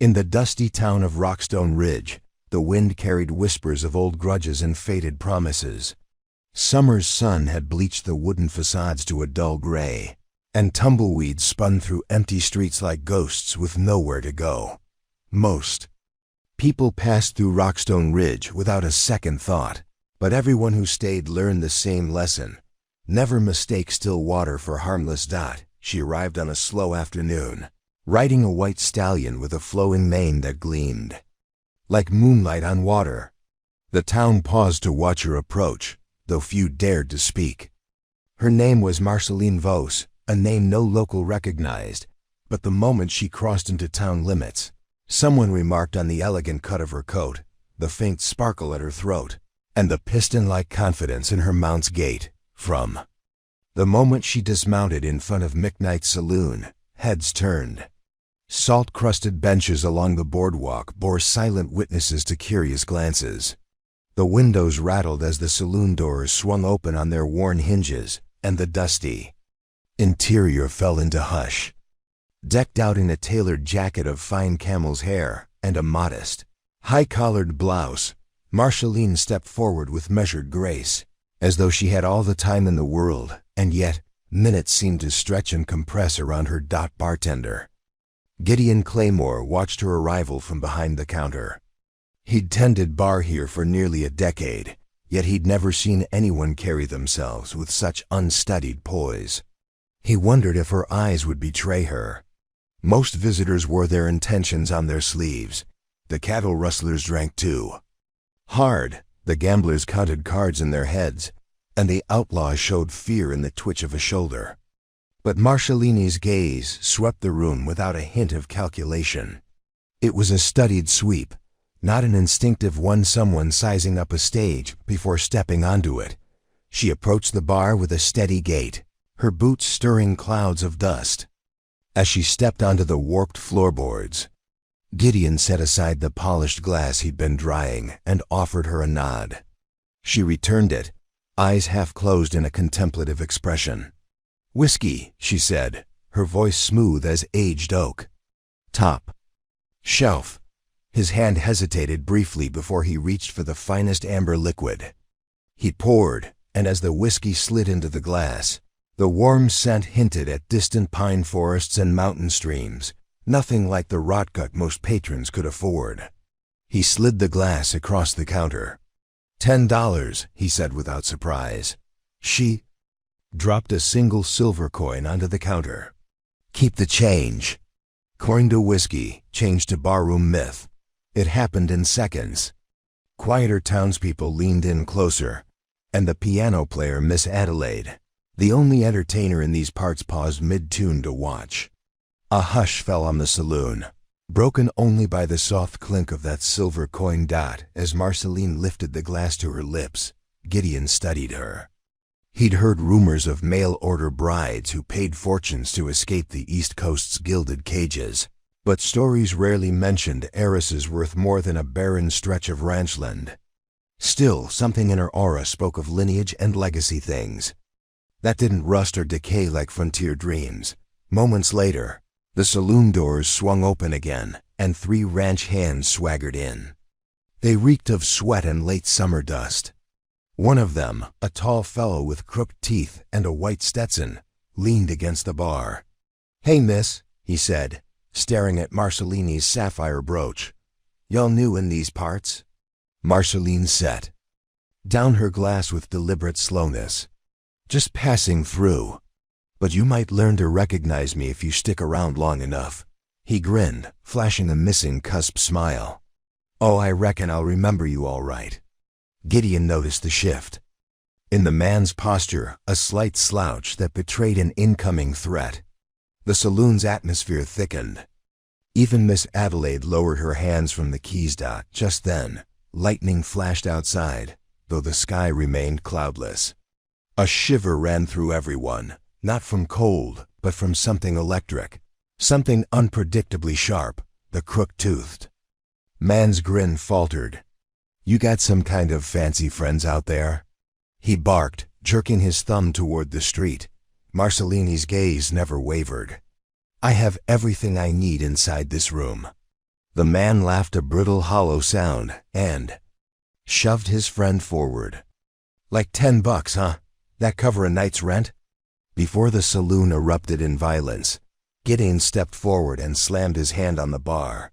In the dusty town of Rockstone Ridge, the wind carried whispers of old grudges and faded promises. Summer's sun had bleached the wooden facades to a dull gray, and tumbleweeds spun through empty streets like ghosts with nowhere to go. Most people passed through Rockstone Ridge without a second thought, but everyone who stayed learned the same lesson. Never mistake still water for harmless. She arrived on a slow afternoon, riding a white stallion with a flowing mane that gleamed like moonlight on water. The town paused to watch her approach, though few dared to speak. Her name was Marceline Vos, a name no local recognized, but the moment she crossed into town limits, someone remarked on the elegant cut of her coat, the faint sparkle at her throat, and the piston-like confidence in her mount's gait. From the moment she dismounted in front of McKnight's saloon, heads turned. Salt-crusted benches along the boardwalk bore silent witnesses to curious glances. The windows rattled as the saloon doors swung open on their worn hinges, and the dusty interior fell into hush. Decked out in a tailored jacket of fine camel's hair and a modest, high-collared blouse, Marceline stepped forward with measured grace, as though she had all the time in the world, and yet minutes seemed to stretch and compress around her. Bartender Gideon Claymore watched her arrival from behind the counter. He'd tended bar here for nearly a decade, yet he'd never seen anyone carry themselves with such unstudied poise. He wondered if her eyes would betray her. Most visitors wore their intentions on their sleeves. The cattle rustlers drank too hard, the gamblers counted cards in their heads, and the outlaws showed fear in the twitch of a shoulder. But Marcelini's gaze swept the room without a hint of calculation. It was a studied sweep, not an instinctive one, someone sizing up a stage before stepping onto it. She approached the bar with a steady gait, her boots stirring clouds of dust. As she stepped onto the warped floorboards, Gideon set aside the polished glass he'd been drying and offered her a nod. She returned it, eyes half closed in a contemplative expression. "Whiskey," she said, her voice smooth as aged oak. "Top shelf." His hand hesitated briefly before he reached for the finest amber liquid. He poured, and as the whiskey slid into the glass, the warm scent hinted at distant pine forests and mountain streams, nothing like the rotgut most patrons could afford. He slid the glass across the counter. $10, he said without surprise. She dropped a single silver coin onto the counter. "Keep the change." Coin to whiskey, change to barroom myth. It happened in seconds. Quieter townspeople leaned in closer, and the piano player, Miss Adelaide, the only entertainer in these parts, paused mid-tune to watch. A hush fell on the saloon, broken only by the soft clink of that silver coin. As Marceline lifted the glass to her lips, Gideon studied her. He'd heard rumors of mail-order brides who paid fortunes to escape the East Coast's gilded cages, but stories rarely mentioned heiresses worth more than a barren stretch of ranchland. Still, something in her aura spoke of lineage and legacy, things that didn't rust or decay like frontier dreams. Moments later, the saloon doors swung open again, and 3 ranch hands swaggered in. They reeked of sweat and late summer dust. One of them, a tall fellow with crooked teeth and a white Stetson, leaned against the bar. "Hey, miss," he said, staring at Marcelini's sapphire brooch. "Y'all new in these parts?" Marceline set down her glass with deliberate slowness. "Just passing through. But you might learn to recognize me if you stick around long enough." He grinned, flashing a missing cusp smile. "Oh, I reckon I'll remember you all right." Gideon noticed the shift in the man's posture, a slight slouch that betrayed an incoming threat. The saloon's atmosphere thickened. Even Miss Adelaide lowered her hands from the keys. Just then, lightning flashed outside, though the sky remained cloudless. A shiver ran through everyone, not from cold, but from something electric, something unpredictably sharp. The crook-toothed man's grin faltered. "You got some kind of fancy friends out there?" he barked, jerking his thumb toward the street. Marcelini's gaze never wavered. "I have everything I need inside this room." The man laughed a brittle, hollow sound and shoved his friend forward. "Like $10, huh? That cover a night's rent?" Before the saloon erupted in violence, Gideon stepped forward and slammed his hand on the bar.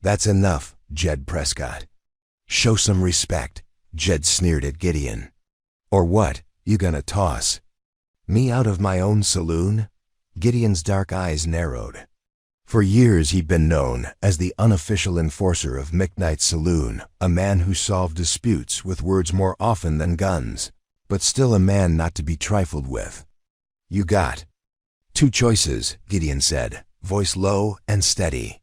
"That's enough, Jed Prescott." "Show some respect," Jed sneered at Gideon. "Or what, you gonna toss me out of my own saloon?" Gideon's dark eyes narrowed. For years he'd been known as the unofficial enforcer of McKnight's Saloon, a man who solved disputes with words more often than guns, but still a man not to be trifled with. "You got two choices," Gideon said, voice low and steady.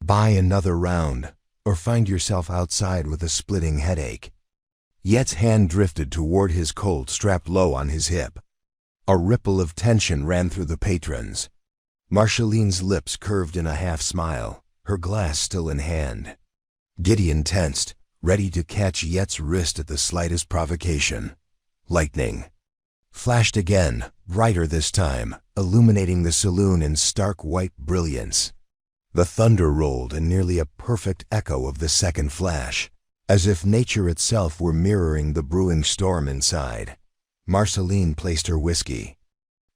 "Buy another round, or find yourself outside with a splitting headache." Yet's hand drifted toward his Colt strapped low on his hip. A ripple of tension ran through the patrons. Marshaline's lips curved in a half-smile, her glass still in hand. Gideon tensed, ready to catch Yet's wrist at the slightest provocation. Lightning flashed again, brighter this time, illuminating the saloon in stark white brilliance. The thunder rolled in nearly a perfect echo of the second flash, as if nature itself were mirroring the brewing storm inside. Marceline placed her whiskey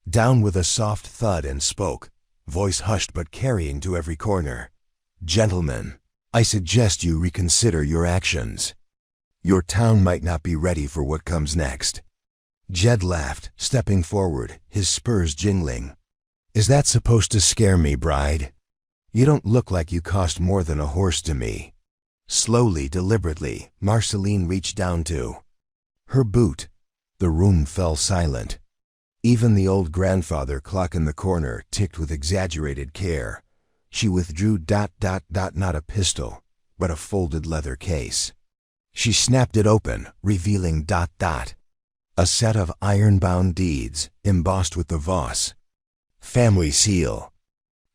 down with a soft thud and spoke, voice hushed but carrying to every corner. "Gentlemen, I suggest you reconsider your actions. Your town might not be ready for what comes next." Jed laughed, stepping forward, his spurs jingling. "Is that supposed to scare me, bride? You don't look like you cost more than a horse to me." Slowly, deliberately, Marceline reached down to her boot. The room fell silent. Even the old grandfather clock in the corner ticked with exaggerated care. She withdrew ... not a pistol, but a folded leather case. She snapped it open, revealing ... a set of iron-bound deeds, embossed with the Voss family seal.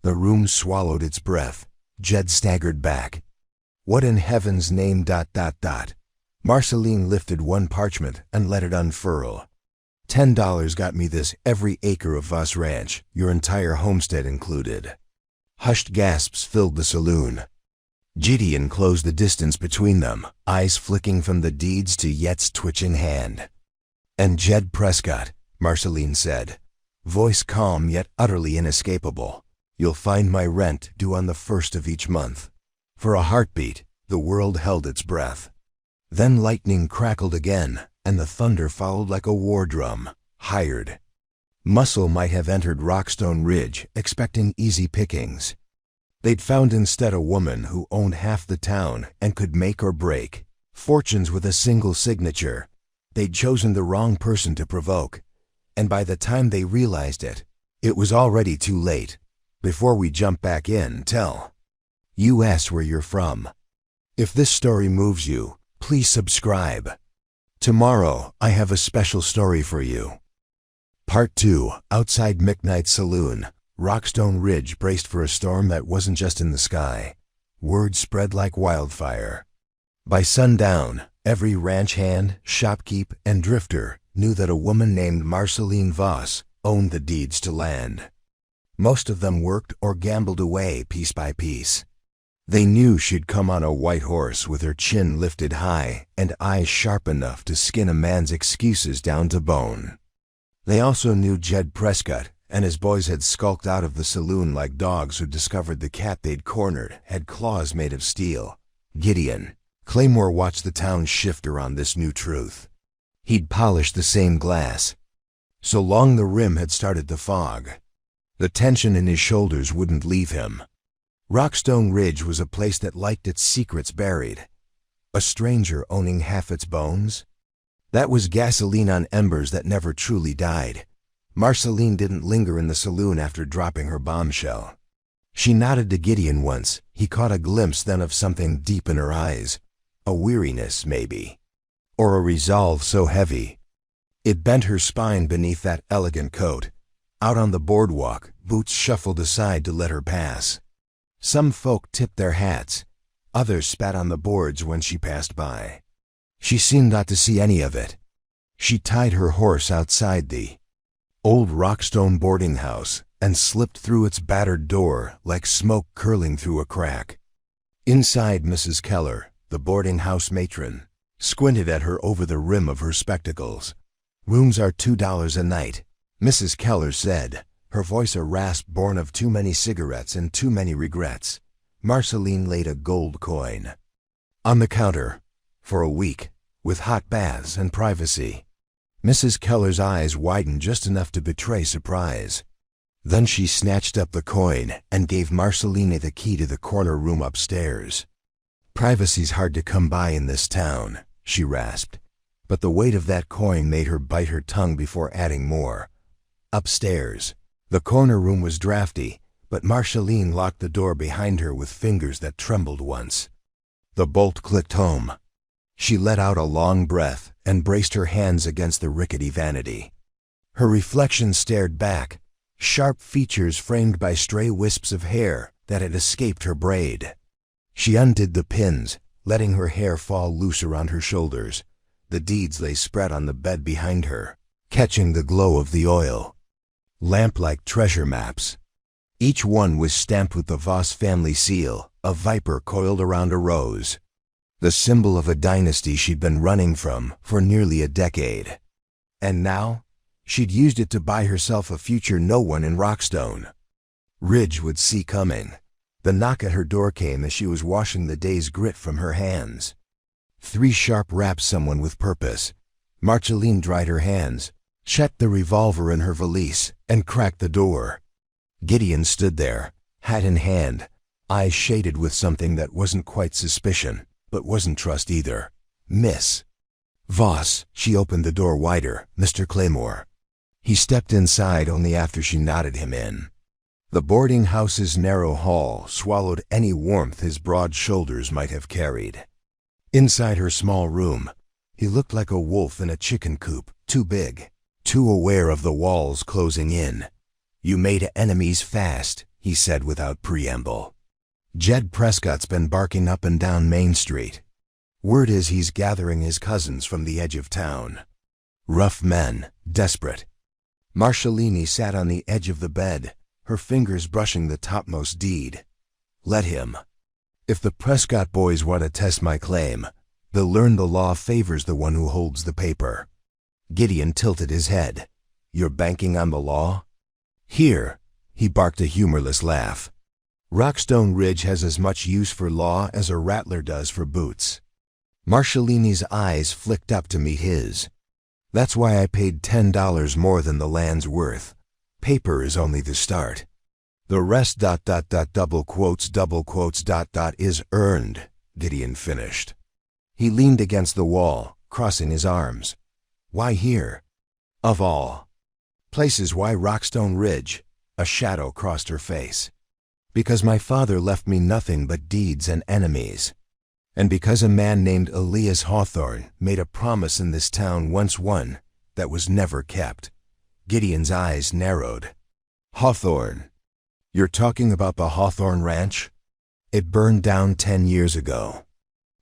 The room swallowed its breath. Jed staggered back. "What in heaven's name ... Marceline lifted one parchment and let it unfurl. $10 got me this, every acre of Voss Ranch, your entire homestead included." Hushed gasps filled the saloon. Gideon closed the distance between them, eyes flicking from the deeds to Yet's twitching hand. "And Jed Prescott," Marceline said, voice calm yet utterly inescapable, "you'll find my rent due on the 1st of each month." For a heartbeat, the world held its breath. Then lightning crackled again, and the thunder followed like a war drum. Hired muscle might have entered Rockstone Ridge, expecting easy pickings. They'd found instead a woman who owned half the town and could make or break fortunes with a single signature. They'd chosen the wrong person to provoke, and by the time they realized it, it was already too late. Before we jump back in, tell us where you're from. If this story moves you, please subscribe. Tomorrow, I have a special story for you. Part 2, outside McKnight's Saloon. Rockstone Ridge braced for a storm that wasn't just in the sky. Word spread like wildfire. By sundown, every ranch hand, shopkeep, and drifter knew that a woman named Marceline Voss owned the deeds to land. Most of them worked or gambled away piece by piece. They knew she'd come on a white horse with her chin lifted high and eyes sharp enough to skin a man's excuses down to bone. They also knew Jed Prescott and his boys had skulked out of the saloon like dogs who discovered the cat they'd cornered had claws made of steel. Gideon Claymore watched the town shift around this new truth. He'd polished the same glass. So long the rim had started to fog. The tension in his shoulders wouldn't leave him. Rockstone Ridge was a place that liked its secrets buried. A stranger owning half its bones? That was gasoline on embers that never truly died. Marceline didn't linger in the saloon after dropping her bombshell. She nodded to Gideon once. He caught a glimpse then of something deep in her eyes. A weariness, maybe. Or a resolve so heavy it bent her spine beneath that elegant coat. Out on the boardwalk, boots shuffled aside to let her pass. Some folk tipped their hats. Others spat on the boards when she passed by. She seemed not to see any of it. She tied her horse outside the old Rockstone boarding house and slipped through its battered door like smoke curling through a crack. Inside, Mrs. Keller, the boarding house matron, squinted at her over the rim of her spectacles. "Rooms are $2 a night," Mrs. Keller said, her voice a rasp born of too many cigarettes and too many regrets. Marceline laid a gold coin on the counter. "For a week, with hot baths and privacy." Mrs. Keller's eyes widened just enough to betray surprise. Then she snatched up the coin and gave Marceline the key to the corner room upstairs. "Privacy's hard to come by in this town," she rasped, but the weight of that coin made her bite her tongue before adding more. Upstairs, the corner room was drafty, but Marceline locked the door behind her with fingers that trembled once. The bolt clicked home. She let out a long breath and braced her hands against the rickety vanity. Her reflection stared back, sharp features framed by stray wisps of hair that had escaped her braid. She undid the pins, letting her hair fall loose around her shoulders. The deeds lay spread on the bed behind her, catching the glow of the oil. Lamp-like treasure maps. Each one was stamped with the Voss family seal, a viper coiled around a rose. The symbol of a dynasty she'd been running from for nearly a decade. And now, she'd used it to buy herself a future no one in Rockstone Ridge would see coming. The knock at her door came as she was washing the day's grit from her hands. 3 sharp raps, someone with purpose. Marceline dried her hands, checked the revolver in her valise, and cracked the door. Gideon stood there, hat in hand, eyes shaded with something that wasn't quite suspicion, but wasn't trust either. "Miss Voss." She opened the door wider. "Mr. Claymore." He stepped inside only after she nodded him in. The boarding house's narrow hall swallowed any warmth his broad shoulders might have carried. Inside her small room, he looked like a wolf in a chicken coop, too big, too aware of the walls closing in. "You made enemies fast," he said without preamble. "Jed Prescott's been barking up and down Main Street. Word is he's gathering his cousins from the edge of town. Rough men, desperate." Marceline sat on the edge of the bed, her fingers brushing the topmost deed. "Let him. If the Prescott boys want to test my claim, they'll learn the law favors the one who holds the paper." Gideon tilted his head. "You're banking on the law?" "Here," he barked a humorless laugh. "Rockstone Ridge has as much use for law as a rattler does for boots." Marceline's eyes flicked up to meet his. "That's why I paid $10 more than the land's worth. Paper is only the start. The rest ... double quotes ... is earned," Gideon finished. He leaned against the wall, crossing his arms. "Why here? Of all places, why Rockstone Ridge?" A shadow crossed her face. "Because my father left me nothing but deeds and enemies. And because a man named Elias Hawthorne made a promise in this town once won that was never kept." Gideon's eyes narrowed. "Hawthorne? You're talking about the Hawthorne Ranch? It burned down 10 years ago."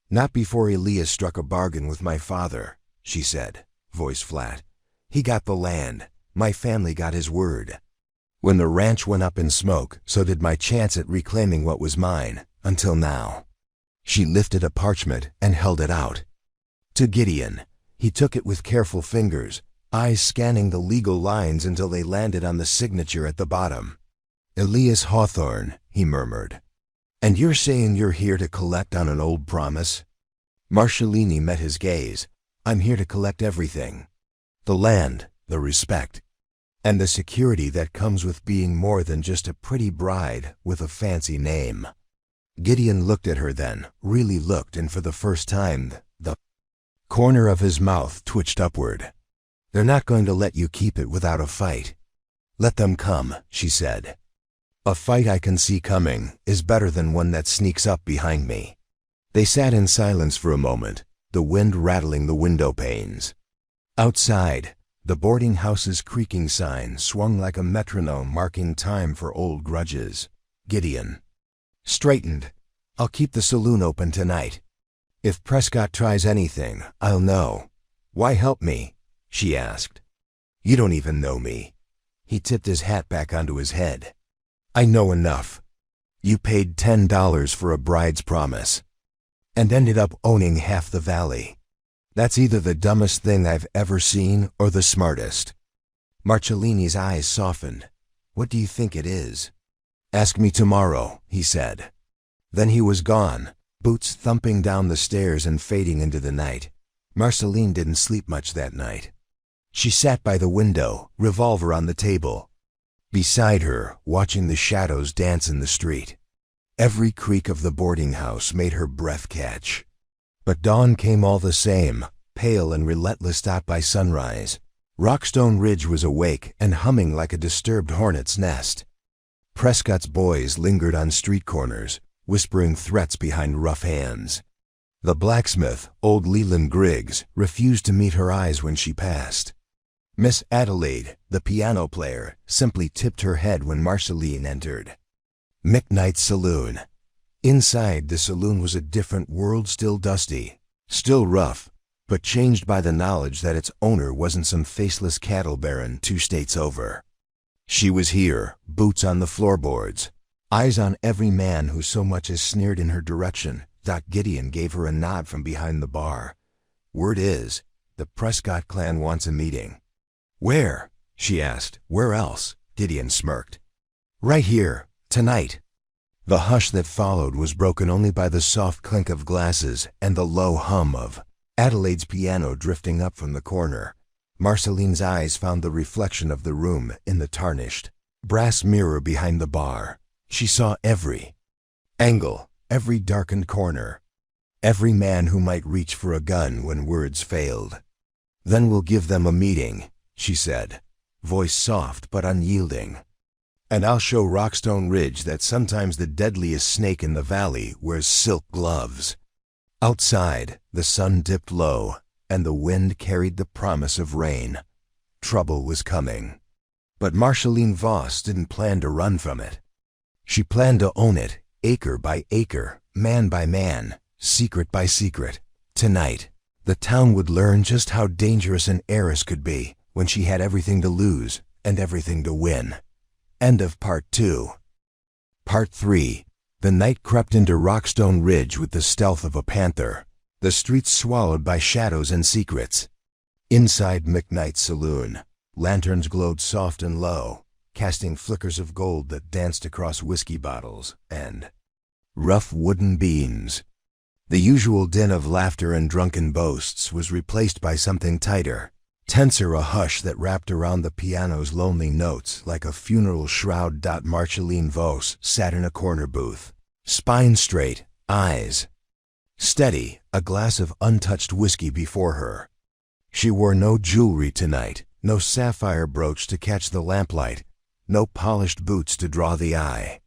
"Not before Elias struck a bargain with my father," she said, voice flat. "He got the land. My family got his word. When the ranch went up in smoke, so did my chance at reclaiming what was mine, until now." She lifted a parchment and held it out to Gideon. He took it with careful fingers, eyes scanning the legal lines until they landed on the signature at the bottom. "Elias Hawthorne," he murmured. "And you're saying you're here to collect on an old promise?" Marceline met his gaze. "I'm here to collect everything. The land, the respect, and the security that comes with being more than just a pretty bride with a fancy name." Gideon looked at her then, really looked, and for the first time, the corner of his mouth twitched upward. "They're not going to let you keep it without a fight." "Let them come," she said. "A fight I can see coming is better than one that sneaks up behind me." They sat in silence for a moment, the wind rattling the window panes. Outside, the boarding house's creaking sign swung like a metronome marking time for old grudges. Gideon straightened. "I'll keep the saloon open tonight. If Prescott tries anything, I'll know." "Why help me?" she asked. "You don't even know me." He tipped his hat back onto his head. "I know enough. You paid $10 for a bride's promise and ended up owning half the valley. That's either the dumbest thing I've ever seen or the smartest." Marcellini's eyes softened. "What do you think it is?" "Ask me tomorrow," he said. Then he was gone, boots thumping down the stairs and fading into the night. Marceline didn't sleep much that night. She sat by the window, revolver on the table. Beside her, watching the shadows dance in the street. Every creak of the boarding house made her breath catch. But dawn came all the same, pale and relentless out by sunrise. Rockstone Ridge was awake and humming like a disturbed hornet's nest. Prescott's boys lingered on street corners, whispering threats behind rough hands. The blacksmith, old Leland Griggs, refused to meet her eyes when she passed. Miss Adelaide, the piano player, simply tipped her head when Marceline entered. McKnight's Saloon. Inside, the saloon was a different world, still dusty, still rough, but changed by the knowledge that its owner wasn't some faceless cattle baron 2 states over. She was here, boots on the floorboards, eyes on every man who so much as sneered in her direction. Doc Gideon gave her a nod from behind the bar. "Word is, the Prescott clan wants a meeting." "Where?" she asked. "Where else?" Gideon smirked. "Right here, tonight." The hush that followed was broken only by the soft clink of glasses and the low hum of Adelaide's piano drifting up from the corner. Marceline's eyes found the reflection of the room in the tarnished brass mirror behind the bar. She saw every angle, every darkened corner, every man who might reach for a gun when words failed. "Then we'll give them a meeting," she said, voice soft but unyielding. "And I'll show Rockstone Ridge that sometimes the deadliest snake in the valley wears silk gloves." Outside, the sun dipped low, and the wind carried the promise of rain. Trouble was coming. But Marceline Voss didn't plan to run from it. She planned to own it, acre by acre, man by man, secret by secret. Tonight, the town would learn just how dangerous an heiress could be when she had everything to lose and everything to win. End of Part 2. Part 3. The night crept into Rockstone Ridge with the stealth of a panther, the streets swallowed by shadows and secrets. Inside McKnight's saloon, lanterns glowed soft and low, casting flickers of gold that danced across whiskey bottles and rough wooden beams. The usual din of laughter and drunken boasts was replaced by something tighter, tenser, a hush that wrapped around the piano's lonely notes like a funeral shroud. Marceline Voss sat in a corner booth, spine straight, eyes steady, a glass of untouched whiskey before her. She wore no jewelry tonight, no sapphire brooch to catch the lamplight, no polished boots to draw the eye.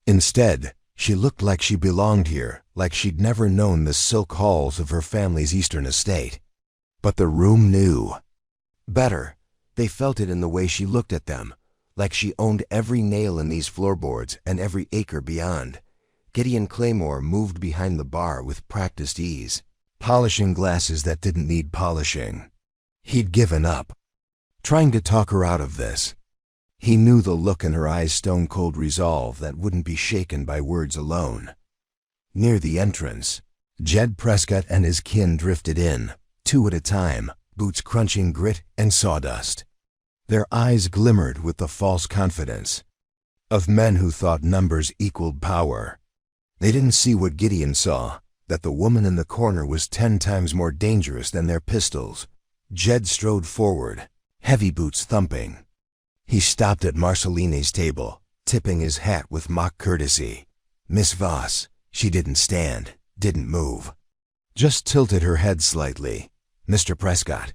Instead, she looked like she belonged here, like she'd never known the silk halls of her family's eastern estate. But the room knew. Better, they felt it in the way she looked at them, like she owned every nail in these floorboards and every acre beyond. Gideon Claymore moved behind the bar with practiced ease, polishing glasses that didn't need polishing. He'd given up, trying to talk her out of this. He knew the look in her eyes, stone-cold resolve that wouldn't be shaken by words alone. Near the entrance, Jed Prescott and his kin drifted in, 2 at a time, boots crunching grit and sawdust. Their eyes glimmered with the false confidence of men who thought numbers equaled power. They didn't see what Gideon saw, that the woman in the corner was 10 times more dangerous than their pistols. Jed strode forward, heavy boots thumping. He stopped at Marceline's table, tipping his hat with mock courtesy. Miss Voss, she didn't stand, didn't move. Just tilted her head slightly. Mr. Prescott.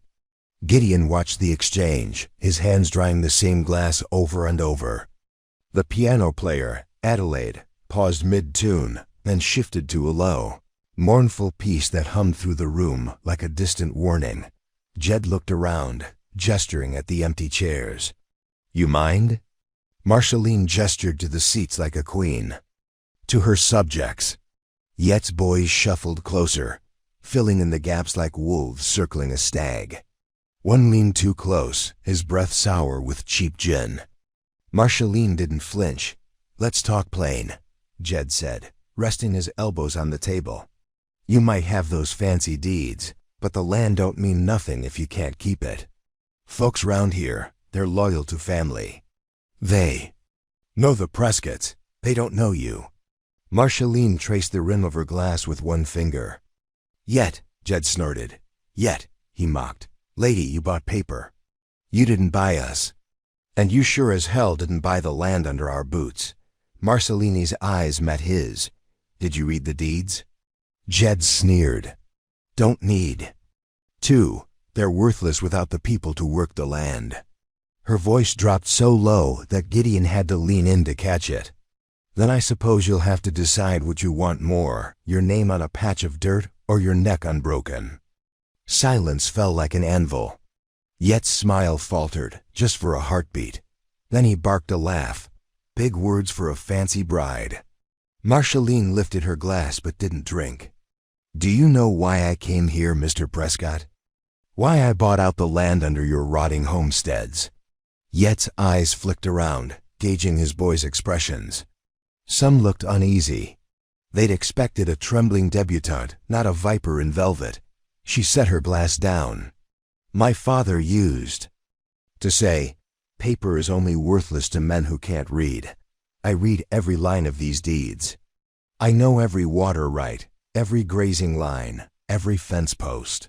Gideon watched the exchange, his hands drying the same glass over and over. The piano player, Adelaide, paused mid-tune, then shifted to a low, mournful piece that hummed through the room like a distant warning. Jed looked around, gesturing at the empty chairs. "You mind?" Marceline gestured to the seats like a queen. To her subjects. Yet's boys shuffled closer, filling in the gaps like wolves circling a stag. One leaned too close, his breath sour with cheap gin. Marceline didn't flinch. "Let's talk plain. Jed said, resting his elbows on the table. You might have those fancy deeds, but the land don't mean nothing if you can't keep it. Folks round here, they're loyal to family. They know the Prescotts. They don't know you. Marceline traced the rim of her glass with one finger. Yet, Jed snorted. Yet, he mocked. Lady, you bought paper. You didn't buy us. And you sure as hell didn't buy the land under our boots. Marcelini's eyes met his. Did you read the deeds? Jed sneered. Don't need. 2. They're worthless without the people to work the land. Her voice dropped so low that Gideon had to lean in to catch it. Then I suppose you'll have to decide what you want more, your name on a patch of dirt or your neck unbroken. Silence fell like an anvil. Yet's smile faltered, just for a heartbeat. Then he barked a laugh. Big words for a fancy bride. Marceline lifted her glass but didn't drink. Do you know why I came here, Mr. Prescott? Why I bought out the land under your rotting homesteads? Yet's eyes flicked around, gauging his boy's expressions. Some looked uneasy. They'd expected a trembling debutante, not a viper in velvet. She set her glass down. My father used to say, paper is only worthless to men who can't read. I read every line of these deeds. I know every water right, every grazing line, every fence post.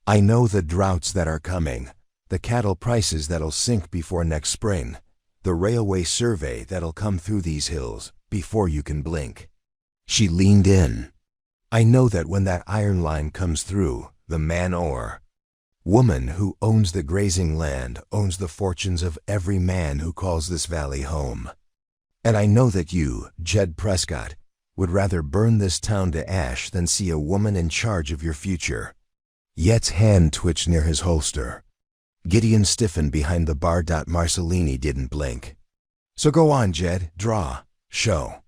I know the droughts that are coming, the cattle prices that'll sink before next spring, the railway survey that'll come through these hills before you can blink. She leaned in. I know that when that iron line comes through, the man or woman who owns the grazing land owns the fortunes of every man who calls this valley home. And I know that you, Jed Prescott, would rather burn this town to ash than see a woman in charge of your future. Yet's hand twitched near his holster. Gideon stiffened behind the bar. Marcelini didn't blink. So go on, Jed, draw, show.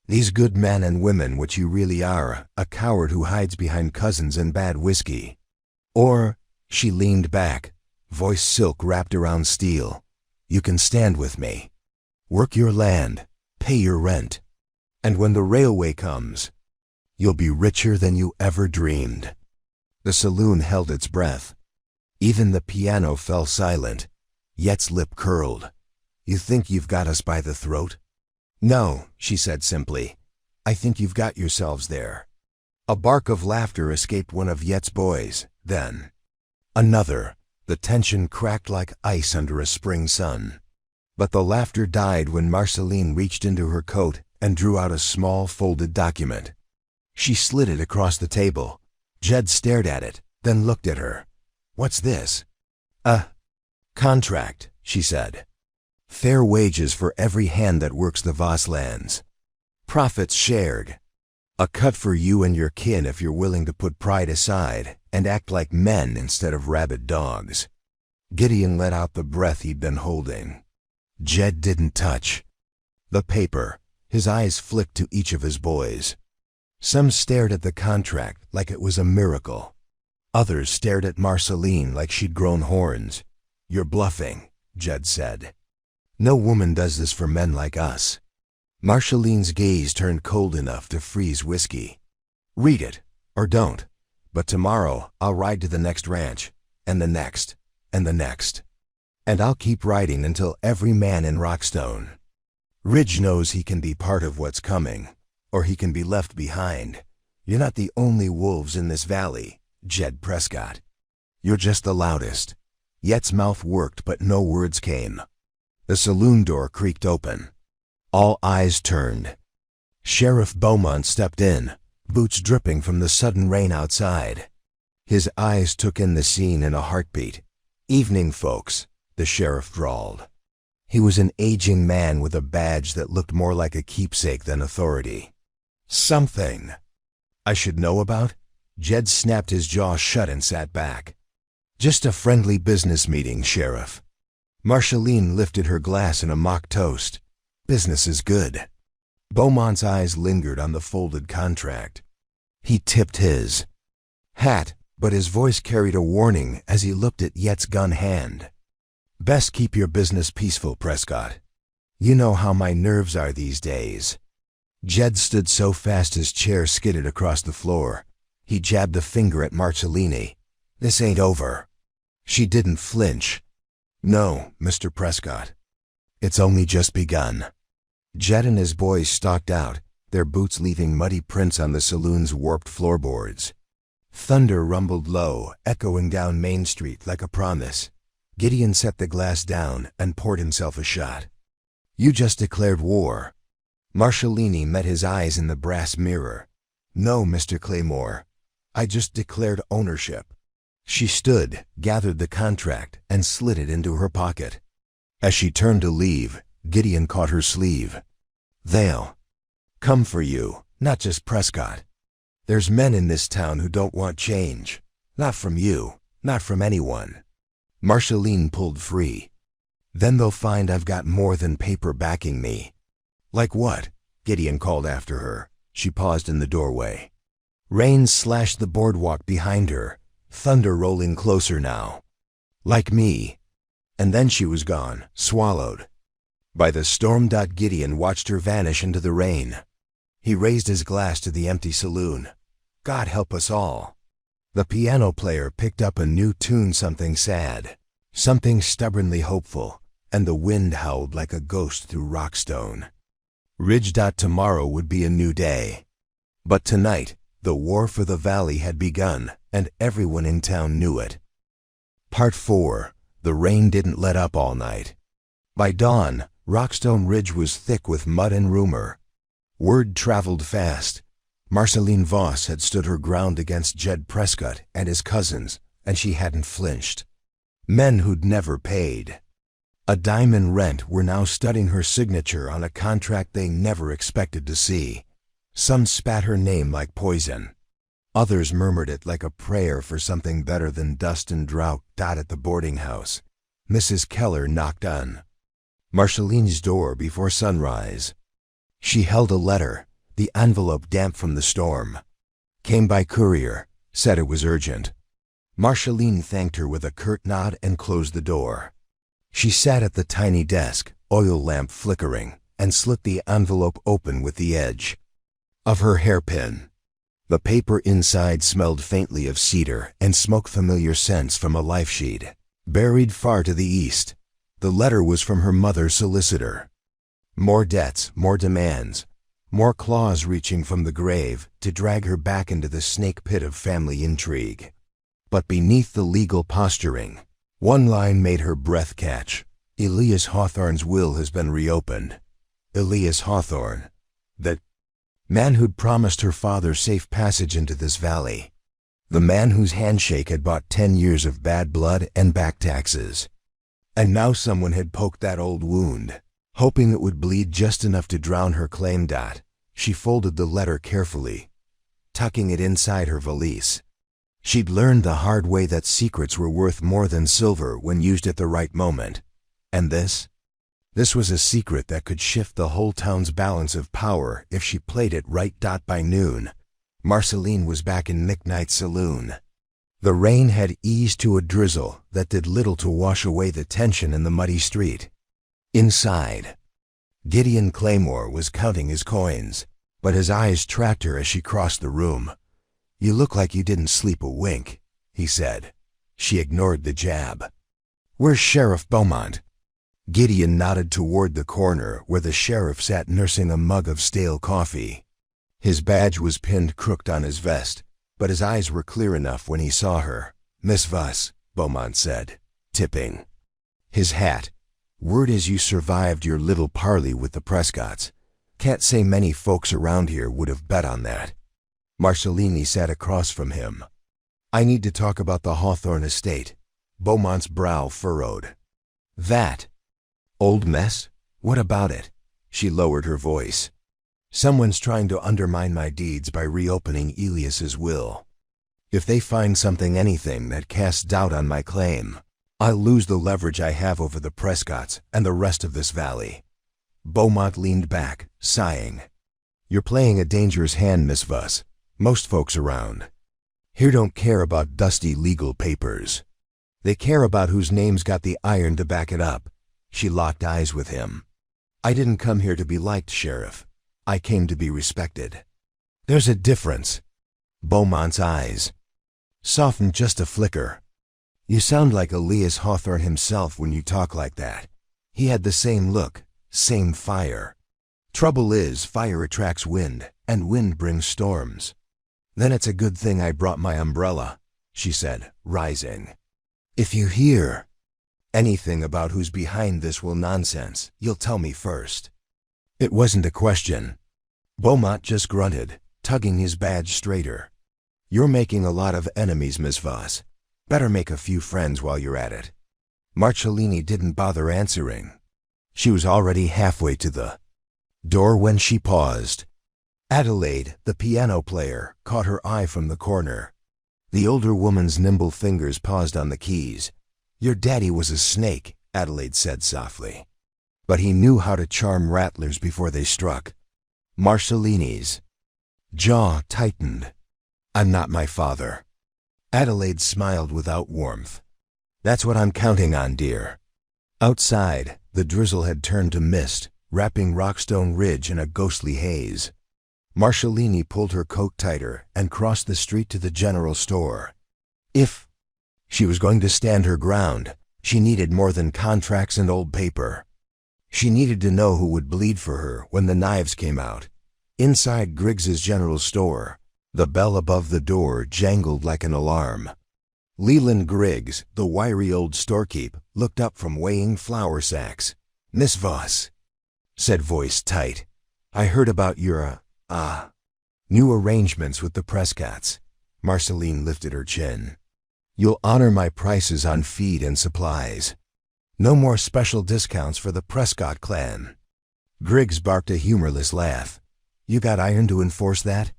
These good men and women what you really are, a coward who hides behind cousins and bad whiskey. Or, she leaned back, voice silk wrapped around steel. You can stand with me. Work your land, pay your rent. And when the railway comes, you'll be richer than you ever dreamed. The saloon held its breath. Even the piano fell silent. Yet's lip curled. You think you've got us by the throat? No, she said simply. I think you've got yourselves there. A bark of laughter escaped one of Yet's boys, then another. The tension cracked like ice under a spring sun. But the laughter died when Marceline reached into her coat and drew out a small folded document. She slid it across the table. Jed stared at it, then looked at her. What's this? A contract, she said. Fair wages for every hand that works the Voss lands. Profits shared. A cut for you and your kin if you're willing to put pride aside and act like men instead of rabid dogs. Gideon let out the breath he'd been holding. Jed didn't touch the paper. His eyes flicked to each of his boys. Some stared at the contract like it was a miracle. Others stared at Marceline like she'd grown horns. You're bluffing, Jed said. No woman does this for men like us. Marceline's gaze turned cold enough to freeze whiskey. Read it, or don't. But tomorrow I'll ride to the next ranch, and the next, and the next. And I'll keep riding until every man in Rockstone Ridge knows he can be part of what's coming, or he can be left behind. You're not the only wolves in this valley, Jed Prescott. You're just the loudest. Yet's mouth worked, but no words came. The saloon door creaked open. All eyes turned. Sheriff Beaumont stepped in, boots dripping from the sudden rain outside. His eyes took in the scene in a heartbeat. Evening, folks, the sheriff drawled. He was an aging man with a badge that looked more like a keepsake than authority. Something I should know about? Jed snapped his jaw shut and sat back. Just a friendly business meeting, Sheriff. Marceline lifted her glass in a mock toast. Business is good. Beaumont's eyes lingered on the folded contract. He tipped his hat, but his voice carried a warning as he looked at Yet's gun hand. Best keep your business peaceful, Prescott. You know how my nerves are these days. Jed stood so fast his chair skidded across the floor. He jabbed a finger at Marcellini. "This ain't over." She didn't flinch. "No, Mr. Prescott. It's only just begun." Jed and his boys stalked out, their boots leaving muddy prints on the saloon's warped floorboards. Thunder rumbled low, echoing down Main Street like a promise. Gideon set the glass down and poured himself a shot. "You just declared war." Marcellini met his eyes in the brass mirror. "No, Mr. Claymore. I just declared ownership." She stood, gathered the contract, and slid it into her pocket. As she turned to leave, Gideon caught her sleeve. "They'll come for you, not just Prescott. There's men in this town who don't want change. Not from you, not from anyone." Marceline pulled free. "Then they'll find I've got more than paper backing me." "Like what?" Gideon called after her. She paused in the doorway. Rain slashed the boardwalk behind her, thunder rolling closer now. "Like me." And then she was gone, swallowed by the storm. Gideon watched her vanish into the rain. He raised his glass to the empty saloon. "God help us all." The piano player picked up a new tune, something sad, something stubbornly hopeful, and the wind howled like a ghost through Rockstone. Ridge. Tomorrow would be a new day. But tonight, the war for the valley had begun, and everyone in town knew it. Part 4. The rain didn't let up all night. By dawn, Rockstone Ridge was thick with mud and rumor. Word traveled fast. Marceline Voss had stood her ground against Jed Prescott and his cousins, and she hadn't flinched. Men who'd never paid a dime in rent were now studying her signature on a contract they never expected to see. Some spat her name like poison. Others murmured it like a prayer for something better than dust and drought. At the boarding house, Mrs. Keller knocked on Marceline's door before sunrise. She held a letter, the envelope damp from the storm. "Came by courier, said it was urgent." Marceline thanked her with a curt nod and closed the door. She sat at the tiny desk, oil lamp flickering, and slit the envelope open with the edge of her hairpin. The paper inside smelled faintly of cedar and smoked familiar scents from a life sheet buried far to the east. The letter was from her mother's solicitor. More debts, more demands, more claws reaching from the grave to drag her back into the snake pit of family intrigue. But beneath the legal posturing, one line made her breath catch. "Elias Hawthorne's will has been reopened." Elias Hawthorne, the man who'd promised her father safe passage into this valley. The man whose handshake had bought 10 years of bad blood and back taxes. And now someone had poked that old wound, hoping it would bleed just enough to drown her claim. She folded the letter carefully, tucking it inside her valise. She'd learned the hard way that secrets were worth more than silver when used at the right moment. And this was a secret that could shift the whole town's balance of power if she played it right. By noon, Marceline was back in McKnight's saloon. The rain had eased to a drizzle that did little to wash away the tension in the muddy street. Inside, Gideon Claymore was counting his coins, but his eyes tracked her as she crossed the room. "You look like you didn't sleep a wink," he said. She ignored the jab. "Where's Sheriff Beaumont?" Gideon nodded toward the corner where the sheriff sat nursing a mug of stale coffee. His badge was pinned crooked on his vest, but his eyes were clear enough when he saw her. "Miss Voss," Beaumont said, tipping his hat. "Word is you survived your little parley with the Prescotts. Can't say many folks around here would have bet on that." Marcellini sat across from him. "I need to talk about the Hawthorne estate." Beaumont's brow furrowed. "That old mess? What about it?" She lowered her voice. "Someone's trying to undermine my deeds by reopening Elias's will. If they find anything that casts doubt on my claim, I'll lose the leverage I have over the Prescotts and the rest of this valley." Beaumont leaned back, sighing. "You're playing a dangerous hand, Miss Voss. Most folks around here don't care about dusty legal papers. They care about whose name's got the iron to back it up." She locked eyes with him. "I didn't come here to be liked, Sheriff. I came to be respected. There's a difference. Beaumont's eyes softened just a flicker. You sound like Elias Hawthorne himself when you talk like that. He had the same look, same fire. Trouble is, fire attracts wind, and wind brings storms. Then it's a good thing I brought my umbrella, she said, rising. If you hear anything about who's behind this nonsense, you'll tell me first. It wasn't a question. Beaumont just grunted, tugging his badge straighter. You're making a lot of enemies, Miss Voss. Better make a few friends while you're at it. Marcellini didn't bother answering. She was already halfway to the door when she paused. Adelaide, the piano player, caught her eye from the corner. The older woman's nimble fingers paused on the keys. Your daddy was a snake, Adelaide said softly. But he knew how to charm rattlers before they struck. Marcellini's jaw tightened. I'm not my father. Adelaide smiled without warmth. That's what I'm counting on, dear. Outside, the drizzle had turned to mist, wrapping Rockstone Ridge in a ghostly haze. Marcellini pulled her coat tighter and crossed the street to the general store. If she was going to stand her ground, she needed more than contracts and old paper. She needed to know who would bleed for her when the knives came out. Inside Griggs's general store, the bell above the door jangled like an alarm. Leland Griggs, the wiry old storekeep, looked up from weighing flour sacks. Miss Voss, said voice tight, I heard about your, new arrangements with the Prescotts. Marceline lifted her chin. You'll honor my prices on feed and supplies. No more special discounts for the Prescott clan. Griggs barked a humorless laugh. You got iron to enforce that?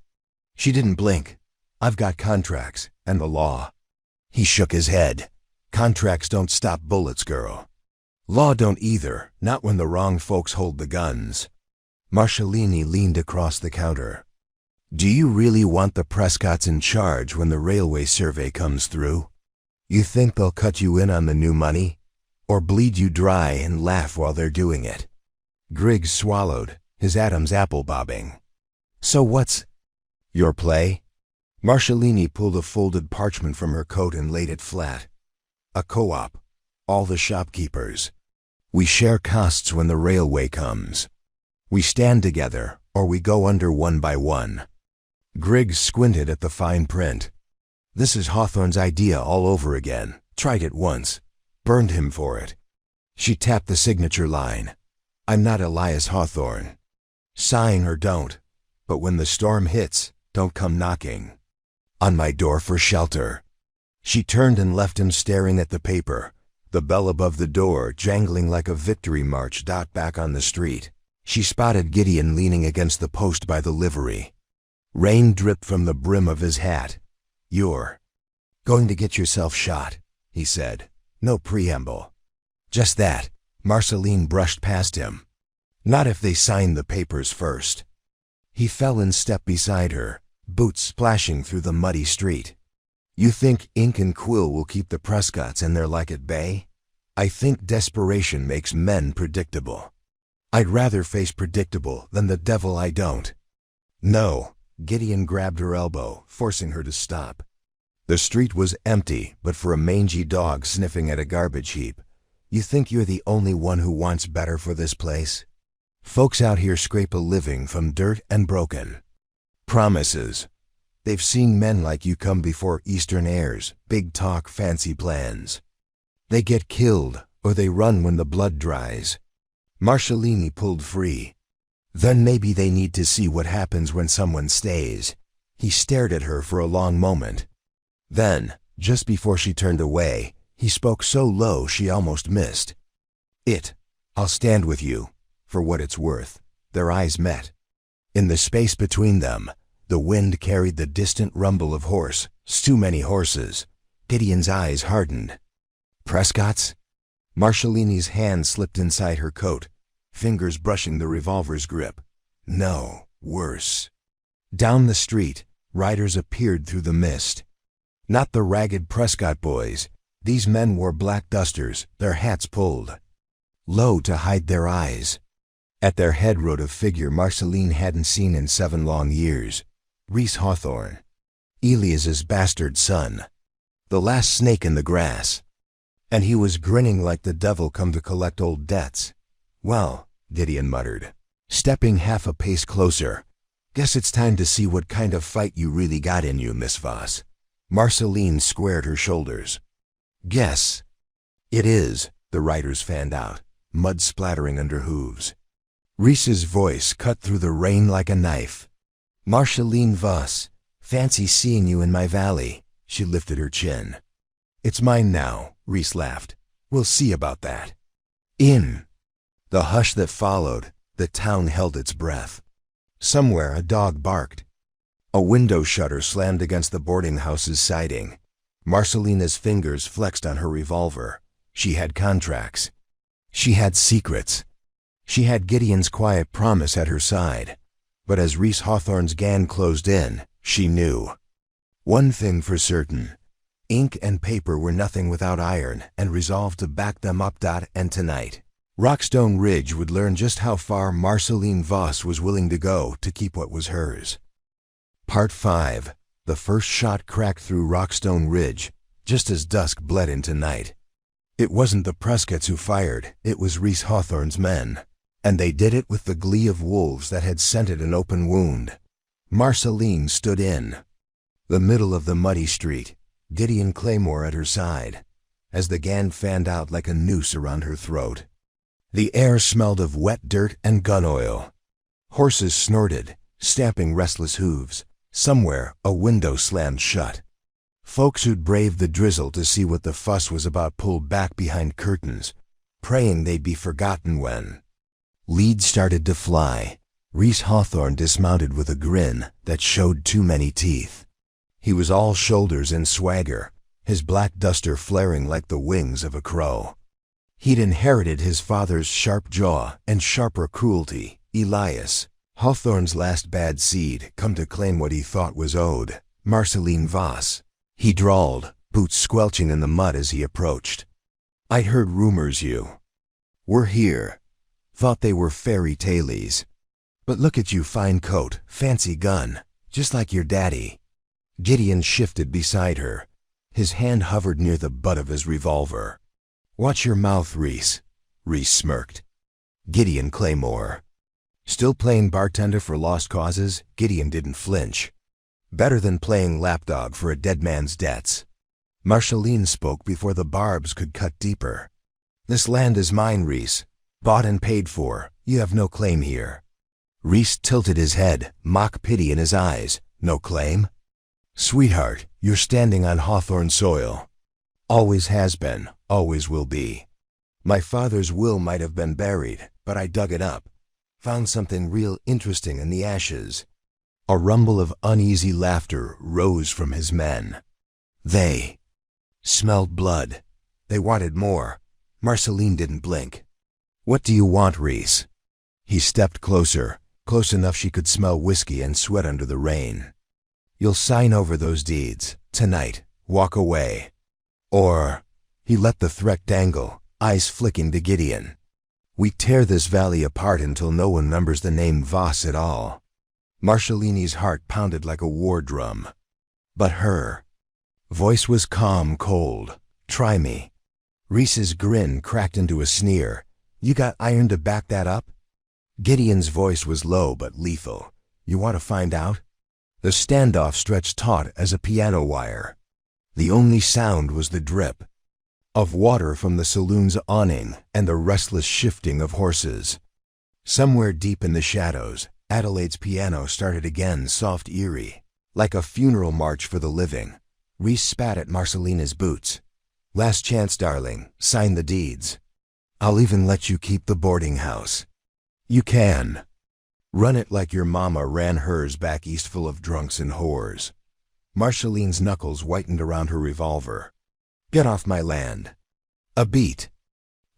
She didn't blink. I've got contracts and the law. He shook his head. Contracts don't stop bullets, girl. Law don't either, not when the wrong folks hold the guns. Marcellini leaned across the counter. Do you really want the Prescotts in charge when the railway survey comes through? You think they'll cut you in on the new money? Or bleed you dry and laugh while they're doing it? Griggs swallowed, his Adam's apple bobbing. So what's your play? Marcellini pulled a folded parchment from her coat and laid it flat. A co-op. All the shopkeepers. We share costs when the railway comes. We stand together, or we go under one by one. Griggs squinted at the fine print. This is Hawthorne's idea all over again. Tried it once. Burned him for it. She tapped the signature line. I'm not Elias Hawthorne. Sighing or don't, but when the storm hits, don't come knocking on my door for shelter. She turned and left him staring at the paper, the bell above the door jangling like a victory march. Back on the street, she spotted Gideon leaning against the post by the livery. Rain dripped from the brim of his hat. You're going to get yourself shot, he said. No preamble. Just that. Marceline brushed past him. Not if they signed the papers first. He fell in step beside her, boots splashing through the muddy street. You think ink and quill will keep the Prescotts and their like at bay? I think desperation makes men predictable. I'd rather face predictable than the devil I don't. No. Gideon grabbed her elbow, forcing her to stop. The street was empty, but for a mangy dog sniffing at a garbage heap. You think you're the only one who wants better for this place? Folks out here scrape a living from dirt and broken promises. They've seen men like you come before Eastern heirs, big talk, fancy plans. They get killed, or they run when the blood dries. Marcellini pulled free. Then maybe they need to see what happens when someone stays. He stared at her for a long moment. Then, just before she turned away, he spoke so low she almost missed. I'll stand with you, for what it's worth. Their eyes met. In the space between them, the wind carried the distant rumble of horse, too many horses. Gideon's eyes hardened. Prescott's? Marcellini's hand slipped inside her coat, fingers brushing the revolver's grip. No, worse. Down the street, riders appeared through the mist. Not the ragged Prescott boys. These men wore black dusters, their hats pulled low to hide their eyes. At their head rode a figure Marceline hadn't seen in 7 long years. Rhys Hawthorne, Elias's bastard son. The last snake in the grass. And he was grinning like the devil come to collect old debts. "Well," Gideon muttered, stepping half a pace closer, "guess it's time to see what kind of fight you really got in you, Miss Voss." Marceline squared her shoulders. "Guess." "It is," the riders fanned out, mud splattering under hooves. Rhys's voice cut through the rain like a knife. "Marceline Voss, fancy seeing you in my valley." She lifted her chin. "It's mine now," Rhys laughed. "We'll see about that." In the hush that followed, the town held its breath. Somewhere a dog barked. A window shutter slammed against the boarding house's siding. Marcelina's fingers flexed on her revolver. She had contracts. She had secrets. She had Gideon's quiet promise at her side. But as Rhys Hawthorne's gang closed in, she knew. One thing for certain. Ink and paper were nothing without iron, and resolved to back them up. And tonight, Rockstone Ridge would learn just how far Marceline Voss was willing to go to keep what was hers. Part 5. The first shot cracked through Rockstone Ridge, just as dusk bled into night. It wasn't the Prescotts who fired, it was Rhys Hawthorne's men. And they did it with the glee of wolves that had scented an open wound. Marceline stood in the middle of the muddy street, Gideon Claymore at her side, as the gang fanned out like a noose around her throat. The air smelled of wet dirt and gun oil. Horses snorted, stamping restless hooves. Somewhere, a window slammed shut. Folks who'd braved the drizzle to see what the fuss was about pulled back behind curtains, praying they'd be forgotten when leads started to fly. Rhys Hawthorne dismounted with a grin that showed too many teeth. He was all shoulders and swagger, his black duster flaring like the wings of a crow. He'd inherited his father's sharp jaw and sharper cruelty. Elias, Hawthorne's last bad seed, come to claim what he thought was owed. Marceline Voss. He drawled, boots squelching in the mud as he approached. "I'd heard rumors you were here. Thought they were fairy tales. But look at you, fine coat, fancy gun, just like your daddy." Gideon shifted beside her. His hand hovered near the butt of his revolver. "Watch your mouth, Rhys." Rhys smirked. Gideon Claymore. Still playing bartender for lost causes, Gideon didn't flinch. Better than playing lapdog for a dead man's debts. Marceline spoke before the barbs could cut deeper. "This land is mine, Rhys. Bought and paid for. You have no claim here." Rhys tilted his head, mock pity in his eyes. "No claim?" "Sweetheart, you're standing on Hawthorne soil. Always has been, always will be. My father's will might have been buried, but I dug it up. Found something real interesting in the ashes." A rumble of uneasy laughter rose from his men. They smelled blood. They wanted more. Marceline didn't blink. "What do you want, Rhys?" He stepped closer, close enough she could smell whiskey and sweat under the rain. "You'll sign over those deeds, tonight, walk away. Or," he let the threat dangle, eyes flicking to Gideon, "we tear this valley apart until no one remembers the name Voss at all." Marcelini's heart pounded like a war drum. But her voice was calm, cold. "Try me." Rhys's grin cracked into a sneer. "You got iron to back that up?" Gideon's voice was low but lethal. "You want to find out?" The standoff stretched taut as a piano wire. The only sound was the drip of water from the saloon's awning and the restless shifting of horses. Somewhere deep in the shadows, Adelaide's piano started again, soft, eerie, like a funeral march for the living. Rhys spat at Marcelina's boots. "Last chance, darling. Sign the deeds. I'll even let you keep the boarding house. You can run it like your mama ran hers back east, full of drunks and whores." Marceline's knuckles whitened around her revolver. "Get off my land." A beat.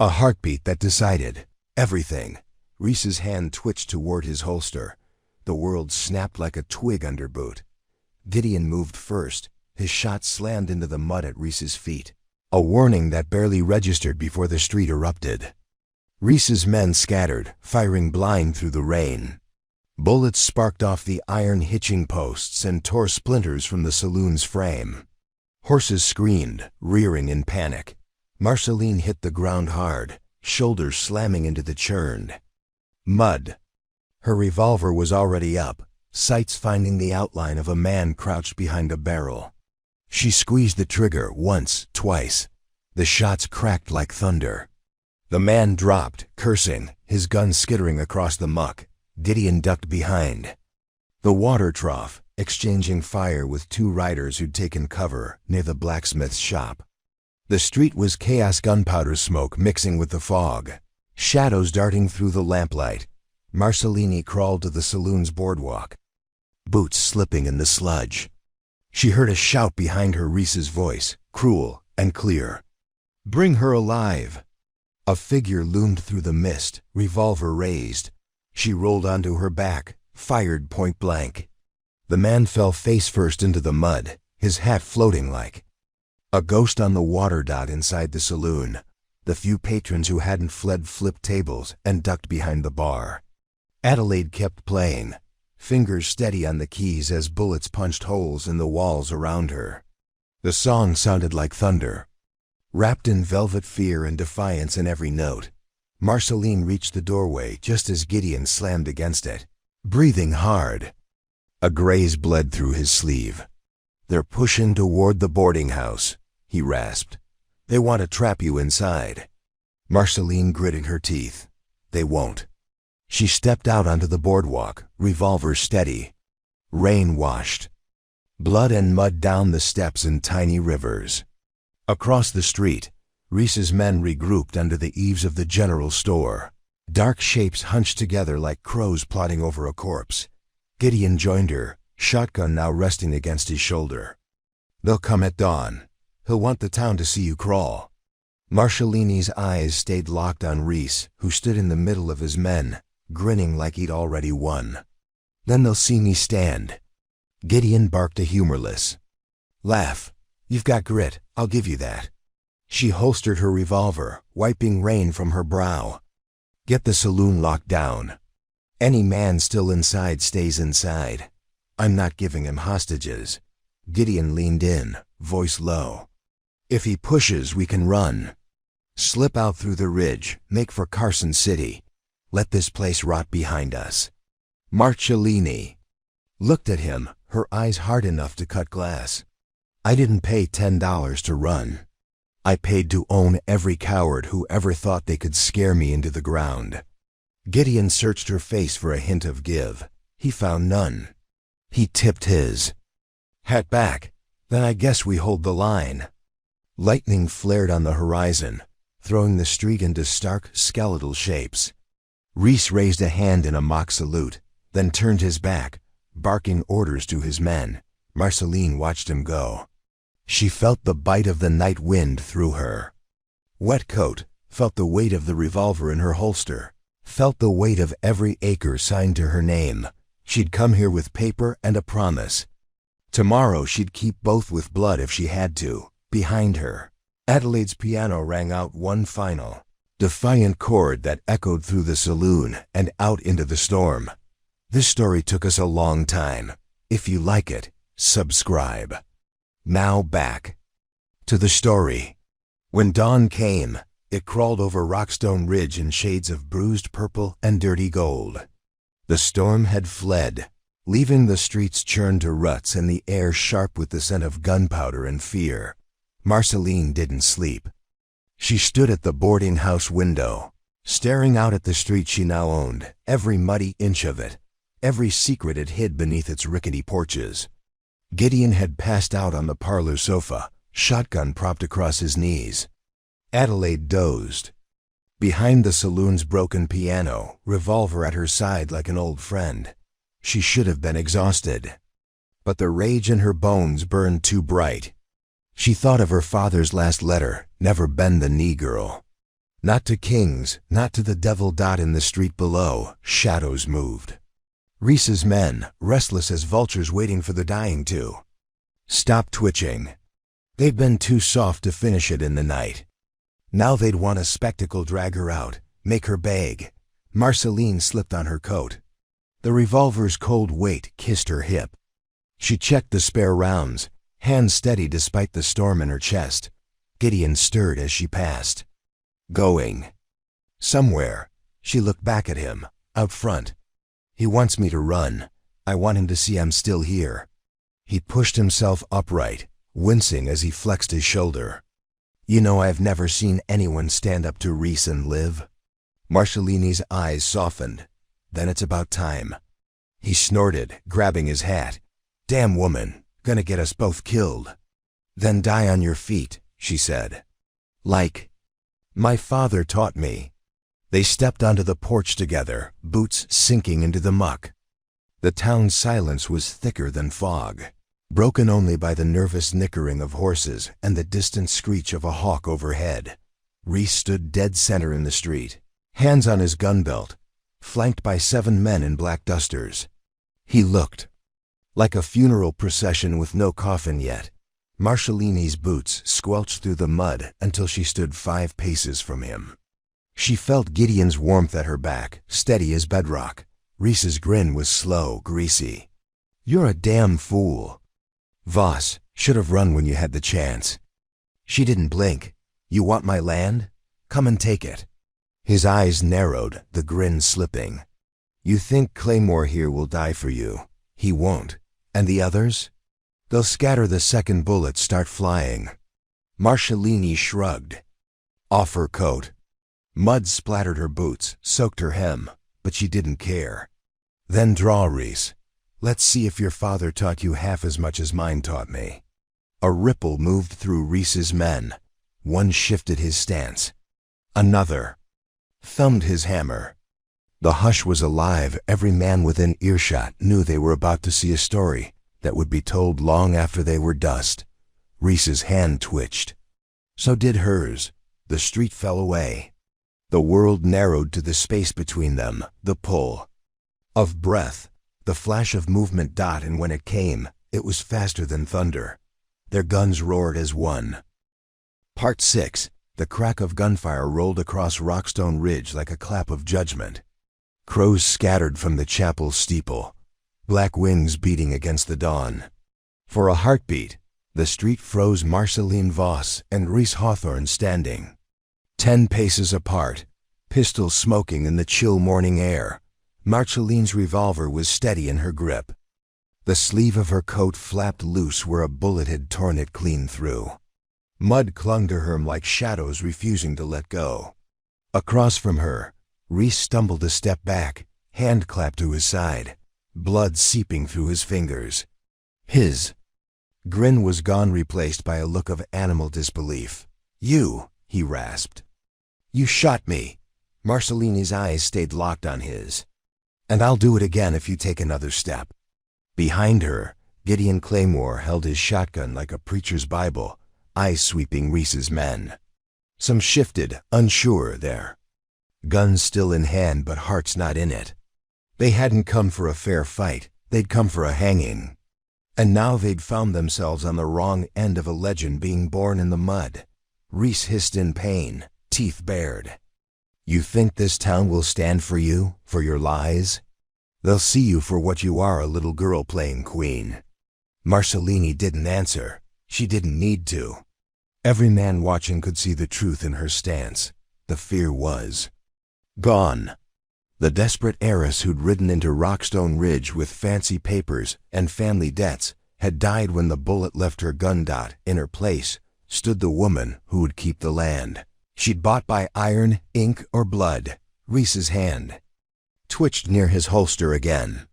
A heartbeat that decided everything. Rhys's hand twitched toward his holster. The world snapped like a twig under boot. Gideon moved first. His shot slammed into the mud at Rhys's feet. A warning that barely registered before the street erupted. Reese's men scattered, firing blind through the rain. Bullets sparked off the iron hitching posts and tore splinters from the saloon's frame. Horses screamed, rearing in panic. Marceline hit the ground hard, shoulders slamming into the churned mud. Her revolver was already up, sights finding the outline of a man crouched behind a barrel. She squeezed the trigger once, twice. The shots cracked like thunder. The man dropped, cursing, his gun skittering across the muck. Gideon ducked behind the water trough, exchanging fire with two riders who'd taken cover near the blacksmith's shop. The street was chaos, gunpowder smoke mixing with the fog, shadows darting through the lamplight. Marceline crawled to the saloon's boardwalk, boots slipping in the sludge. She heard a shout behind her, Reese's voice, cruel and clear. "Bring her alive!" A figure loomed through the mist, revolver raised. She rolled onto her back, fired point blank. The man fell face first into the mud, his hat floating like a ghost on the water dot inside the saloon. The few patrons who hadn't fled flipped tables and ducked behind the bar. Adelaide kept playing, fingers steady on the keys as bullets punched holes in the walls around her. The song sounded like thunder, wrapped in velvet fear and defiance in every note. Marceline reached the doorway just as Gideon slammed against it, breathing hard. A graze bled through his sleeve. "They're pushing toward the boarding house," he rasped. "They want to trap you inside." Marceline gritted her teeth. "They won't." She stepped out onto the boardwalk, revolver steady. Rain washed blood and mud down the steps in tiny rivers. Across the street, Reese's men regrouped under the eaves of the general store. Dark shapes hunched together like crows plotting over a corpse. Gideon joined her, shotgun now resting against his shoulder. "They'll come at dawn. He'll want the town to see you crawl." Marceline's eyes stayed locked on Reese, who stood in the middle of his men, grinning like he'd already won. "Then they'll see me stand." Gideon barked a humorless laugh. "You've got grit, I'll give you that." She holstered her revolver, wiping rain from her brow. "Get the saloon locked down. Any man still inside stays inside. I'm not giving him hostages." Gideon leaned in, voice low. "If he pushes, we can run. Slip out through the ridge, make for Carson City. Let this place rot behind us." Marceline looked at him, her eyes hard enough to cut glass. "I didn't pay $10 to run. I paid to own every coward who ever thought they could scare me into the ground." Gideon searched her face for a hint of give. He found none. He tipped his hat back. "Then I guess we hold the line." Lightning flared on the horizon, throwing the street into stark, skeletal shapes. Reese raised a hand in a mock salute, then turned his back, barking orders to his men. Marceline watched him go. She felt the bite of the night wind through her wet coat, felt the weight of the revolver in her holster, felt the weight of every acre signed to her name. She'd come here with paper and a promise. Tomorrow she'd keep both with blood if she had to. Behind her, Adelaide's piano rang out one final, defiant chord that echoed through the saloon and out into the storm. This story took us a long time. If you like it, subscribe. Now back to the story. When dawn came, it crawled over Rockstone Ridge in shades of bruised purple and dirty gold. The storm had fled, leaving the streets churned to ruts and the air sharp with the scent of gunpowder and fear. Marceline didn't sleep. She stood at the boarding house window, staring out at the street she now owned, every muddy inch of it, every secret it hid beneath its rickety porches. Gideon had passed out on the parlor sofa, shotgun propped across his knees. Adelaide dozed behind the saloon's broken piano, revolver at her side like an old friend. She should have been exhausted, but the rage in her bones burned too bright. She thought of her father's last letter, never bend the knee, girl. Not to kings, not to the devil dot in the street below. Shadows moved. Reese's men, restless as vultures waiting for the dying to stop twitching. They'd been too soft to finish it in the night. Now they'd want a spectacle drag her out, Make her beg. Marceline slipped on her coat. The revolver's cold weight kissed her hip. She checked the spare rounds, hands steady despite the storm in her chest. Gideon stirred as she passed. Going. Somewhere. She looked back at him, out front. He wants me to run. I want him to see I'm still here. He pushed himself upright, wincing as he flexed his shoulder. You know, I've never seen anyone stand up to Reese and live. Marcellini's eyes softened. Then it's about time. He snorted, grabbing his hat. Damn woman, gonna get us both killed. Then die on your feet, she said. Like my father taught me. They stepped onto the porch together, boots sinking into the muck. The town's silence was thicker than fog, broken only by the nervous nickering of horses and the distant screech of a hawk overhead. Reese stood dead center in the street, hands on his gun belt, flanked by 7 men in black dusters. He looked like a funeral procession with no coffin yet. Marcellini's boots squelched through the mud until she stood 5 paces from him. She felt Gideon's warmth at her back, steady as bedrock. Reese's grin was slow, greasy. You're a damn fool. Voss, should have run when you had the chance. She didn't blink. You want my land? Come and take it. His eyes narrowed, the grin slipping. You think Claymore here will die for you. He won't. And the others? They'll scatter the second bullets start flying. Marcellini shrugged. Off her coat. Mud splattered her boots, soaked her hem, but she didn't care. Then draw, Reese. Let's see if your father taught you half as much as mine taught me. A ripple moved through Reese's men. One shifted his stance. Another thumbed his hammer. The hush was alive. Every man within earshot knew they were about to see a story that would be told long after they were dust. Reese's hand twitched. So did hers. The street fell away. The world narrowed to the space between them, the pull of breath, the flash of movement dot, and when it came, it was faster than thunder. Their guns roared as one. Part 6. The crack of gunfire rolled across Rockstone Ridge like a clap of judgment. Crows scattered from the chapel steeple, black wings beating against the dawn. For a heartbeat, the street froze. Marceline Voss and Reese Hawthorne standing 10 paces apart, pistols smoking in the chill morning air. Marceline's revolver was steady in her grip. The sleeve of her coat flapped loose where a bullet had torn it clean through. Mud clung to her like shadows refusing to let go. Across from her, Reese stumbled a step back, hand clapped to his side, blood seeping through his fingers. His grin was gone, replaced by a look of animal disbelief. You, he rasped. You shot me. Marcellini's eyes stayed locked on his. And I'll do it again if you take another step. Behind her, Gideon Claymore held his shotgun like a preacher's Bible, eyes sweeping Reese's men. Some shifted, unsure there. Guns still in hand, but hearts not in it. They hadn't come for a fair fight, they'd come for a hanging. And now they'd found themselves on the wrong end of a legend being born in the mud. Reese hissed in pain, teeth bared. You think this town will stand for you, for your lies? They'll see you for what you are, a little girl playing queen. Marcellini didn't answer. She didn't need to. Every man watching could see the truth in her stance. The fear was gone. The desperate heiress who'd ridden into Rockstone Ridge with fancy papers and family debts had died when the bullet left her gun dot. In her place stood the woman who would keep the land. She'd bought by iron, ink, or blood. Reese's hand twitched near his holster again.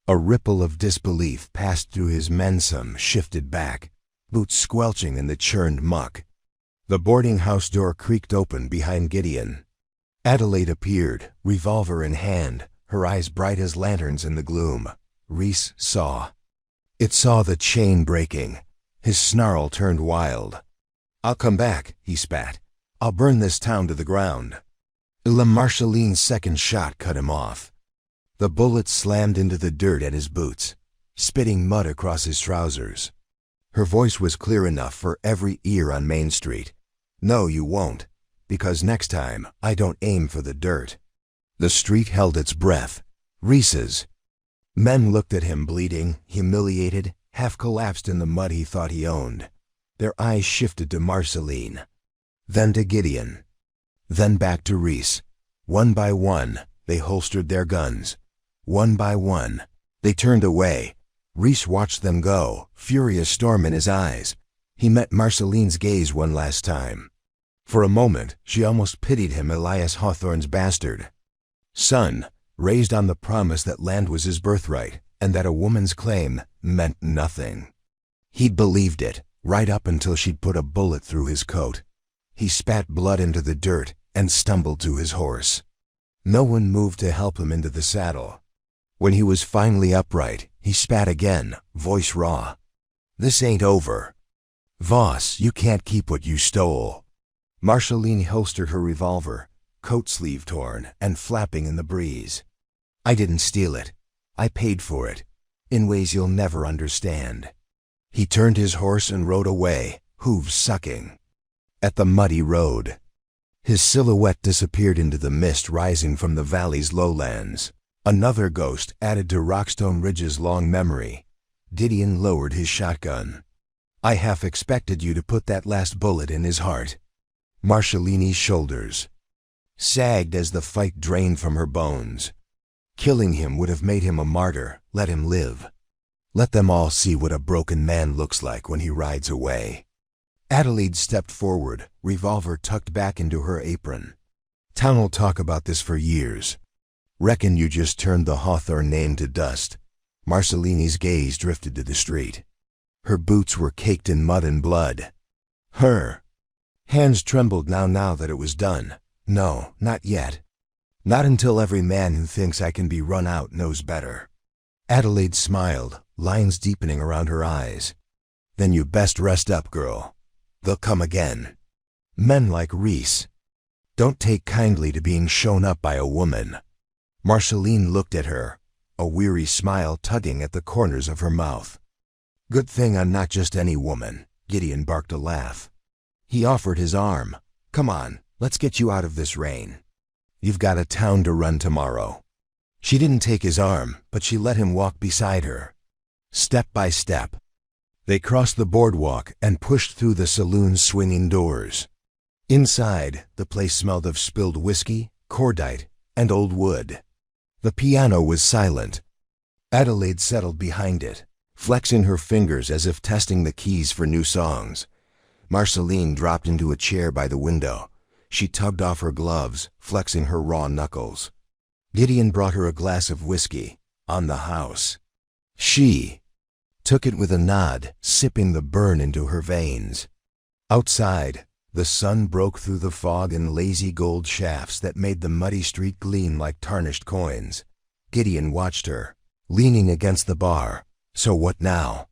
A ripple of disbelief passed through his men. Some shifted back, boots squelching in the churned muck. The boarding house door creaked open behind Gideon. Adelaide appeared, revolver in hand, her eyes bright as lanterns in the gloom. Reese saw. It saw the chain breaking. His snarl turned wild. I'll come back, he spat. I'll burn this town to the ground. La Marceline's second shot cut him off. The bullet slammed into the dirt at his boots, spitting mud across his trousers. Her voice was clear enough for every ear on Main Street. No, you won't. because next time I don't aim for the dirt." The street held its breath. Reese's. Men looked at him bleeding, humiliated, half collapsed in the mud he thought he owned. Their eyes shifted to Marceline, then to Gideon, then back to Reese. One by one, they holstered their guns. One by one, they turned away. Reese watched them go, furious storm in his eyes. He met Marceline's gaze one last time. For a moment, she almost pitied him, Elias Hawthorne's bastard. Son, raised on the promise that land was his birthright, and that a woman's claim meant nothing. He'd believed it, right up until she'd put a bullet through his coat. He spat blood into the dirt and stumbled to his horse. No one moved to help him into the saddle. When he was finally upright, he spat again, voice raw. "This ain't over. Voss, you can't keep what you stole." Marceline holstered her revolver, coat sleeve torn and flapping in the breeze. "I didn't steal it. I paid for it, in ways you'll never understand." He turned his horse and rode away, hooves sucking. At the muddy road, his silhouette disappeared into the mist rising from the valley's lowlands. Another ghost added to Rockstone Ridge's long memory. Gideon lowered his shotgun. "I half expected you to put that last bullet in his heart." Marceline's shoulders sagged as the fight drained from her bones. Killing him would have made him a martyr. Let him live. Let them all see what a broken man looks like when he rides away. Adelaide stepped forward, revolver tucked back into her apron. "Town'll talk about this for years. Reckon you just turned the Hawthorne name to dust." Marceline's gaze drifted to the street. Her boots were caked in mud and blood. Her hands trembled now that it was done. No, not yet. Not until every man who thinks I can be run out knows better. Adelaide smiled, lines deepening around her eyes. "Then you best rest up, girl. They'll come again. Men like Reese don't take kindly to being shown up by a woman." Marceline looked at her, a weary smile tugging at the corners of her mouth. "Good thing I'm not just any woman." Gideon barked a laugh. He offered his arm. "Come on, let's get you out of this rain. You've got a town to run tomorrow." She didn't take his arm, but she let him walk beside her. Step by step, they crossed the boardwalk and pushed through the saloon's swinging doors. Inside, the place smelled of spilled whiskey, cordite, and old wood. The piano was silent. Adelaide settled behind it, flexing her fingers as if testing the keys for new songs. Marceline dropped into a chair by the window. She tugged off her gloves, flexing her raw knuckles. Gideon brought her a glass of whiskey, on the house. She took it with a nod, sipping the burn into her veins. Outside, the sun broke through the fog in lazy gold shafts that made the muddy street gleam like tarnished coins. Gideon watched her, leaning against the bar. So what now?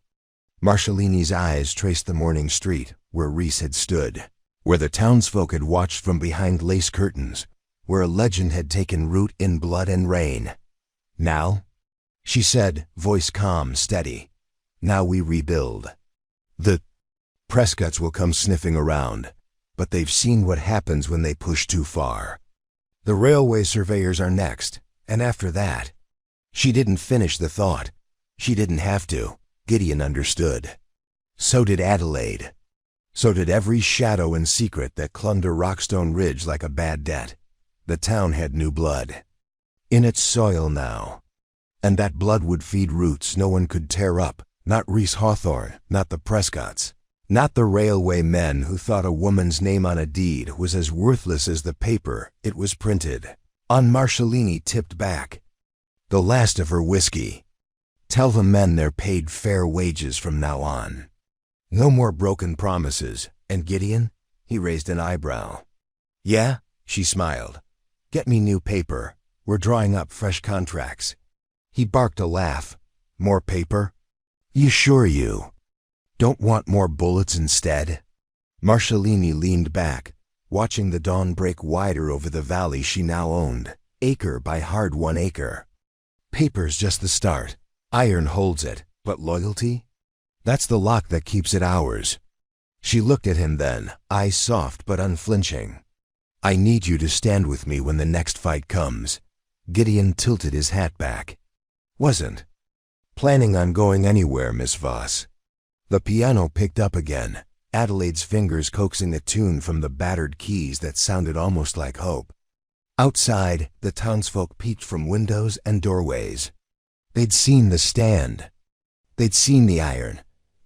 Marceline's eyes traced the morning street, where Reese had stood, where the townsfolk had watched from behind lace curtains, where a legend had taken root in blood and rain. "Now?" she said, voice calm, steady. "Now we rebuild. The Prescotts will come sniffing around, but they've seen what happens when they push too far. The railway surveyors are next, and after that—" She didn't finish the thought. She didn't have to. Gideon understood. So did Adelaide. So did every shadow and secret that clung to Rockstone Ridge like a bad debt. The town had new blood in its soil now, and that blood would feed roots no one could tear up. Not Reese Hawthorne, not the Prescotts, not the railway men who thought a woman's name on a deed was as worthless as the paper it was printed on. Marceline tipped back, the last of her whiskey. "Tell the men they're paid fair wages from now on. No more broken promises." "And Gideon?" He raised an eyebrow. "Yeah?" She smiled. "Get me new paper. We're drawing up fresh contracts." He barked a laugh. "More paper? You sure you don't want more bullets instead?" Marceline leaned back, watching the dawn break wider over the valley she now owned, acre by hard-won acre. "Paper's just the start. Iron holds it, but loyalty? That's the lock that keeps it ours." She looked at him then, eyes soft but unflinching. I need you to stand with me when the next fight comes." Gideon tilted his hat back. "Wasn't planning on going anywhere, Miss Voss." The piano picked up again, Adelaide's fingers coaxing a tune from the battered keys that sounded almost like hope. Outside, the townsfolk peeked from windows and doorways. They'd seen the stand. They'd seen the iron.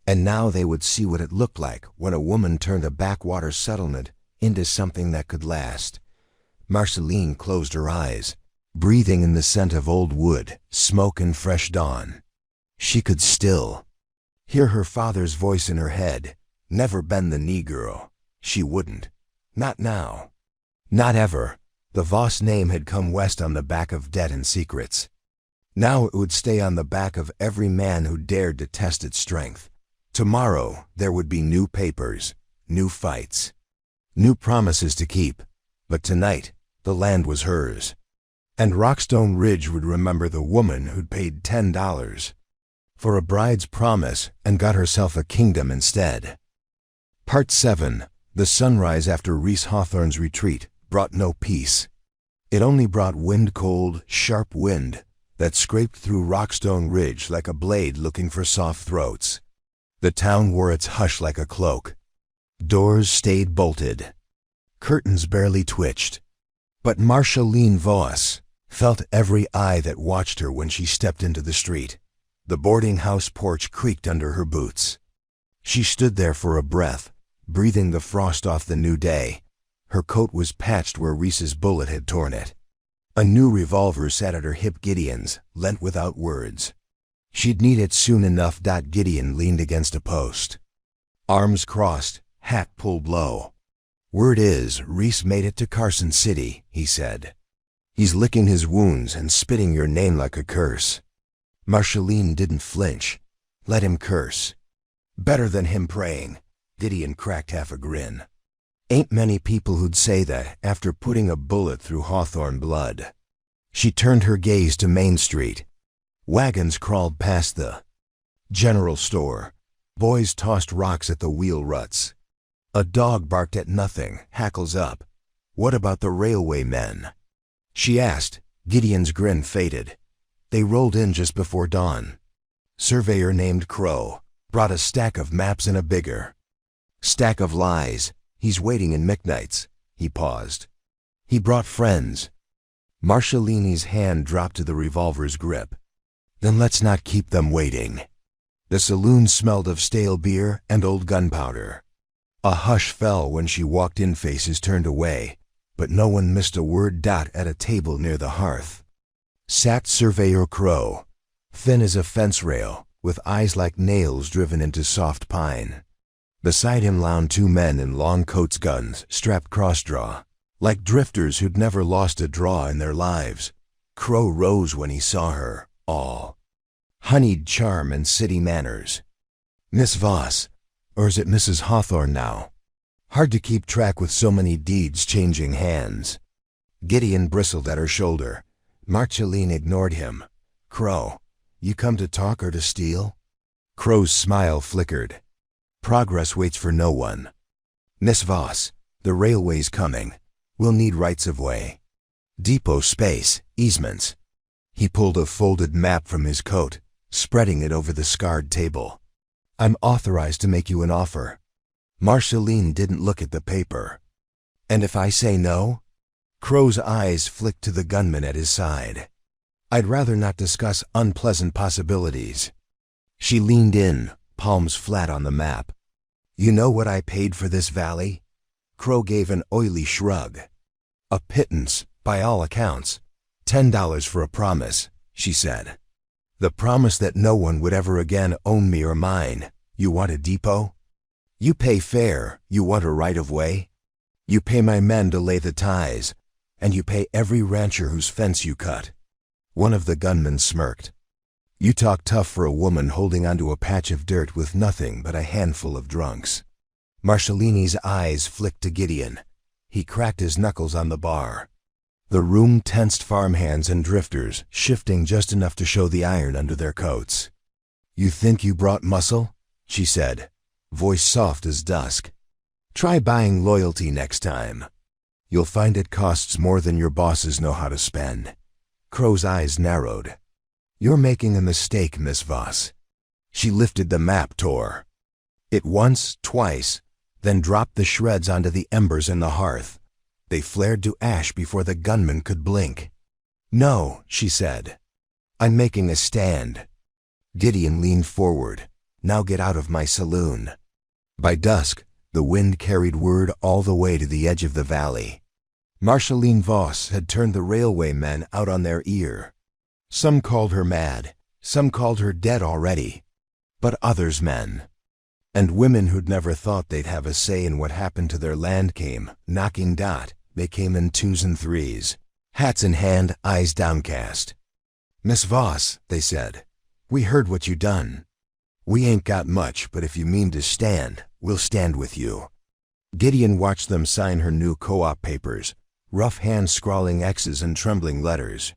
And now they would see what it looked like when a woman turned a backwater settlement into something that could last. Marceline closed her eyes, breathing in the scent of old wood, smoke, and fresh dawn. She could still hear her father's voice in her head. Never bend the knee, girl. She wouldn't. Not now. Not ever. The Voss name had come west on the back of debt and secrets. Now it would stay on the back of every man who dared to test its strength. Tomorrow there would be new papers, new fights, new promises to keep. But tonight, the land was hers. And Rockstone Ridge would remember the woman who'd paid $10 for a bride's promise and got herself a kingdom instead. Part 7. The sunrise after Reese Hawthorne's retreat brought no peace. It only brought wind-cold, sharp wind that scraped through Rockstone Ridge like a blade looking for soft throats. The town wore its hush like a cloak. Doors stayed bolted. Curtains barely twitched. But Marceline Voss felt every eye that watched her when she stepped into the street. The boarding house porch creaked under her boots. She stood there for a breath, breathing the frost off the new day. Her coat was patched where Reese's bullet had torn it. A new revolver sat at her hip. Gideon's, lent without words. She'd need it soon enough. Gideon leaned against a post. Arms crossed, hat pulled low. "Word is, Reese made it to Carson City," he said. "He's licking his wounds and spitting your name like a curse." Marceline didn't flinch. Let him curse. Better than him praying. Gideon cracked half a grin. Ain't many people who'd say that after putting a bullet through Hawthorne blood. She turned her gaze to Main Street. Wagons crawled past the general store. Boys tossed rocks at the wheel ruts. A dog barked at nothing, hackles up. "What about the railway men?" she asked. Gideon's grin faded. "They rolled in just before dawn. Surveyor named Crow brought a stack of maps and a bigger stack of lies. He's waiting in McKnight's." He paused. "He brought friends." Marceline's hand dropped to the revolver's grip. "Then let's not keep them waiting." The saloon smelled of stale beer and old gunpowder. A hush fell when she walked in. Faces turned away, but no one missed a word. At a table near the hearth sat Surveyor Crow, thin as a fence rail, with eyes like nails driven into soft pine. Beside him lounged two men in long coats, guns strapped cross-draw, like drifters who'd never lost a draw in their lives. Crow rose when he saw her, all honeyed charm and city manners. "Miss Voss, or is it Mrs. Hawthorne now? Hard to keep track with so many deeds changing hands." Gideon bristled at her shoulder. Marceline ignored him. "Crow, you come to talk or to steal?" Crow's smile flickered. "Progress waits for no one. Miss Voss, the railway's coming. We'll need rights of way. Depot space, easements." He pulled a folded map from his coat, spreading it over the scarred table. "I'm authorized to make you an offer." Marceline didn't look at the paper. "And if I say no?" Crow's eyes flicked to the gunman at his side. "I'd rather not discuss unpleasant possibilities." She leaned in, palms flat on the map. "You know what I paid for this valley?" Crow gave an oily shrug. "A pittance, by all accounts. $10 for a promise," she said. "The promise that no one would ever again own me or mine. You want a depot? You pay fair. You want a right-of-way? You pay my men to lay the ties, and you pay every rancher whose fence you cut." One of the gunmen smirked. "You talk tough for a woman holding onto a patch of dirt with nothing but a handful of drunks." Marceline's eyes flicked to Gideon. He cracked his knuckles on the bar. The room tensed, farmhands and drifters, shifting just enough to show the iron under their coats. "You think you brought muscle?" she said, voice soft as dusk. "Try buying loyalty next time." You'll find it costs more than your bosses know how to spend. Crow's eyes narrowed. You're making a mistake, Miss Voss. She lifted the map, tore it once, twice, then dropped the shreds onto the embers in the hearth. They flared to ash before the gunman could blink. No, she said. I'm making a stand. Gideon leaned forward. Now get out of my saloon. By dusk, the wind carried word all the way to the edge of the valley. Marceline Voss had turned the railway men out on their ear. Some called her mad, some called her dead already, but others men. And women who'd never thought they'd have a say in what happened to their land came, knocking dot. They came in twos and threes, hats in hand, eyes downcast. Miss Voss, they said, we heard what you done. We ain't got much, but if you mean to stand, we'll stand with you. Gideon watched them sign her new co-op papers, rough hands scrawling X's and trembling letters.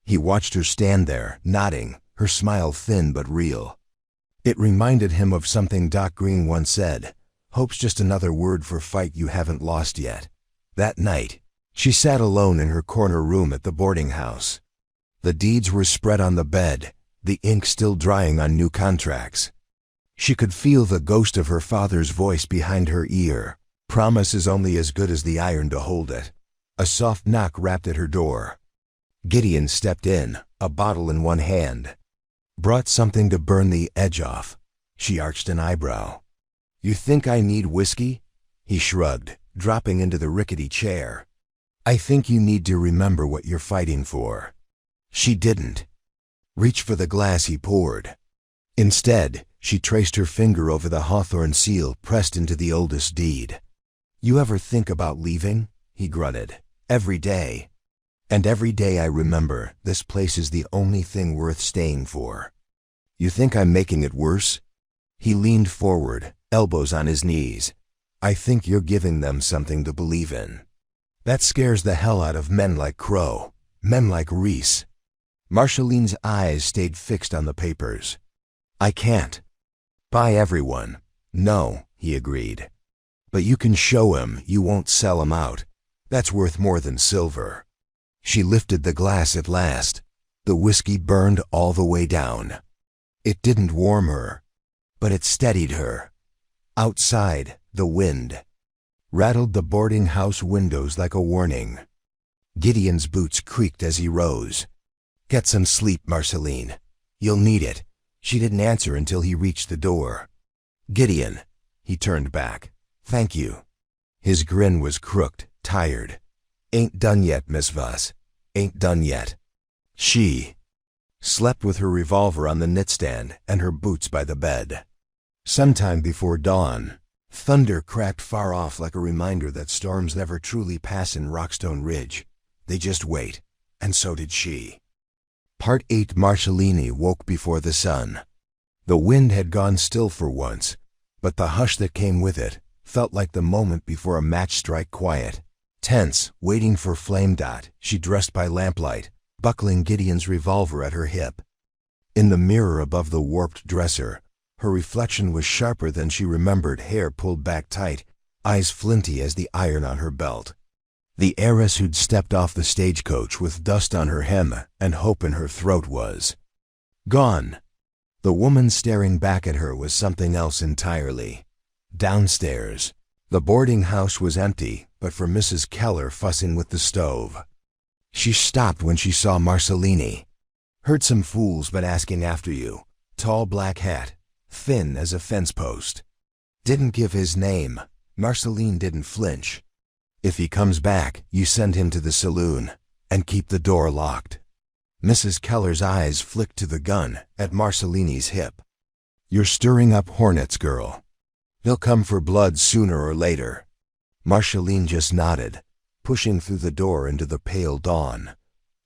He watched her stand there, nodding, her smile thin but real. It reminded him of something Doc Green once said, hope's just another word for fight you haven't lost yet. That night, she sat alone in her corner room at the boarding house. The deeds were spread on the bed, the ink still drying on new contracts. She could feel the ghost of her father's voice behind her ear. Promise is only as good as the iron to hold it. A soft knock rapped at her door. Gideon stepped in, a bottle in one hand. Brought something to burn the edge off. She arched an eyebrow. You think I need whiskey? He shrugged, dropping into the rickety chair. I think you need to remember what you're fighting for. She didn't reach for the glass he poured. Instead, she traced her finger over the hawthorn seal pressed into the oldest deed. You ever think about leaving? He grunted. Every day. And every day I remember this place is the only thing worth staying for. You think I'm making it worse? He leaned forward, elbows on his knees. I think you're giving them something to believe in. That scares the hell out of men like Crow, men like Reese. Marceline's eyes stayed fixed on the papers. I can't buy everyone. No, he agreed. But you can show him you won't sell him out. That's worth more than silver. She lifted the glass at last. The whiskey burned all the way down. It didn't warm her, but it steadied her. Outside, the wind rattled the boarding house windows like a warning. Gideon's boots creaked as he rose. Get some sleep, Marceline. You'll need it. She didn't answer until he reached the door. Gideon. He turned back. Thank you. His grin was crooked, tired. Ain't done yet, Miss Voss. Ain't done yet. She slept with her revolver on the knitstand and her boots by the bed. Sometime before dawn, thunder cracked far off like a reminder that storms never truly pass in Rockstone Ridge. They just wait, and so did she. Part 8. Marcellini woke before the sun. The wind had gone still for once, but the hush that came with it felt like the moment before a match strike quiet. Tense, waiting for Flame Dot, she dressed by lamplight, buckling Gideon's revolver at her hip. In the mirror above the warped dresser, her reflection was sharper than she remembered, hair pulled back tight, eyes flinty as the iron on her belt. The heiress who'd stepped off the stagecoach with dust on her hem and hope in her throat was gone. The woman staring back at her was something else entirely. Downstairs, the boarding house was empty, but for Mrs. Keller fussing with the stove. She stopped when she saw Marcellini. Heard some fool's been asking after you. Tall black hat, thin as a fence post. Didn't give his name. Marceline didn't flinch. If he comes back, you send him to the saloon, and keep the door locked. Mrs. Keller's eyes flicked to the gun at Marcellini's hip. You're stirring up hornets, girl. They'll come for blood sooner or later. Marceline just nodded, pushing through the door into the pale dawn.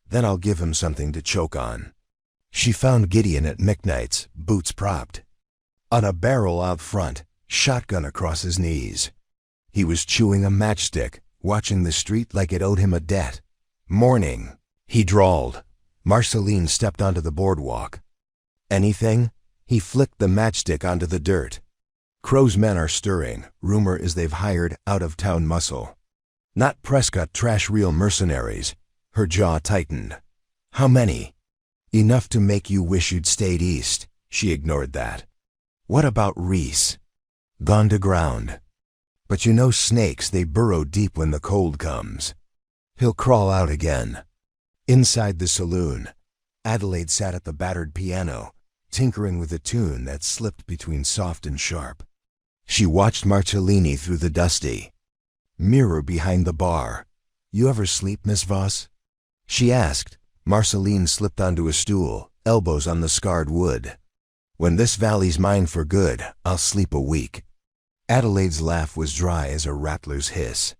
Then I'll give him something to choke on. She found Gideon at McKnight's, boots propped. On a barrel out front, shotgun across his knees. He was chewing a matchstick, watching the street like it owed him a debt. Morning, he drawled. Marceline stepped onto the boardwalk. Anything? He flicked the matchstick onto the dirt. Crow's men are stirring. Rumor is they've hired out-of-town muscle. Not Prescott trash real mercenaries. Her jaw tightened. How many? Enough to make you wish you'd stayed east. She ignored that. What about Reese? Gone to ground. But you know snakes, they burrow deep when the cold comes. He'll crawl out again. Inside the saloon, Adelaide sat at the battered piano, tinkering with a tune that slipped between soft and sharp. She watched Marcellini through the dusty mirror behind the bar. You ever sleep, Miss Voss? She asked. Marceline slipped onto a stool, elbows on the scarred wood. When this valley's mine for good, I'll sleep a week. Adelaide's laugh was dry as a rattler's hiss.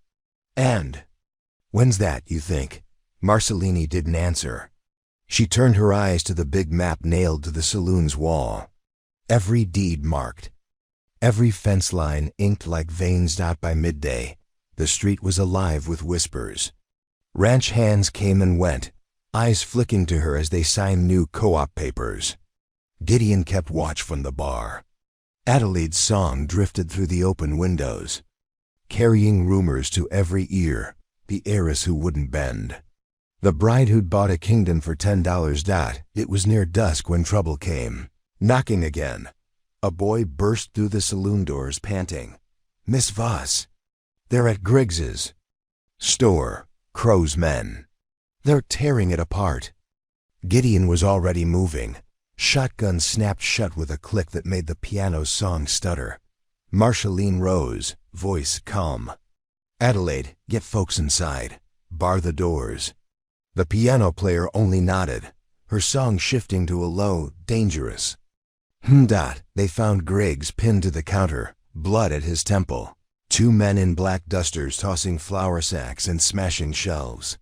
And when's that, you think? Marcellini didn't answer. She turned her eyes to the big map nailed to the saloon's wall. Every deed marked. Every fence line inked like veins. By midday, the street was alive with whispers. Ranch hands came and went, eyes flicking to her as they signed new co-op papers. Gideon kept watch from the bar. Adelaide's song drifted through the open windows, carrying rumors to every ear, the heiress who wouldn't bend. The bride who'd bought a kingdom for $10. It was near dusk when trouble came. Knocking again. A boy burst through the saloon doors panting. Miss Voss. They're at Griggs's store, Crow's men. They're tearing it apart. Gideon was already moving. Shotgun snapped shut with a click that made the piano's song stutter. Marceline rose, voice calm. Adelaide, get folks inside. Bar the doors. The piano player only nodded, her song shifting to a low, dangerous. They found Griggs pinned to the counter, blood at his temple. 2 men in black dusters tossing flour sacks and smashing shelves.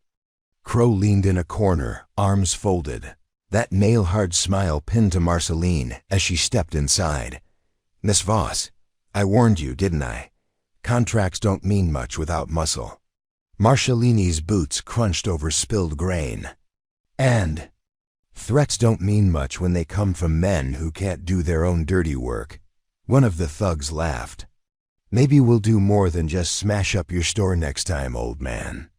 Crow leaned in a corner, arms folded. That nail-hard smile pinned to Marceline as she stepped inside. Miss Voss, I warned you, didn't I? Contracts don't mean much without muscle. Marcellini's boots crunched over spilled grain. And threats don't mean much when they come from men who can't do their own dirty work. One of the thugs laughed. Maybe we'll do more than just smash up your store next time, old man.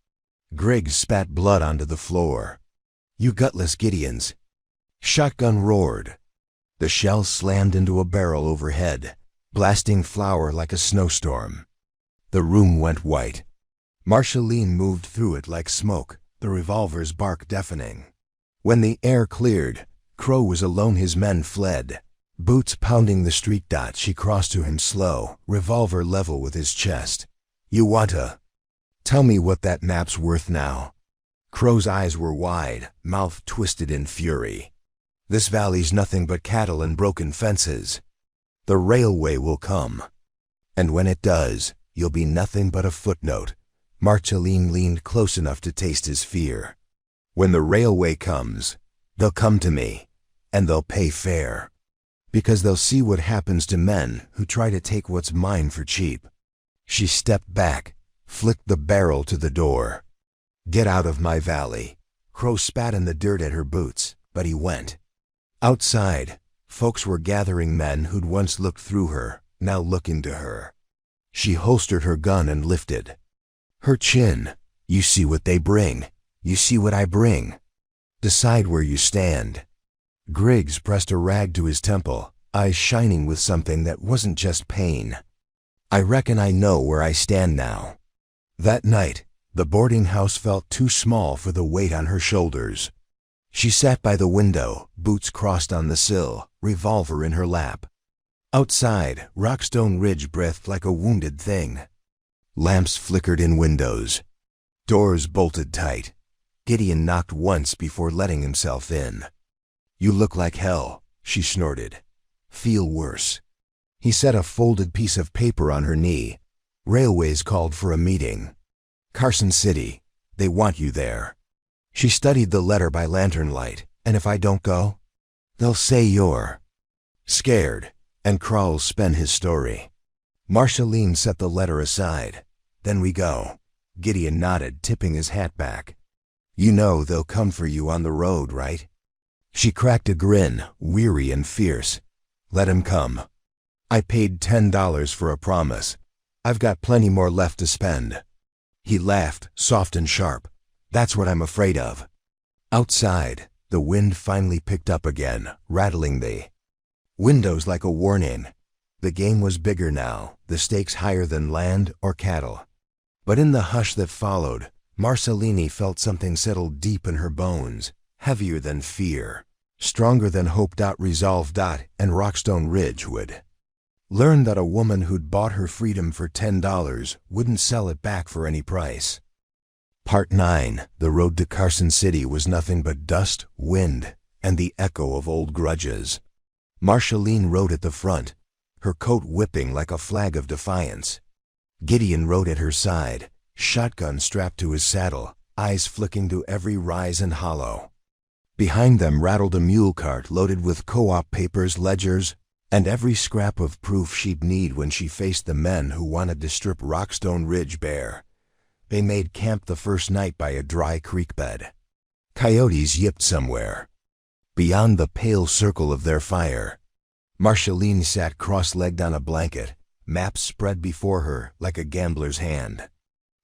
Griggs spat blood onto the floor. You gutless Gideons. Shotgun roared. The shell slammed into a barrel overhead, blasting flour like a snowstorm. The room went white. Marceline moved through it like smoke, the revolver's bark deafening. When the air cleared, Crow was alone. His men fled. Boots pounding the street. She crossed to him slow, revolver level with his chest. You want to tell me what that map's worth now? Crow's eyes were wide, mouth twisted in fury. This valley's nothing but cattle and broken fences. The railway will come. And when it does, you'll be nothing but a footnote. Marceline leaned close enough to taste his fear. When the railway comes, they'll come to me, and they'll pay fair. Because they'll see what happens to men who try to take what's mine for cheap. She stepped back, flicked the barrel to the door. Get out of my valley. Crow spat in the dirt at her boots, but he went. Outside, folks were gathering, men who'd once looked through her, now look into her. She holstered her gun and lifted her chin. You see what they bring. You see what I bring. Decide where you stand. Griggs pressed a rag to his temple, eyes shining with something that wasn't just pain. I reckon I know where I stand now. That night, the boarding house felt too small for the weight on her shoulders. She sat by the window, boots crossed on the sill, revolver in her lap. Outside, Rockstone Ridge breathed like a wounded thing. Lamps flickered in windows. Doors bolted tight. Gideon knocked once before letting himself in. You look like hell, she snorted. Feel worse. He set a folded piece of paper on her knee. Railways called for a meeting. Carson City. They want you there. She studied the letter by lantern light. And if I don't go? They'll say you're scared, and Crowell spun his story. Marceline set the letter aside. Then we go. Gideon nodded, tipping his hat back. You know they'll come for you on the road, right? She cracked a grin, weary and fierce. Let him come. I paid $10 for a promise. I've got plenty more left to spend. He laughed, soft and sharp. That's what I'm afraid of. Outside, the wind finally picked up again, rattling the windows like a warning. The game was bigger now, the stakes higher than land or cattle. But in the hush that followed, Marcellini felt something settle deep in her bones, heavier than fear, stronger than hope. Resolve. And Rockstone Ridge would learn that a woman who'd bought her freedom for $10 wouldn't sell it back for any price. Part 9. The road to Carson City was nothing but dust, wind, and the echo of old grudges. Marceline rode at the front, her coat whipping like a flag of defiance. Gideon rode at her side, shotgun strapped to his saddle, eyes flicking to every rise and hollow. Behind them rattled a mule cart loaded with co-op papers, ledgers, and every scrap of proof she'd need when she faced the men who wanted to strip Rockstone Ridge bare. They made camp the first night by a dry creek bed. Coyotes yipped somewhere. Beyond the pale circle of their fire, Marceline sat cross-legged on a blanket, maps spread before her like a gambler's hand.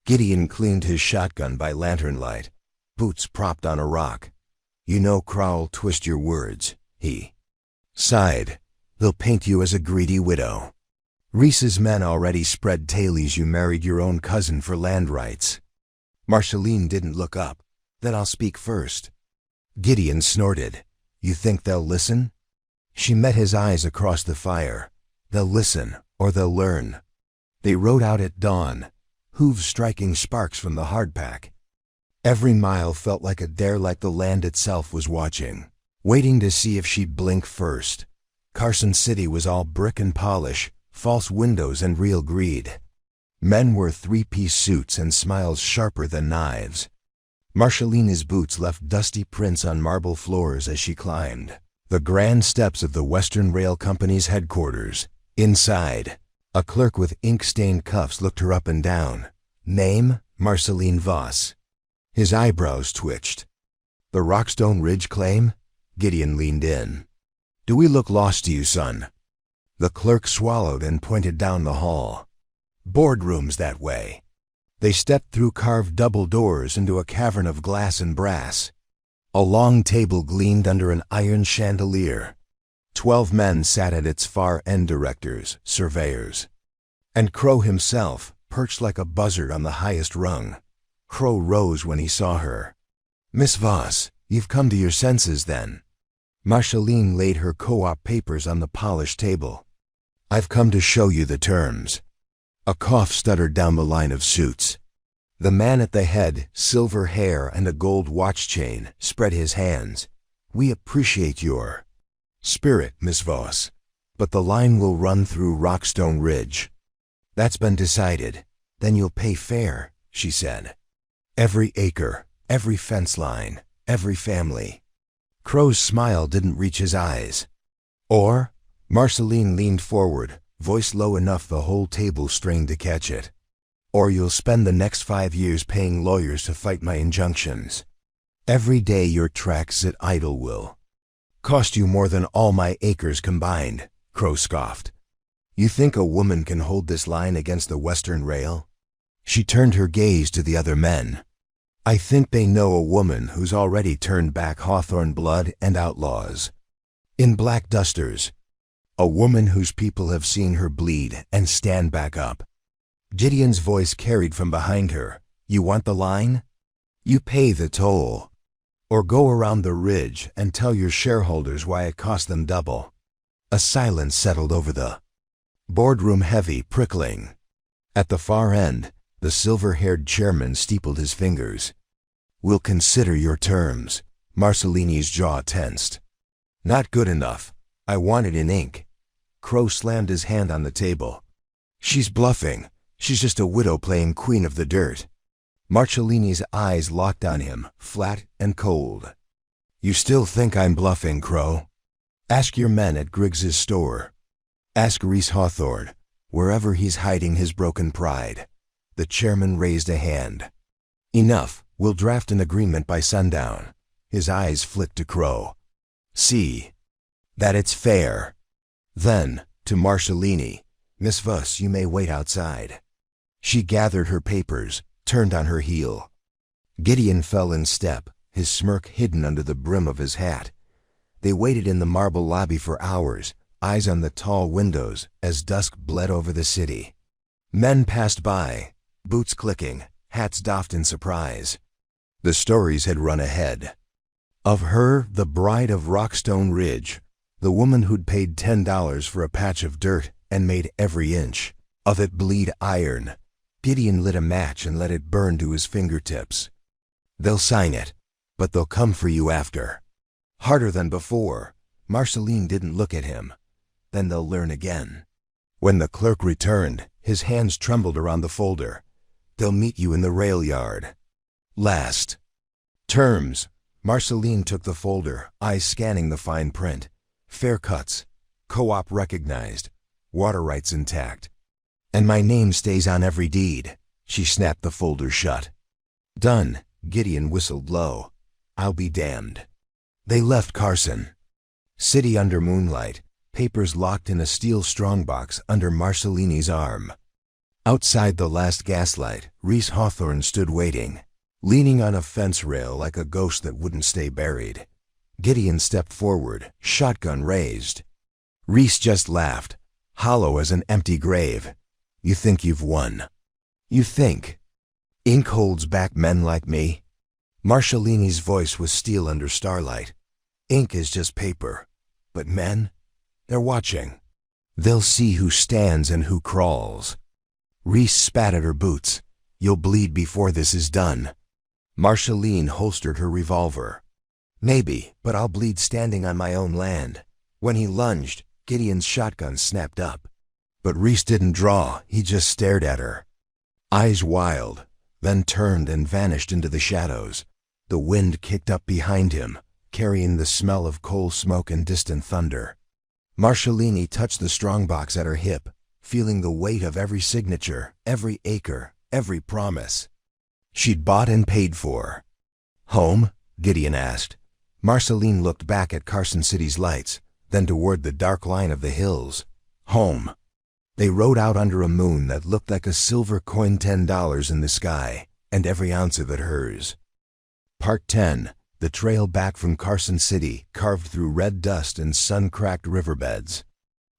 Gideon cleaned his shotgun by lantern light, boots propped on a rock. You know Crowell, twist your words, he sighed. They'll paint you as a greedy widow. Reese's men already spread tales you married your own cousin for land rights. Marceline didn't look up. Then I'll speak first. Gideon snorted. You think they'll listen? She met his eyes across the fire. They'll listen, or they'll learn. They rode out at dawn, hooves striking sparks from the hardpack. Every mile felt like a dare, like the land itself was watching, waiting to see if she'd blink first. Carson City was all brick and polish, false windows and real greed. Men wore three-piece suits and smiles sharper than knives. Marceline's boots left dusty prints on marble floors as she climbed the grand steps of the Western Rail Company's headquarters. Inside, a clerk with ink-stained cuffs looked her up and down. Name, Marceline Voss. His eyebrows twitched. The Rockstone Ridge claim? Gideon leaned in. Do we look lost to you, son? The clerk swallowed and pointed down the hall. Boardrooms that way. They stepped through carved double doors into a cavern of glass and brass. A long table gleamed under an iron chandelier. 12 men sat at its far end, directors, surveyors. And Crow himself, perched like a buzzard on the highest rung. Crow rose when he saw her. Miss Voss, you've come to your senses then. Marceline laid her co-op papers on the polished table. I've come to show you the terms. A cough stuttered down the line of suits. The man at the head, silver hair and a gold watch chain, spread his hands. We appreciate your spirit, Miss Voss, but the line will run through Rockstone Ridge. That's been decided. Then you'll pay fair, she said. Every acre, every fence line, every family. Crow's smile didn't reach his eyes. Or, Marceline leaned forward, voice low enough the whole table strained to catch it. Or you'll spend the next 5 years paying lawyers to fight my injunctions. Every day your tracks sit idle will cost you more than all my acres combined, Crow scoffed. You think a woman can hold this line against the Western Rail? She turned her gaze to the other men. I think they know a woman who's already turned back Hawthorne blood and outlaws. In black dusters. A woman whose people have seen her bleed and stand back up. Gideon's voice carried from behind her. You want the line? You pay the toll. Or go around the ridge and tell your shareholders why it cost them double. A silence settled over the boardroom, heavy, prickling. At the far end, the silver-haired chairman steepled his fingers. We'll consider your terms. Marcelini's jaw tensed. Not good enough. I want it in ink. Crow slammed his hand on the table. She's bluffing. She's just a widow playing queen of the dirt. Marcellini's eyes locked on him, flat and cold. You still think I'm bluffing, Crow? Ask your men at Griggs's store. Ask Reese Hawthorne, wherever he's hiding his broken pride. The chairman raised a hand. Enough. We'll draft an agreement by sundown. His eyes flicked to Crow. See that it's fair. Then, to Marcellini, Miss Voss, you may wait outside. She gathered her papers, turned on her heel. Gideon fell in step, his smirk hidden under the brim of his hat. They waited in the marble lobby for hours, eyes on the tall windows as dusk bled over the city. Men passed by, boots clicking, hats doffed in surprise. The stories had run ahead. Of her, the bride of Rockstone Ridge, the woman who'd paid $10 for a patch of dirt and made every inch of it bleed iron. Gideon lit a match and let it burn to his fingertips. They'll sign it, but they'll come for you after. Harder than before. Marceline didn't look at him. Then they'll learn again. When the clerk returned, his hands trembled around the folder. They'll meet you in the rail yard. Last. Terms. Marceline took the folder, eyes scanning the fine print. Fair cuts. Co-op recognized. Water rights intact. And my name stays on every deed. She snapped the folder shut. Done. Gideon whistled low. I'll be damned. They left Carson. City under moonlight, papers locked in a steel strongbox under Marcelini's arm. Outside the last gaslight, Reese Hawthorne stood waiting, leaning on a fence rail like a ghost that wouldn't stay buried. Gideon stepped forward, shotgun raised. Reese just laughed, hollow as an empty grave. You think you've won. You think. Ink holds back men like me. Marcelini's voice was steel under starlight. Ink is just paper. But men, they're watching. They'll see who stands and who crawls. Reese spat at her boots. You'll bleed before this is done. Marceline holstered her revolver. Maybe, but I'll bleed standing on my own land. When he lunged, Gideon's shotgun snapped up. But Reese didn't draw, he just stared at her. Eyes wild, then turned and vanished into the shadows. The wind kicked up behind him, carrying the smell of coal smoke and distant thunder. Marcelini touched the strongbox at her hip, feeling the weight of every signature, every acre, every promise. She'd bought and paid for. Home? Gideon asked. Marceline looked back at Carson City's lights, then toward the dark line of the hills. Home. They rode out under a moon that looked like a silver coin $10 in the sky, and every ounce of it hers. Part 10. The trail back from Carson City carved through red dust and sun-cracked riverbeds.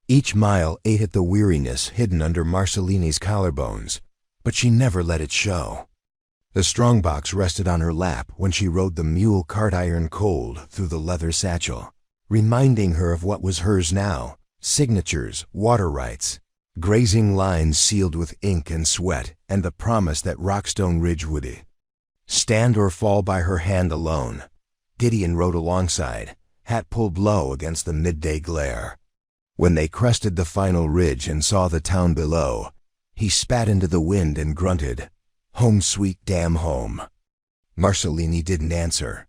Each mile ate at the weariness hidden under Marcelini's collarbones, but she never let it show. The strongbox rested on her lap when she rode the mule cart iron cold through the leather satchel, reminding her of what was hers now: signatures, water rights, grazing lines sealed with ink and sweat, and the promise that Rockstone Ridge would stand or fall by her hand alone. Gideon rode alongside, hat pulled low against the midday glare. When they crested the final ridge and saw the town below, he spat into the wind and grunted, "Home sweet damn home." Marcelini didn't answer.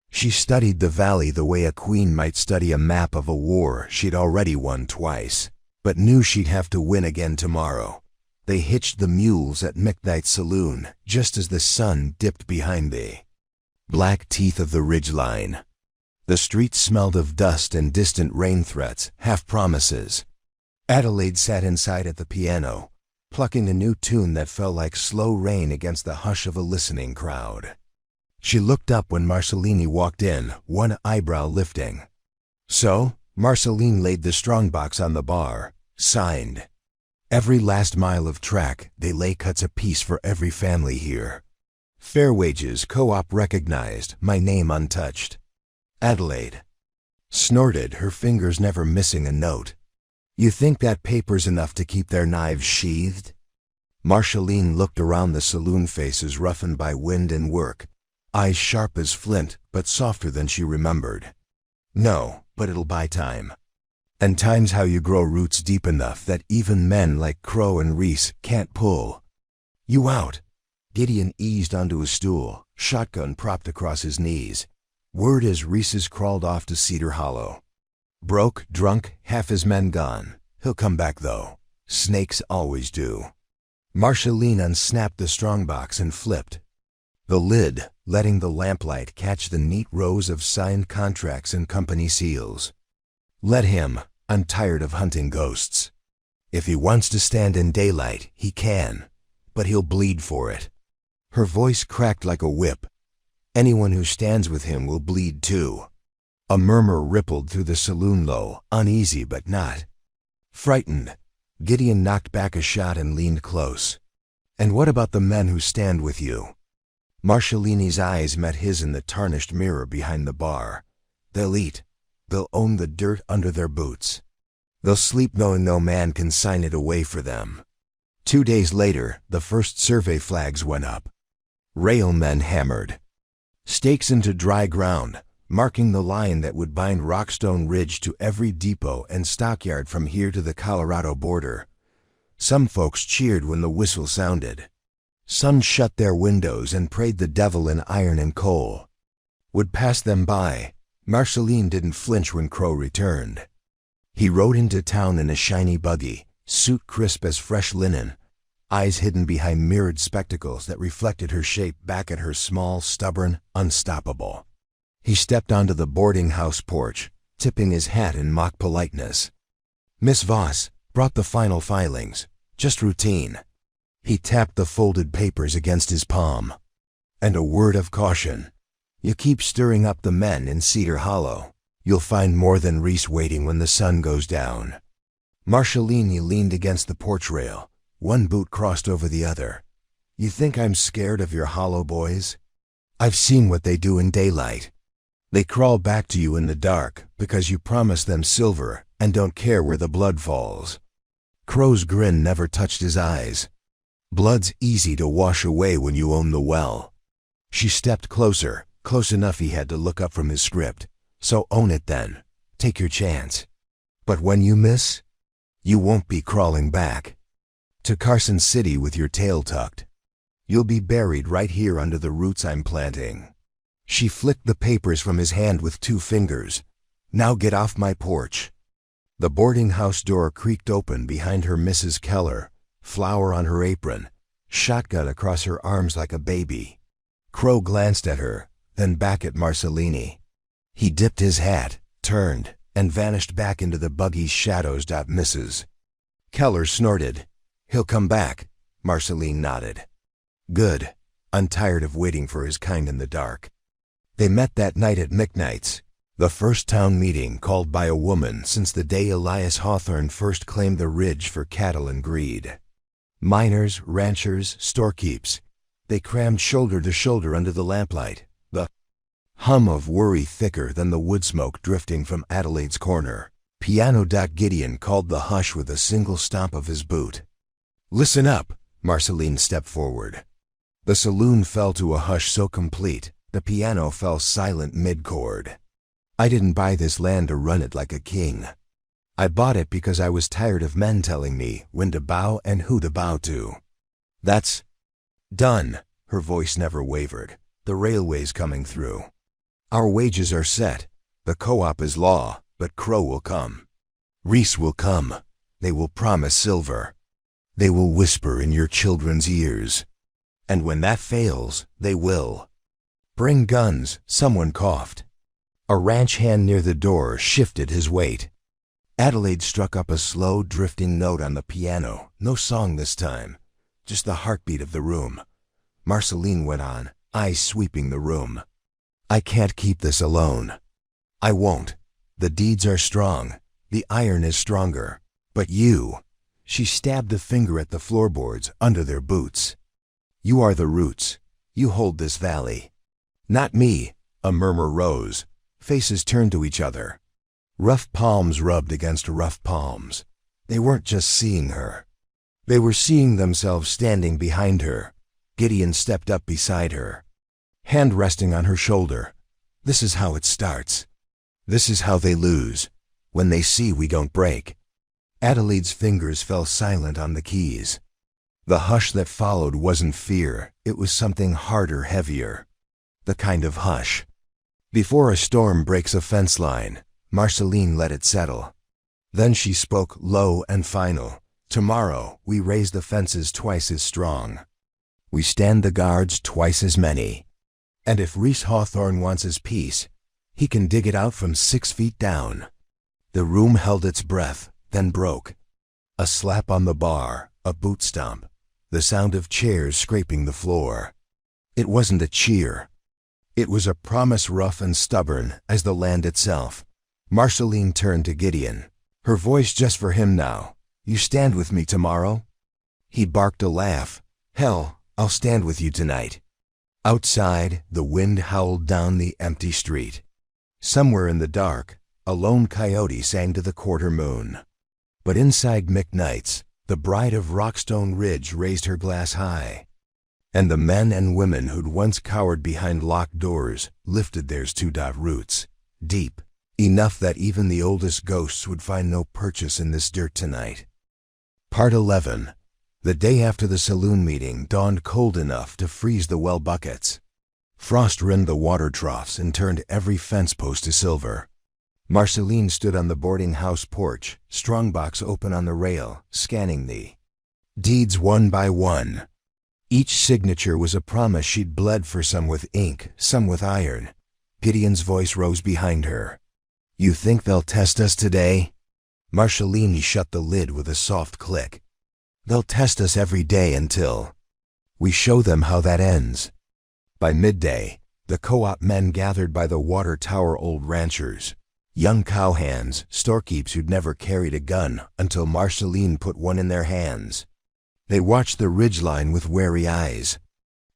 She studied the valley the way a queen might study a map of a war she'd already won twice, but knew she'd have to win again tomorrow. They hitched the mules at McKnight's saloon just as the sun dipped behind the black teeth of the ridgeline. The street smelled of dust and distant rain threats, half promises. Adelaide sat inside at the piano, plucking a new tune that fell like slow rain against the hush of a listening crowd. She looked up when Marcelini walked in, one eyebrow lifting. So, Marceline laid the strongbox on the bar, signed. Every last mile of track, they lay cuts apiece for every family here. Fair wages, co-op recognized, my name untouched. Adelaide snorted, her fingers never missing a note. You think that paper's enough to keep their knives sheathed? Marceline looked around the saloon faces roughened by wind and work, eyes sharp as flint, but softer than she remembered. No, but it'll buy time. And time's how you grow roots deep enough that even men like Crow and Reese can't pull you out. Gideon eased onto a stool, shotgun propped across his knees. Word as Reese's crawled off to Cedar Hollow. Broke, drunk, half his men gone. He'll come back though. Snakes always do. Marceline unsnapped the strongbox and flipped the lid, letting the lamplight catch the neat rows of signed contracts and company seals. Let him. I'm tired of hunting ghosts. If he wants to stand in daylight, he can, but he'll bleed for it. Her voice cracked like a whip. "Anyone who stands with him will bleed too." A murmur rippled through the saloon low, uneasy but not frightened. Gideon knocked back a shot and leaned close. "And what about the men who stand with you?" Marshalini's eyes met his in the tarnished mirror behind the bar. "They'll eat. They'll own the dirt under their boots. They'll sleep knowing no man can sign it away for them." 2 days later, the first survey flags went up. Railmen hammered stakes into dry ground, marking the line that would bind Rockstone Ridge to every depot and stockyard from here to the Colorado border. Some folks cheered when the whistle sounded. Some shut their windows and prayed the devil in iron and coal would pass them by. Marceline didn't flinch when Crow returned. He rode into town in a shiny buggy, suit crisp as fresh linen, eyes hidden behind mirrored spectacles that reflected her shape back at her small, stubborn, unstoppable. He stepped onto the boarding house porch, tipping his hat in mock politeness. Miss Voss brought the final filings, just routine. He tapped the folded papers against his palm. "And a word of caution. You keep stirring up the men in Cedar Hollow, you'll find more than Reese waiting when the sun goes down." Marshalini leaned against the porch rail, one boot crossed over the other. "You think I'm scared of your Hollow boys? I've seen what they do in daylight. They crawl back to you in the dark because you promise them silver and don't care where the blood falls." Crow's grin never touched his eyes. "Blood's easy to wash away when you own the well." She stepped closer, close enough he had to look up from his script. "So own it then. Take your chance. But when you miss, you won't be crawling back to Carson City with your tail tucked. You'll be buried right here under the roots I'm planting." She flicked the papers from his hand with 2 fingers. "Now get off my porch." The boarding house door creaked open behind her. Mrs. Keller, flower on her apron, shotgun across her arms like a baby. Crow glanced at her, then back at Marcelini. He dipped his hat, turned, and vanished back into the buggy's shadows. "Mrs. Keller snorted. "He'll come back." Marceline nodded. "Good. I'm tired of waiting for his kind in the dark." They met that night at McKnight's, the first town meeting called by a woman since the day Elias Hawthorne first claimed the ridge for cattle and greed. Miners, ranchers, storekeeps, they crammed shoulder to shoulder under the lamplight, the hum of worry thicker than the wood smoke drifting from Adelaide's corner. Piano. Gideon called the hush with a single stomp of his boot. "Listen up." Marceline stepped forward. The saloon fell to a hush so complete, the piano fell silent mid-chord. "I didn't buy this land to run it like a king. I bought it because I was tired of men telling me when to bow and who to bow to. That's done." Her voice never wavered. "The railway's coming through. Our wages are set. The co-op is law, but Crow will come. Reese will come. They will promise silver. They will whisper in your children's ears. And when that fails, they will bring guns." Someone coughed. A ranch hand near the door shifted his weight. Adelaide struck up a slow, drifting note on the piano. No song this time, just the heartbeat of the room. Marceline went on, eyes sweeping the room. "I can't keep this alone. I won't. The deeds are strong. The iron is stronger. But you," she stabbed a finger at the floorboards under their boots. "You are the roots. You hold this valley." "Not me." A murmur rose. Faces turned to each other. Rough palms rubbed against rough palms. They weren't just seeing her. They were seeing themselves standing behind her. Gideon stepped up beside her, hand resting on her shoulder. "This is how it starts. This is how they lose. When they see we don't break." Adelaide's fingers fell silent on the keys. The hush that followed wasn't fear. It was something harder, heavier. The kind of hush before a storm breaks a fence line. Marceline let it settle. Then she spoke low and final. "Tomorrow we raise the fences twice as strong. We stand the guards twice as many. And if Reese Hawthorne wants his peace, he can dig it out from 6 feet down." The room held its breath, then broke. A slap on the bar, a boot stomp, the sound of chairs scraping the floor. It wasn't a cheer. It was a promise rough and stubborn as the land itself. Marceline turned to Gideon, her voice just for him now. "You stand with me tomorrow?" He barked a laugh. "Hell, I'll stand with you tonight." Outside, the wind howled down the empty street. Somewhere in the dark, a lone coyote sang to the quarter moon. But inside McKnight's, the bride of Rockstone Ridge raised her glass high. And the men and women who'd once cowered behind locked doors lifted theirs to roots, deep, enough that even the oldest ghosts would find no purchase in this dirt tonight. Part 11. The day after the saloon meeting dawned cold enough to freeze the well buckets. Frost rimmed the water troughs and turned every fence post to silver. Marceline stood on the boarding house porch, strongbox open on the rail, scanning the deeds one by one. Each signature was a promise she'd bled for, some with ink, some with iron. Gideon's voice rose behind her. "You think they'll test us today?" Marceline shut the lid with a soft click. "They'll test us every day until we show them how that ends." By midday, the co-op men gathered by the water tower, old ranchers, young cowhands, storekeeps who'd never carried a gun until Marceline put one in their hands. They watched the ridgeline with wary eyes.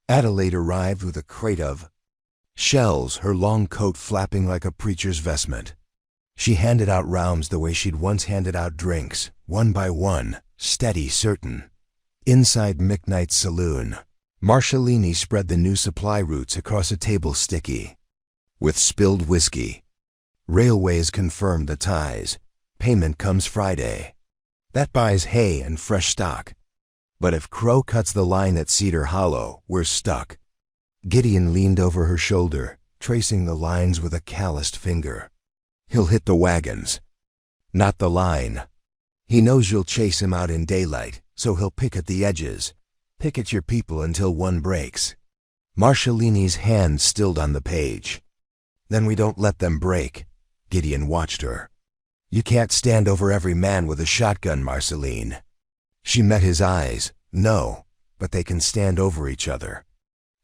Adelaide arrived with a crate of shells, her long coat flapping like a preacher's vestment. She handed out rounds the way she'd once handed out drinks, one by one, steady, certain. Inside McKnight's saloon, Marceline spread the new supply routes across a table sticky with spilled whiskey. Railways confirmed the ties. Payment comes Friday. That buys hay and fresh stock. But if Crow cuts the line at Cedar Hollow, we're stuck. Gideon leaned over her shoulder, tracing the lines with a calloused finger. "He'll hit the wagons, not the line. He knows you'll chase him out in daylight, so he'll pick at the edges. Pick at your people until one breaks." Marceline's hand stilled on the page. "Then we don't let them break." Gideon watched her. "You can't stand over every man with a shotgun, Marceline." She met his eyes. "No, but they can stand over each other."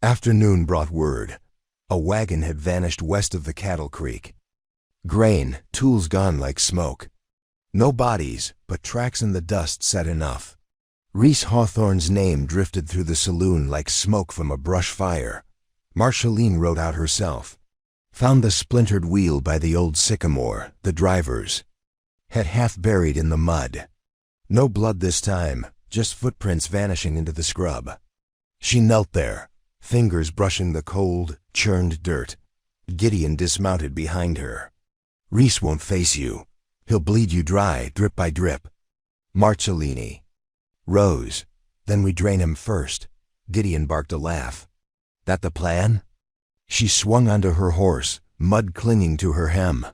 Afternoon brought word. A wagon had vanished west of the cattle creek. Grain, tools gone like smoke. No bodies, but tracks in the dust said enough. Reese Hawthorne's name drifted through the saloon like smoke from a brush fire. Marceline rode out herself. Found the splintered wheel by the old sycamore, the driver's. Had half buried in the mud. No blood this time, just footprints vanishing into the scrub. She knelt there, fingers brushing the cold, churned dirt. Gideon dismounted behind her. "Reese won't face you. He'll bleed you dry, drip by drip." Marceline rose. "Then we drain him first." Gideon barked a laugh. "That the plan?" She swung onto her horse, mud clinging to her hem.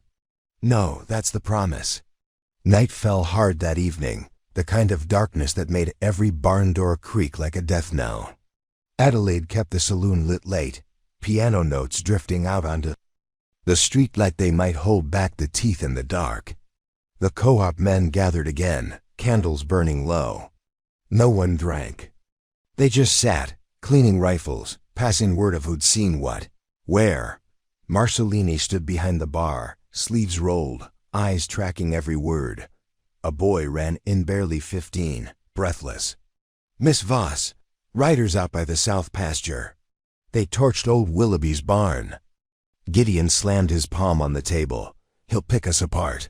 "No, that's the promise." Night fell hard that evening, the kind of darkness that made every barn door creak like a death knell. Adelaide kept the saloon lit late, piano notes drifting out onto the street like they might hold back the teeth in the dark. The co-op men gathered again, candles burning low. No one drank. They just sat, cleaning rifles, passing word of who'd seen what, where. Marceline stood behind the bar, sleeves rolled, eyes tracking every word. A boy ran in, barely 15, breathless. "Miss Voss, riders out by the south pasture. They torched old Willoughby's barn." Gideon slammed his palm on the table. "He'll pick us apart."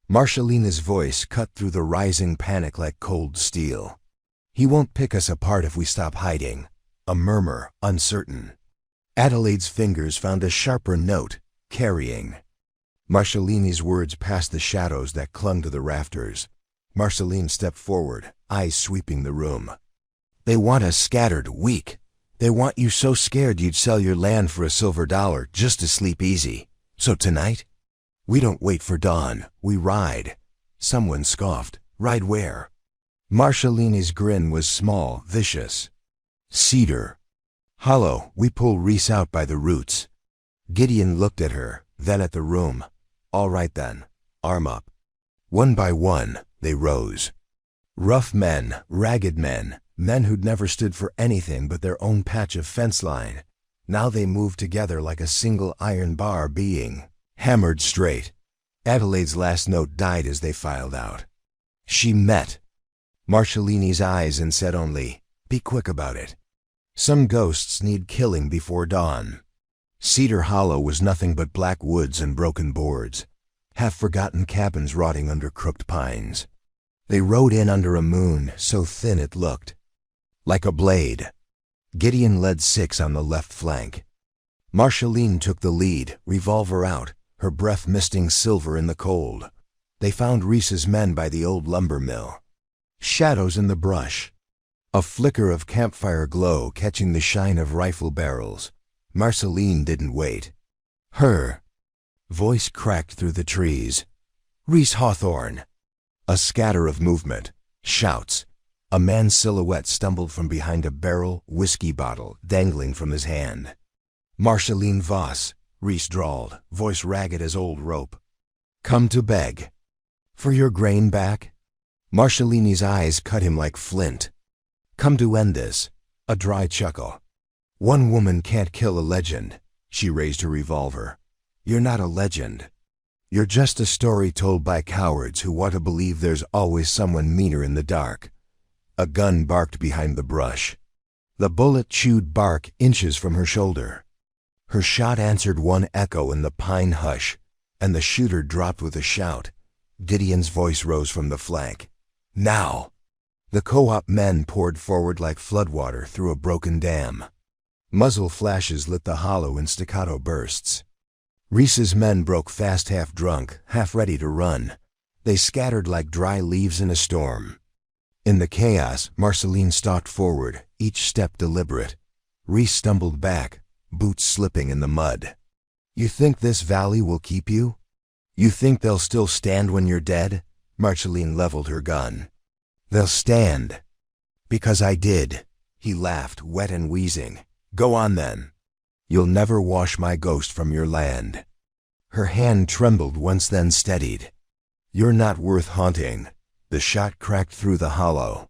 Marceline's voice cut through the rising panic like cold steel. "He won't pick us apart if we stop hiding." A murmur, uncertain. Adelaide's fingers found a sharper note, carrying. Marceline's words passed the shadows that clung to the rafters. Marceline stepped forward, eyes sweeping the room. "They want us scattered, weak. They want you so scared you'd sell your land for a silver dollar just to sleep easy. So tonight, we don't wait for dawn, we ride." Someone scoffed. "Ride where?" Marceline's grin was small, vicious. "Cedar Hollow, we pull Reese out by the roots." Gideon looked at her, then at the room. "All right then, arm up." One by one, they rose. Rough men, ragged men, Men who'd never stood for anything but their own patch of fence line. Now they moved together like a single iron bar being hammered straight. Adelaide's last note died as they filed out. She met Marcellini's eyes and said only, "Be quick about it. Some ghosts need killing before dawn." Cedar Hollow was nothing but black woods and broken boards, half-forgotten cabins rotting under crooked pines. They rode in under a moon so thin it looked like a blade. Gideon led 6 on the left flank. Marceline took the lead, revolver out, her breath misting silver in the cold. They found Reese's men by the old lumber mill. Shadows in the brush. A flicker of campfire glow catching the shine of rifle barrels. Marceline didn't wait. Her voice cracked through the trees. "Reese Hawthorne!" A scatter of movement. Shouts. A man's silhouette stumbled from behind a barrel whiskey bottle dangling from his hand. "Marceline Voss," Reese drawled, voice ragged as old rope. "Come to beg. For your grain back?" Marcellini's eyes cut him like flint. "Come to end this." A dry chuckle. "One woman can't kill a legend." She raised her revolver. "You're not a legend. You're just a story told by cowards who want to believe there's always someone meaner in the dark." A gun barked behind the brush. The bullet chewed bark inches from her shoulder. Her shot answered one echo in the pine hush, and the shooter dropped with a shout. Gideon's voice rose from the flank. "Now!" The co-op men poured forward like floodwater through a broken dam. Muzzle flashes lit the hollow in staccato bursts. Reese's men broke fast, half drunk, half ready to run. They scattered like dry leaves in a storm. In the chaos, Marceline stalked forward, each step deliberate. Reese stumbled back, boots slipping in the mud. "You think this valley will keep you? You think they'll still stand when you're dead?" Marceline leveled her gun. "They'll stand. Because I did." He laughed, wet and wheezing. "Go on then. You'll never wash my ghost from your land." Her hand trembled once, then steadied. "You're not worth haunting." The shot cracked through the hollow.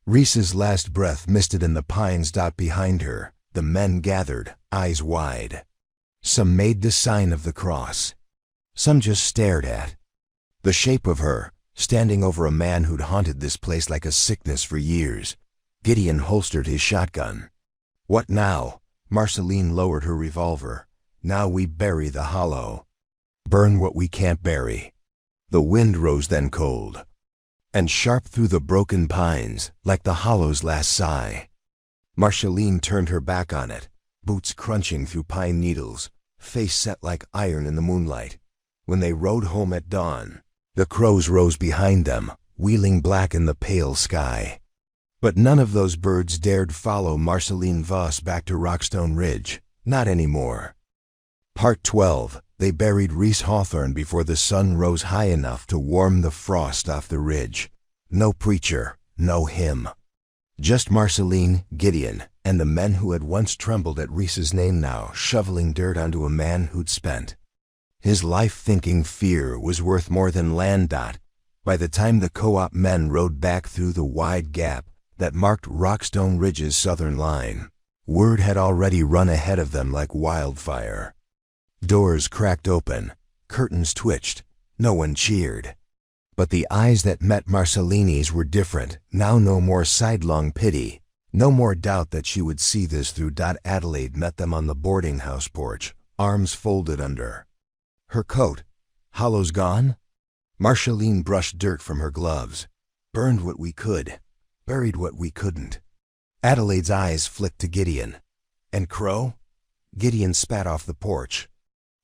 Reese's last breath misted in the pines behind her. The men gathered, eyes wide. Some made the sign of the cross. Some just stared at the shape of her, standing over a man who'd haunted this place like a sickness for years. Gideon holstered his shotgun. "What now?" Marceline lowered her revolver. "Now we bury the hollow. Burn what we can't bury." The wind rose then cold and sharp through the broken pines, like the hollow's last sigh. Marceline turned her back on it, boots crunching through pine needles, face set like iron in the moonlight. When they rode home at dawn, the crows rose behind them, wheeling black in the pale sky. But none of those birds dared follow Marceline Voss back to Rockstone Ridge, not anymore. Part 12. They buried Reese Hawthorne before the sun rose high enough to warm the frost off the ridge. No preacher, no hymn. Just Marceline, Gideon, and the men who had once trembled at Reese's name now shoveling dirt onto a man who'd spent his life thinking fear was worth more than land. By the time the co-op men rode back through the wide gap that marked Rockstone Ridge's southern line, word had already run ahead of them like wildfire. Doors cracked open, curtains twitched, no one cheered. But the eyes that met Marcellini's were different, now no more sidelong pity, no more doubt that she would see this through. Adelaide met them on the boarding house porch, arms folded under her coat. "Hollow's gone?" Marceline brushed dirt from her gloves. "Burned what we could, buried what we couldn't." Adelaide's eyes flicked to Gideon. "And Crow?" Gideon spat off the porch.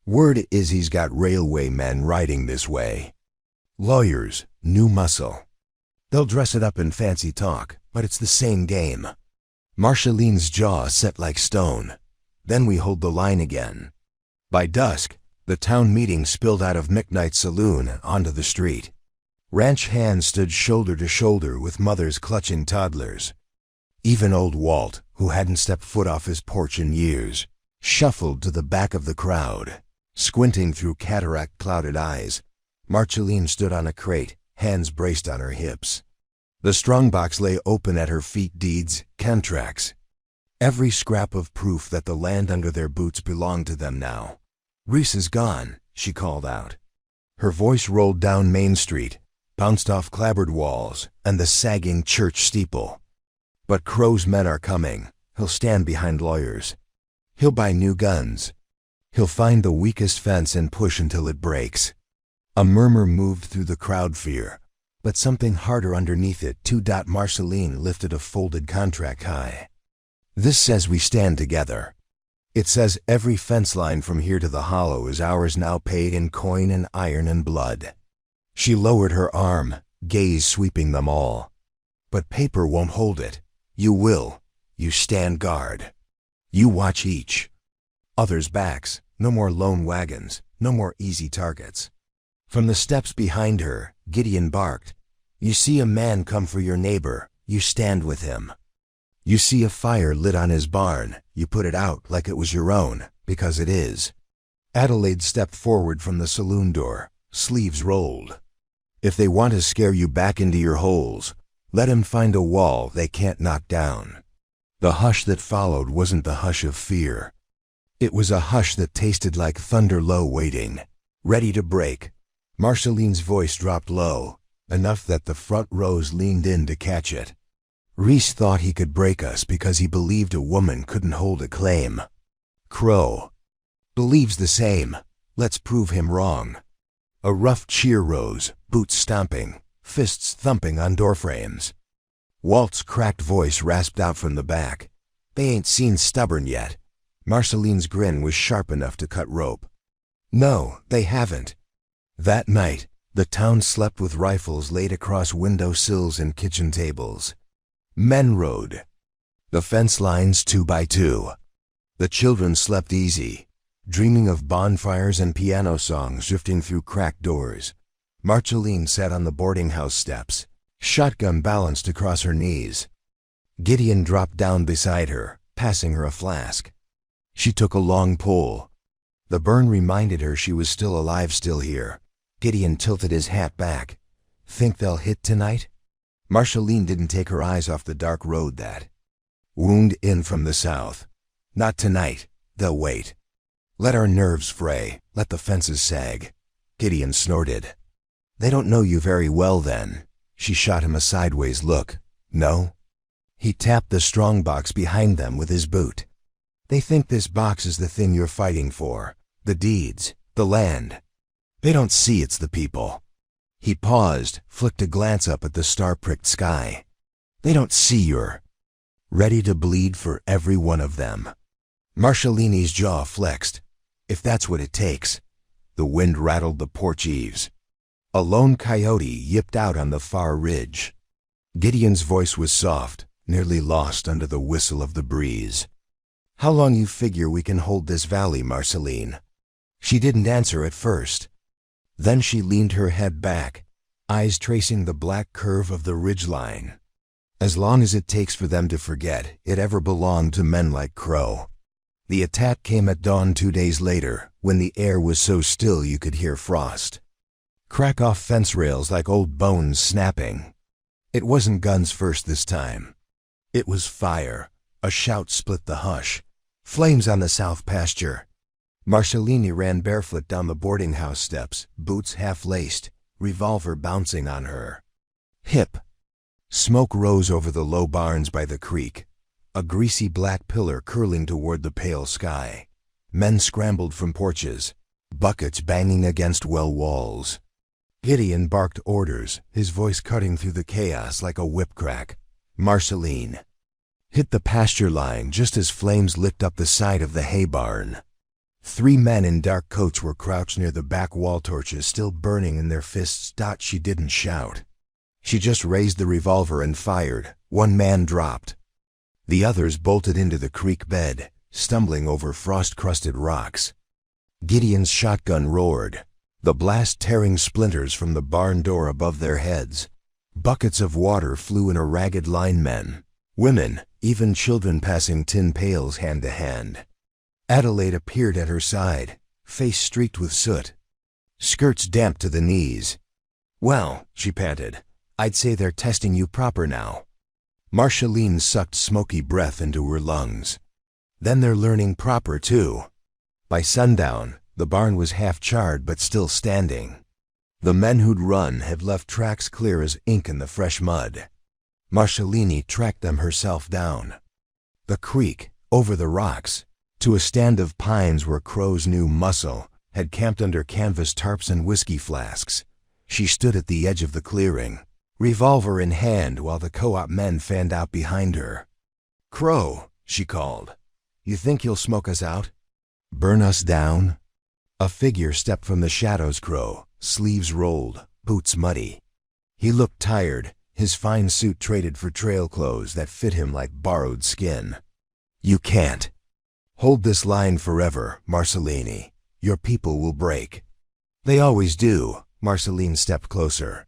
"Word is he's got railway men riding this way. Lawyers, new muscle. They'll dress it up in fancy talk, but it's the same game." Marceline's jaw set like stone. "Then we hold the line again." By dusk, the town meeting spilled out of McKnight's saloon onto the street. Ranch hands stood shoulder to shoulder with mothers clutching toddlers. Even old Walt, who hadn't stepped foot off his porch in years, shuffled to the back of the crowd. Squinting through cataract-clouded eyes, Marceline stood on a crate, hands braced on her hips. The strongbox lay open at her feet, deeds, contracts. Every scrap of proof that the land under their boots belonged to them now. "Reese is gone," she called out. Her voice rolled down Main Street, bounced off clapboard walls and the sagging church steeple. "But Crow's men are coming. He'll stand behind lawyers. He'll buy new guns. He'll find the weakest fence and push until it breaks." A murmur moved through the crowd, fear, but something harder underneath it. Marceline lifted a folded contract high. "This says we stand together. It says every fence line from here to the hollow is ours now, paid in coin and iron and blood." She lowered her arm, gaze sweeping them all. "But paper won't hold it. You will. You stand guard. You watch each other's backs. No more lone wagons. No more easy targets." From the steps behind her, Gideon barked, "You see a man come for your neighbor, you stand with him. You see a fire lit on his barn, you put it out like it was your own, because it is." Adelaide stepped forward from the saloon door, sleeves rolled. "If they want to scare you back into your holes, let 'em find a wall they can't knock down." The hush that followed wasn't the hush of fear. It was a hush that tasted like thunder, low, waiting, ready to break. Marceline's voice dropped low, enough that the front rows leaned in to catch it. "Reese thought he could break us because he believed a woman couldn't hold a claim. Crow believes the same. Let's prove him wrong." A rough cheer rose, boots stomping, fists thumping on doorframes. Walt's cracked voice rasped out from the back, "They ain't seen stubborn yet." Marceline's grin was sharp enough to cut rope. "No, they haven't." That night, the town slept with rifles laid across window sills and kitchen tables. Men rode the fence lines 2 by 2. The children slept easy, dreaming of bonfires and piano songs drifting through cracked doors. Marceline sat on the boarding house steps, shotgun balanced across her knees. Gideon dropped down beside her, passing her a flask. She took a long pull. The burn reminded her she was still alive, still here. Gideon tilted his hat back. "Think they'll hit tonight?" Marceline didn't take her eyes off the dark road that wound in from the south. "Not tonight. They'll wait. Let our nerves fray. Let the fences sag." Gideon snorted. "They don't know you very well then." She shot him a sideways look. "No?" He tapped the strong box behind them with his boot. "They think this box is the thing you're fighting for. The deeds, the land. They don't see it's the people." He paused, flicked a glance up at the star-pricked sky. "They don't see you're ready to bleed for every one of them." Marceline's jaw flexed. "If that's what it takes." The wind rattled the porch eaves. A lone coyote yipped out on the far ridge. Gideon's voice was soft, nearly lost under the whistle of the breeze. "How long you figure we can hold this valley, Marceline?" She didn't answer at first. Then she leaned her head back, eyes tracing the black curve of the ridgeline. "As long as it takes for them to forget it ever belonged to men like Crow." The attack came at dawn 2 days later, when the air was so still you could hear frost crack off fence rails like old bones snapping. It wasn't guns first this time. It was fire. A shout split the hush. "Flames on the south pasture." Marceline ran barefoot down the boarding house steps, boots half-laced, revolver bouncing on her hip. Smoke rose over the low barns by the creek, a greasy black pillar curling toward the pale sky. Men scrambled from porches, buckets banging against well walls. Gideon barked orders, his voice cutting through the chaos like a whip crack. Marceline hit the pasture line just as flames licked up the side of the hay barn. 3 men in dark coats were crouched near the back wall, torches still burning in their fists. She didn't shout. She just raised the revolver and fired. 1 man dropped. The others bolted into the creek bed, stumbling over frost-crusted rocks. Gideon's shotgun roared, the blast tearing splinters from the barn door above their heads. Buckets of water flew in a ragged line, men, women, even children passing tin pails hand to hand. Adelaide appeared at her side, face streaked with soot, skirts damp to the knees. "Well," she panted, I'd say they're testing you proper now. Marceline sucked smoky breath into her lungs. Then they're learning proper too. By sundown, the barn was half charred but still standing. The men who'd run had left tracks clear as ink in the fresh mud. Marceline tracked them herself down. The creek, over the rocks, to a stand of pines where Crow's new muscle had camped under canvas tarps and whiskey flasks. She stood at the edge of the clearing, revolver in hand, while the co-op men fanned out behind her. "Crow," she called, "you think you'll smoke us out? Burn us down?" A figure stepped from the shadows. Crow, sleeves rolled, boots muddy. He looked tired, his fine suit traded for trail clothes that fit him like borrowed skin. "You can't hold this line forever, Marceline. Your people will break." "They always do." Marceline stepped closer.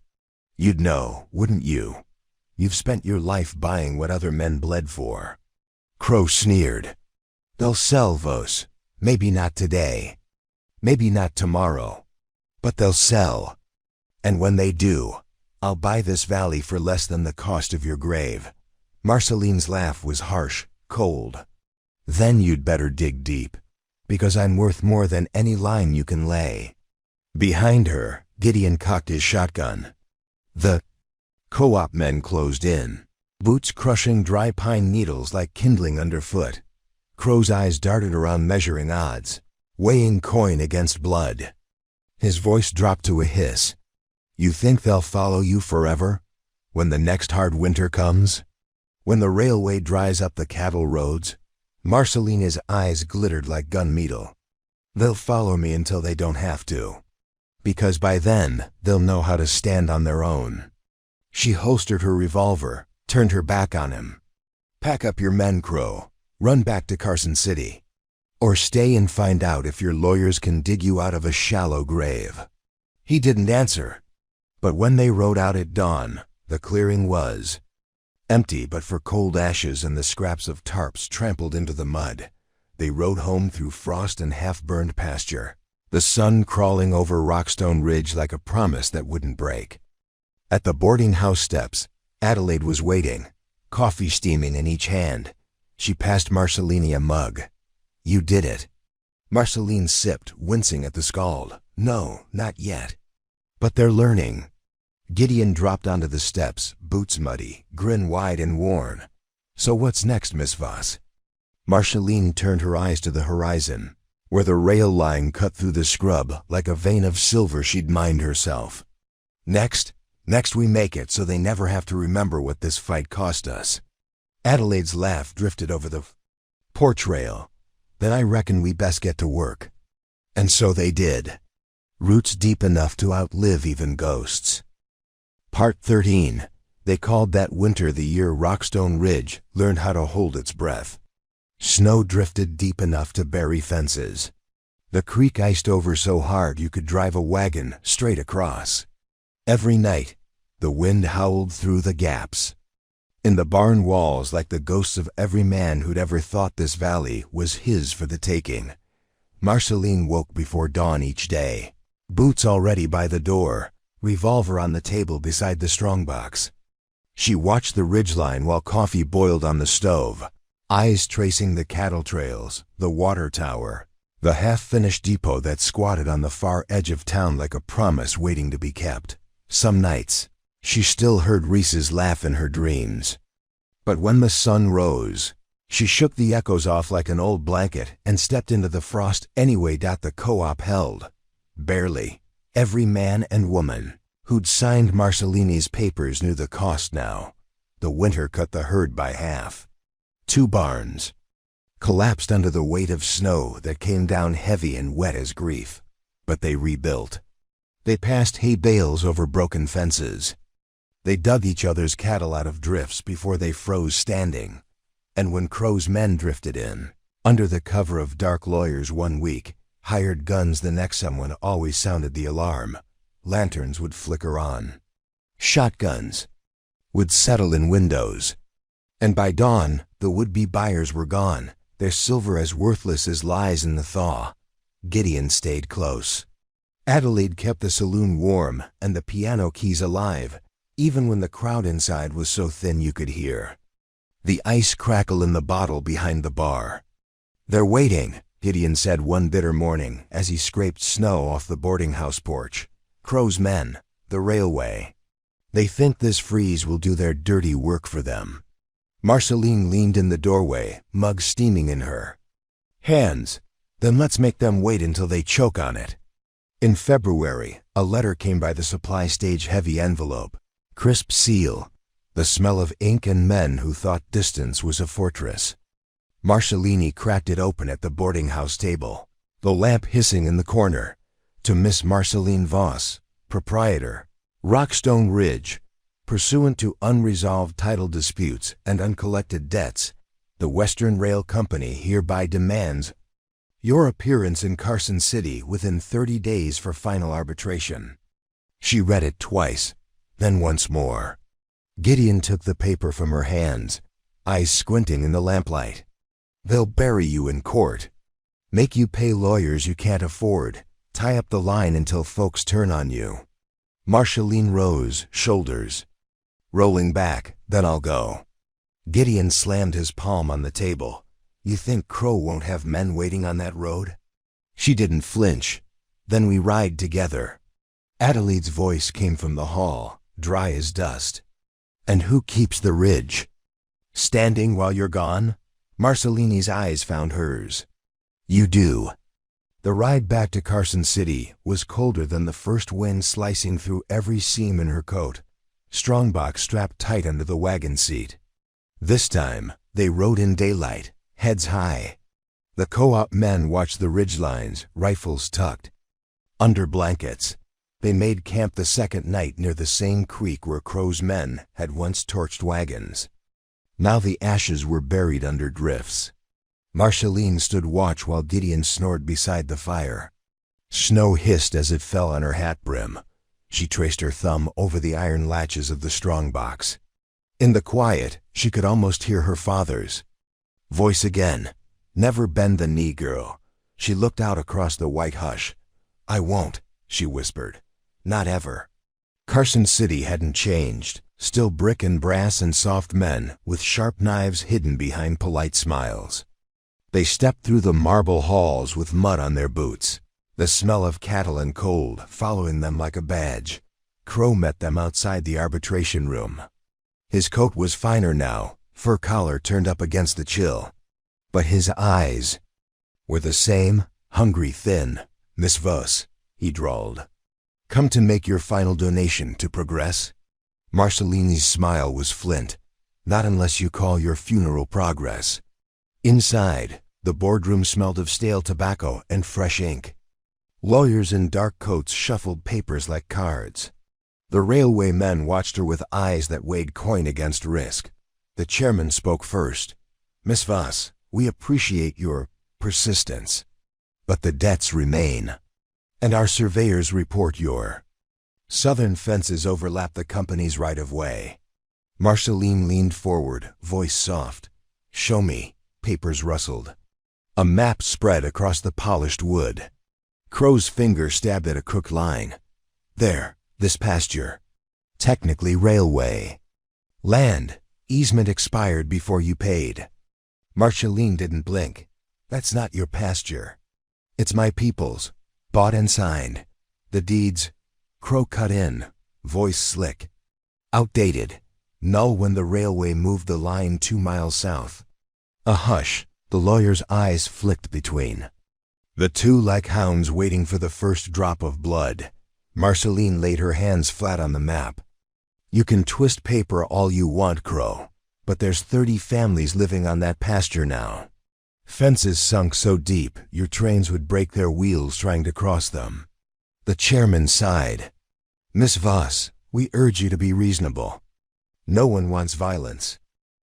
"You'd know, wouldn't you? You've spent your life buying what other men bled for." Crow sneered. "They'll sell, Vos. Maybe not today. Maybe not tomorrow. But they'll sell. And when they do, I'll buy this valley for less than the cost of your grave." Marceline's laugh was harsh, cold. "Then you'd better dig deep, because I'm worth more than any line you can lay." Behind her, Gideon cocked his shotgun. The co-op men closed in, boots crushing dry pine needles like kindling underfoot. Crow's eyes darted around, measuring odds, weighing coin against blood. His voice dropped to a hiss. "You think they'll follow you forever? When the next hard winter comes? When the railway dries up the cattle roads?" Marcelina's eyes glittered like gun metal. "They'll follow me until they don't have to. Because by then, they'll know how to stand on their own." She holstered her revolver, turned her back on him. "Pack up your men, Crow. Run back to Carson City. Or stay and find out if your lawyers can dig you out of a shallow grave." He didn't answer. But when they rode out at dawn, the clearing was empty but for cold ashes and the scraps of tarps trampled into the mud. They rode home through frost and half-burned pasture, the sun crawling over Rockstone Ridge like a promise that wouldn't break. At the boarding house steps, Adelaide was waiting, coffee steaming in each hand. She passed Marceline a mug. "You did it." Marceline sipped, wincing at the scald. "No, not yet. But they're learning." Gideon dropped onto the steps, boots muddy, grin wide and worn. "So what's next, Miss Voss?" Marceline turned her eyes to the horizon, where the rail line cut through the scrub like a vein of silver she'd mined herself. Next we make it so they never have to remember what this fight cost us." Adelaide's laugh drifted over the porch rail. "Then I reckon we best get to work." And so they did. Roots deep enough to outlive even ghosts. Part 13. They called that winter the year Rockstone Ridge learned how to hold its breath. Snow drifted deep enough to bury fences. The creek iced over so hard you could drive a wagon straight across. Every night, the wind howled through the gaps. In the barn walls, like the ghosts of every man who'd ever thought this valley was his for the taking. Marceline woke before dawn each day, boots already by the door, revolver on the table beside the strongbox. She watched the ridgeline while coffee boiled on the stove, eyes tracing the cattle trails, the water tower, the half-finished depot that squatted on the far edge of town like a promise waiting to be kept. Some nights, she still heard Reese's laugh in her dreams. But when the sun rose, she shook the echoes off like an old blanket and stepped into the frost anyway. The co-op held, barely. Every man and woman who'd signed Marceline's papers knew the cost now. The winter cut the herd by half. 2 barns collapsed under the weight of snow that came down heavy and wet as grief, but they rebuilt. They passed hay bales over broken fences. They dug each other's cattle out of drifts before they froze standing. And when Crow's men drifted in, under the cover of dark lawyers one week, hired guns the next, someone always sounded the alarm. Lanterns would flicker on. Shotguns would settle in windows. And by dawn, the would-be buyers were gone, their silver as worthless as lies in the thaw. Gideon stayed close. Adelaide kept the saloon warm and the piano keys alive, even when the crowd inside was so thin you could hear the ice crackle in the bottle behind the bar. "They're waiting," Gideon said one bitter morning as he scraped snow off the boarding house porch. "Crow's men, the railway. They think this freeze will do their dirty work for them." Marceline leaned in the doorway, mug steaming in her hands. "Then let's make them wait until they choke on it." In February, a letter came by the supply stage, heavy envelope, crisp seal, the smell of ink and men who thought distance was a fortress. Marceline cracked it open at the boarding house table, the lamp hissing in the corner. To Miss Marceline Voss, proprietor, Rockstone Ridge. Pursuant to unresolved title disputes and uncollected debts, the Western Rail Company hereby demands your appearance in Carson City within 30 days for final arbitration. She read it twice, then once more. Gideon took the paper from her hands, eyes squinting in the lamplight. "They'll bury you in court. Make you pay lawyers you can't afford. Tie up the line until folks turn on you." Marceline rose, shoulders rolling back. "Then I'll go." Gideon slammed his palm on the table. "You think Crow won't have men waiting on that road?" She didn't flinch. "Then we ride together." Adelaide's voice came from the hall, dry as dust. "And who keeps the ridge standing while you're gone?" Marceline's eyes found hers. "You do." The ride back to Carson City was colder than the first wind, slicing through every seam in her coat, strongbox strapped tight under the wagon seat. This time, they rode in daylight, heads high. The co-op men watched the ridgelines, rifles tucked under blankets. They made camp the second night near the same creek where Crow's men had once torched wagons. Now the ashes were buried under drifts. Marceline stood watch while Gideon snored beside the fire. Snow hissed as it fell on her hat brim. She traced her thumb over the iron latches of the strongbox. In the quiet, she could almost hear her father's voice again. "Never bend the knee, girl." She looked out across the white hush. "I won't," she whispered. "Not ever." Carson City hadn't changed. Still brick and brass and soft men with sharp knives hidden behind polite smiles. They stepped through the marble halls with mud on their boots, the smell of cattle and cold following them like a badge. Crow met them outside the arbitration room. His coat was finer now, fur collar turned up against the chill. But his eyes were the same, hungry, thin. "Miss Voss," he drawled. "Come to make your final donation to progress?" Marceline's smile was flint. "Not unless you call your funeral progress." Inside, the boardroom smelled of stale tobacco and fresh ink. Lawyers in dark coats shuffled papers like cards. The railway men watched her with eyes that weighed coin against risk. The chairman spoke first. "Miss Voss, we appreciate your persistence, but the debts remain, and our surveyors report your southern fences overlap the company's right-of-way." Marceline leaned forward, voice soft. "Show me." Papers rustled. A map spread across the polished wood. Crow's finger stabbed at a crooked line. "There, this pasture. Technically railway. Land, easement expired before you paid." Marceline didn't blink. "That's not your pasture. It's my people's. Bought and signed. The deeds." Crow cut in, voice slick. "Outdated. Null when the railway moved the line 2 miles south." A hush. The lawyer's eyes flicked between the two like hounds waiting for the first drop of blood. Marceline laid her hands flat on the map. "You can twist paper all you want, Crow, but there's 30 families living on that pasture now. Fences sunk so deep your trains would break their wheels trying to cross them." The chairman sighed. "Miss Voss, we urge you to be reasonable. No one wants violence."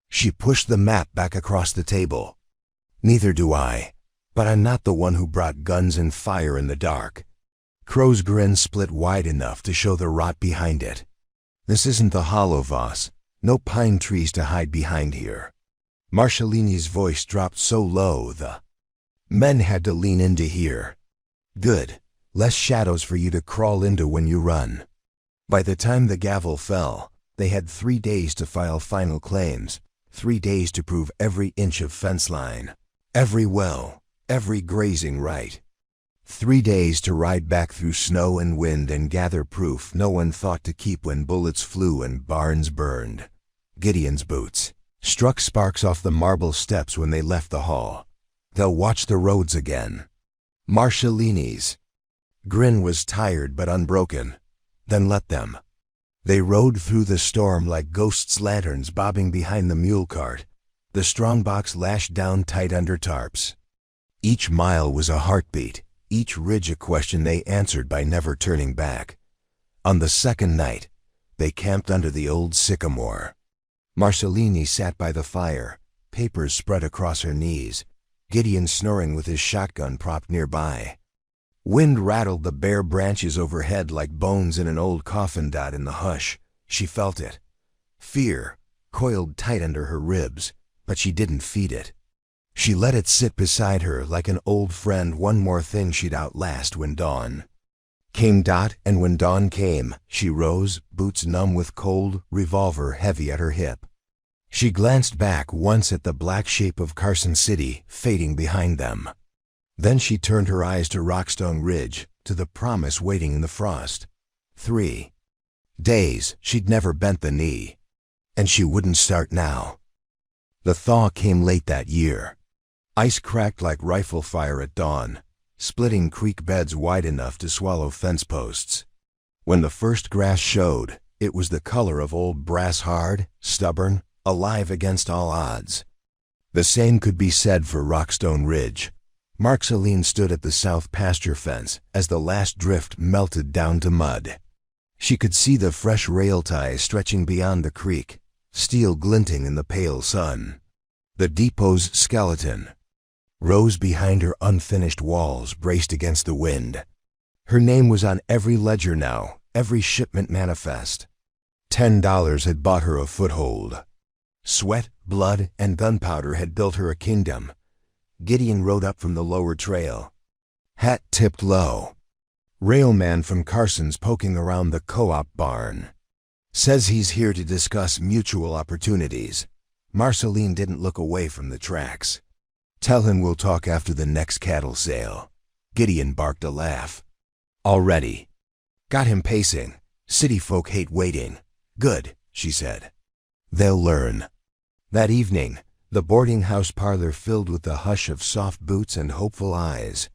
She pushed the map back across the table. "Neither do I, but I'm not the one who brought guns and fire in the dark." Crow's grin split wide enough to show the rot behind it. "This isn't the Hollow, Voss. No pine trees to hide behind here." Marceline's voice dropped so low the men had to lean in to hear. "Good. Less shadows for you to crawl into when you run." By the time the gavel fell, They had 3 days to file final claims, 3 days to prove every inch of fence line, every well, every grazing right. 3 days to ride back through snow and wind and gather proof no one thought to keep when bullets flew and barns burned. Gideon's boots struck sparks off the marble steps when they left the hall. They'll watch the roads again. Marcellini's grin was tired but unbroken. Then let them. They rode through the storm like ghosts' lanterns bobbing behind the mule cart. The strongbox lashed down tight under tarps. Each mile was a heartbeat, each ridge a question they answered by never turning back. On the second night, they camped under the old sycamore. Marcellini sat by the fire, papers spread across her knees, Gideon snoring with his shotgun propped nearby. Wind rattled the bare branches overhead like bones in an old coffin. In the hush, she felt it. Fear coiled tight under her ribs, but she didn't feed it. She let it sit beside her like an old friend, one more thing she'd outlast when dawn came. And when dawn came, she rose, boots numb with cold, revolver heavy at her hip. She glanced back once at the black shape of Carson City fading behind them. Then she turned her eyes to Rockstone Ridge, to the promise waiting in the frost. 3 days she'd never bent the knee, and she wouldn't start now. The thaw came late that year. Ice cracked like rifle fire at dawn, splitting creek beds wide enough to swallow fence posts. When the first grass showed, it was the color of old brass, hard, stubborn, alive against all odds. The same could be said for Rockstone Ridge. Marceline stood at the south pasture fence as the last drift melted down to mud. She could see the fresh rail ties stretching beyond the creek, steel glinting in the pale sun. The depot's skeleton rose behind her unfinished walls, braced against the wind. Her name was on every ledger now, every shipment manifest. $10 had bought her a foothold. Sweat, blood, and gunpowder had built her a kingdom. Gideon rode up from the lower trail, hat tipped low. Railman from Carson's poking around the co-op barn. Says he's here to discuss mutual opportunities. Marceline didn't look away from the tracks. Tell him we'll talk after the next cattle sale. Gideon barked a laugh. Already. Got him pacing. City folk hate waiting. Good, she said. They'll learn. That evening, the boarding house parlor filled with the hush of soft boots and hopeful eyes.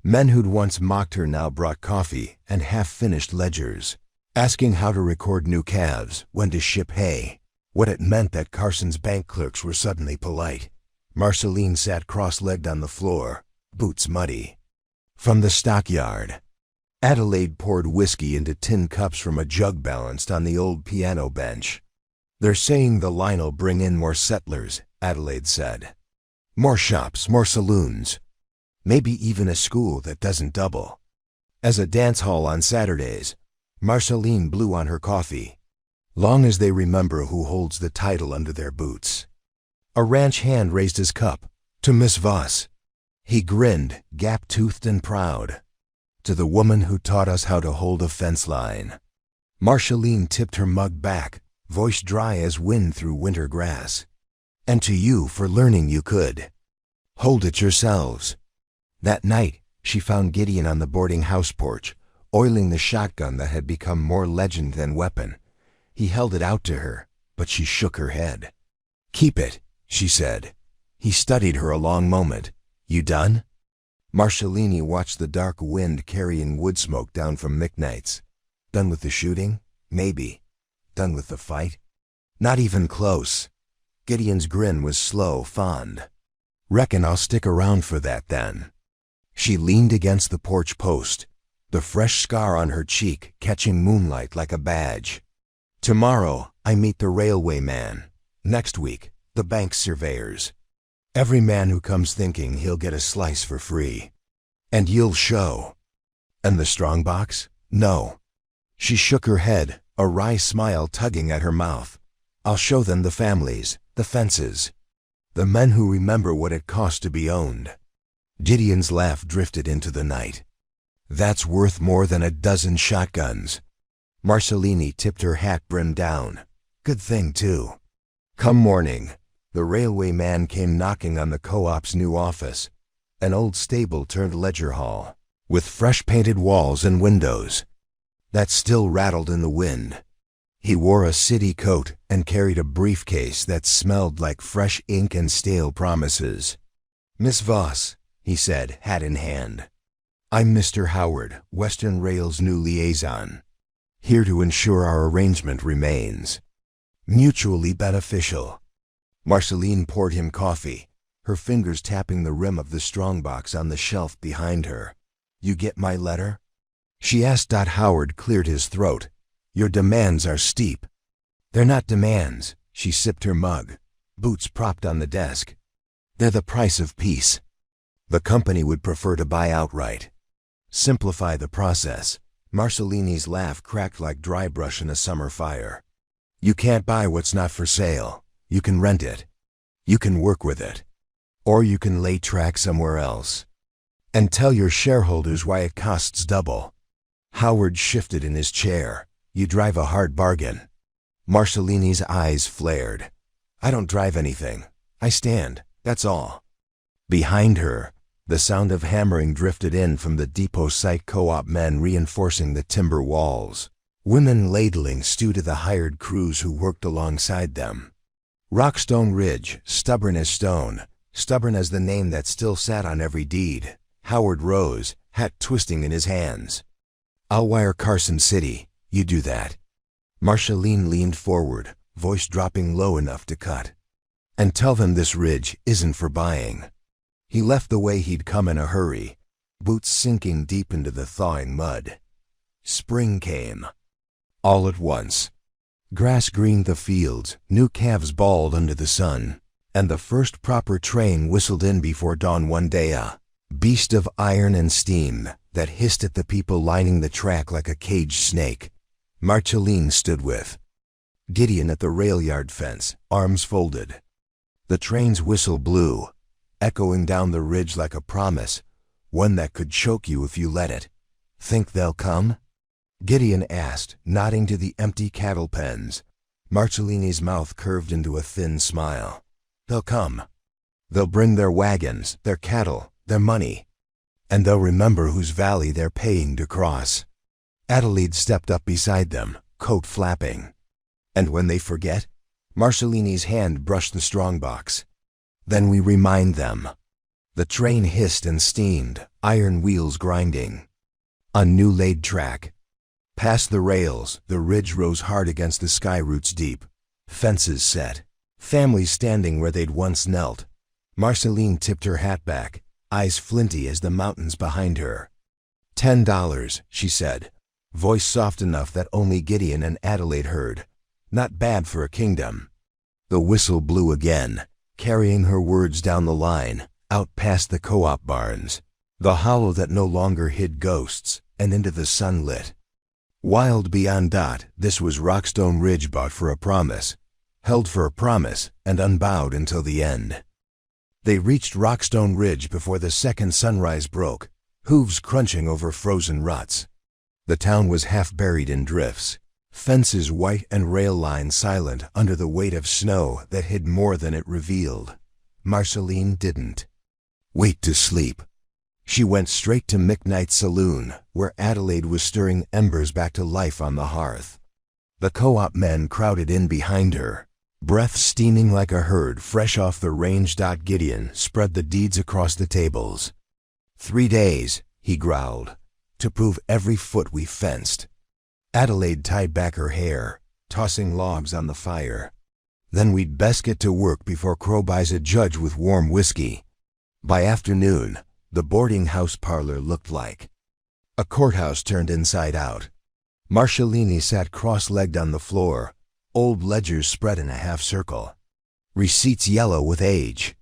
Men who'd once mocked her now brought coffee and half-finished ledgers, asking how to record new calves, when to ship hay, what it meant that Carson's bank clerks were suddenly polite. Marceline sat cross-legged on the floor, boots muddy. From the stockyard, Adelaide poured whiskey into tin cups from a jug balanced on the old piano bench. They're saying the line'll bring in more settlers, Adelaide said. More shops, more saloons. Maybe even a school that doesn't double as a dance hall on Saturdays. Marceline blew on her coffee. Long as they remember who holds the title under their boots. A ranch hand raised his cup. To Miss Voss. He grinned, gap-toothed and proud. To the woman who taught us how to hold a fence line. Marceline tipped her mug back, voice dry as wind through winter grass. And to you for learning you could hold it yourselves. That night, she found Gideon on the boarding house porch, oiling the shotgun that had become more legend than weapon. He held it out to her, but she shook her head. Keep it, she said. He studied her a long moment. You done? Marcellini watched the dark wind carrying wood smoke down from McKnight's. Done with the shooting? Maybe. Done with the fight? Not even close. Gideon's grin was slow, fond. Reckon I'll stick around for that then. She leaned against the porch post, the fresh scar on her cheek catching moonlight like a badge. Tomorrow I meet the railway man. Next week, the bank surveyors. Every man who comes thinking he'll get a slice for free. And you'll show. And the strongbox? No. She shook her head, a wry smile tugging at her mouth. I'll show them the families, the fences. The men who remember what it cost to be owned. Gideon's laugh drifted into the night. That's worth more than a dozen shotguns. Marcellini tipped her hat brim down, Good thing, too. Come morning, the railway man came knocking on the co-op's new office, an old stable turned ledger hall, with fresh painted walls and windows that still rattled in the wind. He wore a city coat and carried a briefcase that smelled like fresh ink and stale promises. "Miss Voss," he said, hat in hand. "I'm Mr. Howard, Western Rail's new liaison, here to ensure our arrangement remains mutually beneficial." Marceline poured him coffee, her fingers tapping the rim of the strongbox on the shelf behind her. "You get my letter?" she asked. Howard cleared his throat. "Your demands are steep." "They're not demands." She sipped her mug, boots propped on the desk. "They're the price of peace. The company would prefer to buy outright. Simplify the process." Marcelini's laugh cracked like dry brush in a summer fire. "You can't buy what's not for sale. You can rent it. You can work with it. Or you can lay track somewhere else. And tell your shareholders why it costs double." Howard shifted in his chair. "You drive a hard bargain." Marcelini's eyes flared. "I don't drive anything. I stand, that's all." Behind her, the sound of hammering drifted in from the depot site co-op men reinforcing the timber walls, women ladling stew to the hired crews who worked alongside them. Rockstone Ridge, stubborn as stone, stubborn as the name that still sat on every deed. Howard rose, hat twisting in his hands. "I'll wire Carson City. You do that." Marceline leaned forward, voice dropping low enough to cut. "And tell them this ridge isn't for buying." He left the way he'd come in a hurry, boots sinking deep into the thawing mud. Spring came. All at once. Grass greened the fields, new calves bawled under the sun, and the first proper train whistled in before dawn one day, a beast of iron and steam that hissed at the people lining the track like a caged snake. Marceline stood with Gideon at the rail yard fence, arms folded. The train's whistle blew, echoing down the ridge like a promise, one that could choke you if you let it. "Think they'll come?" Gideon asked, nodding to the empty cattle pens. Marcelini's mouth curved into a thin smile. "They'll come. They'll bring their wagons, their cattle, their money. And they'll remember whose valley they're paying to cross." Adelaide stepped up beside them, coat flapping. "And when they forget?" Marcelini's hand brushed the strongbox. "Then we remind them." The train hissed and steamed, iron wheels grinding. On new laid track. Past the rails, the ridge rose hard against the sky roots deep. Fences set. Families standing where they'd once knelt. Marceline tipped her hat back, eyes flinty as the mountains behind her. $10, she said, voice soft enough that only Gideon and Adelaide heard. Not bad for a kingdom. The whistle blew again, carrying her words down the line, out past the co-op barns, the hollow that no longer hid ghosts, and into the sunlit. Wild beyond dot, this was Rockstone Ridge, bought for a promise, held for a promise, and unbowed until the end. They reached Rockstone Ridge before the second sunrise broke, hooves crunching over frozen ruts. The town was half buried in drifts, fences white and rail lines silent under the weight of snow that hid more than it revealed. Marceline didn't wait to sleep. She went straight to McKnight's saloon, where Adelaide was stirring embers back to life on the hearth. The co-op men crowded in behind her, breath steaming like a herd fresh off the range. Gideon spread the deeds across the tables. 3 days, he growled, to prove every foot we fenced. Adelaide tied back her hair, tossing logs on the fire. Then we'd best get to work before Crow buys a judge with warm whiskey. By afternoon, the boarding house parlor looked like a courthouse turned inside out. Marcellini sat cross-legged on the floor, old ledgers spread in a half circle. Receipts yellow with age.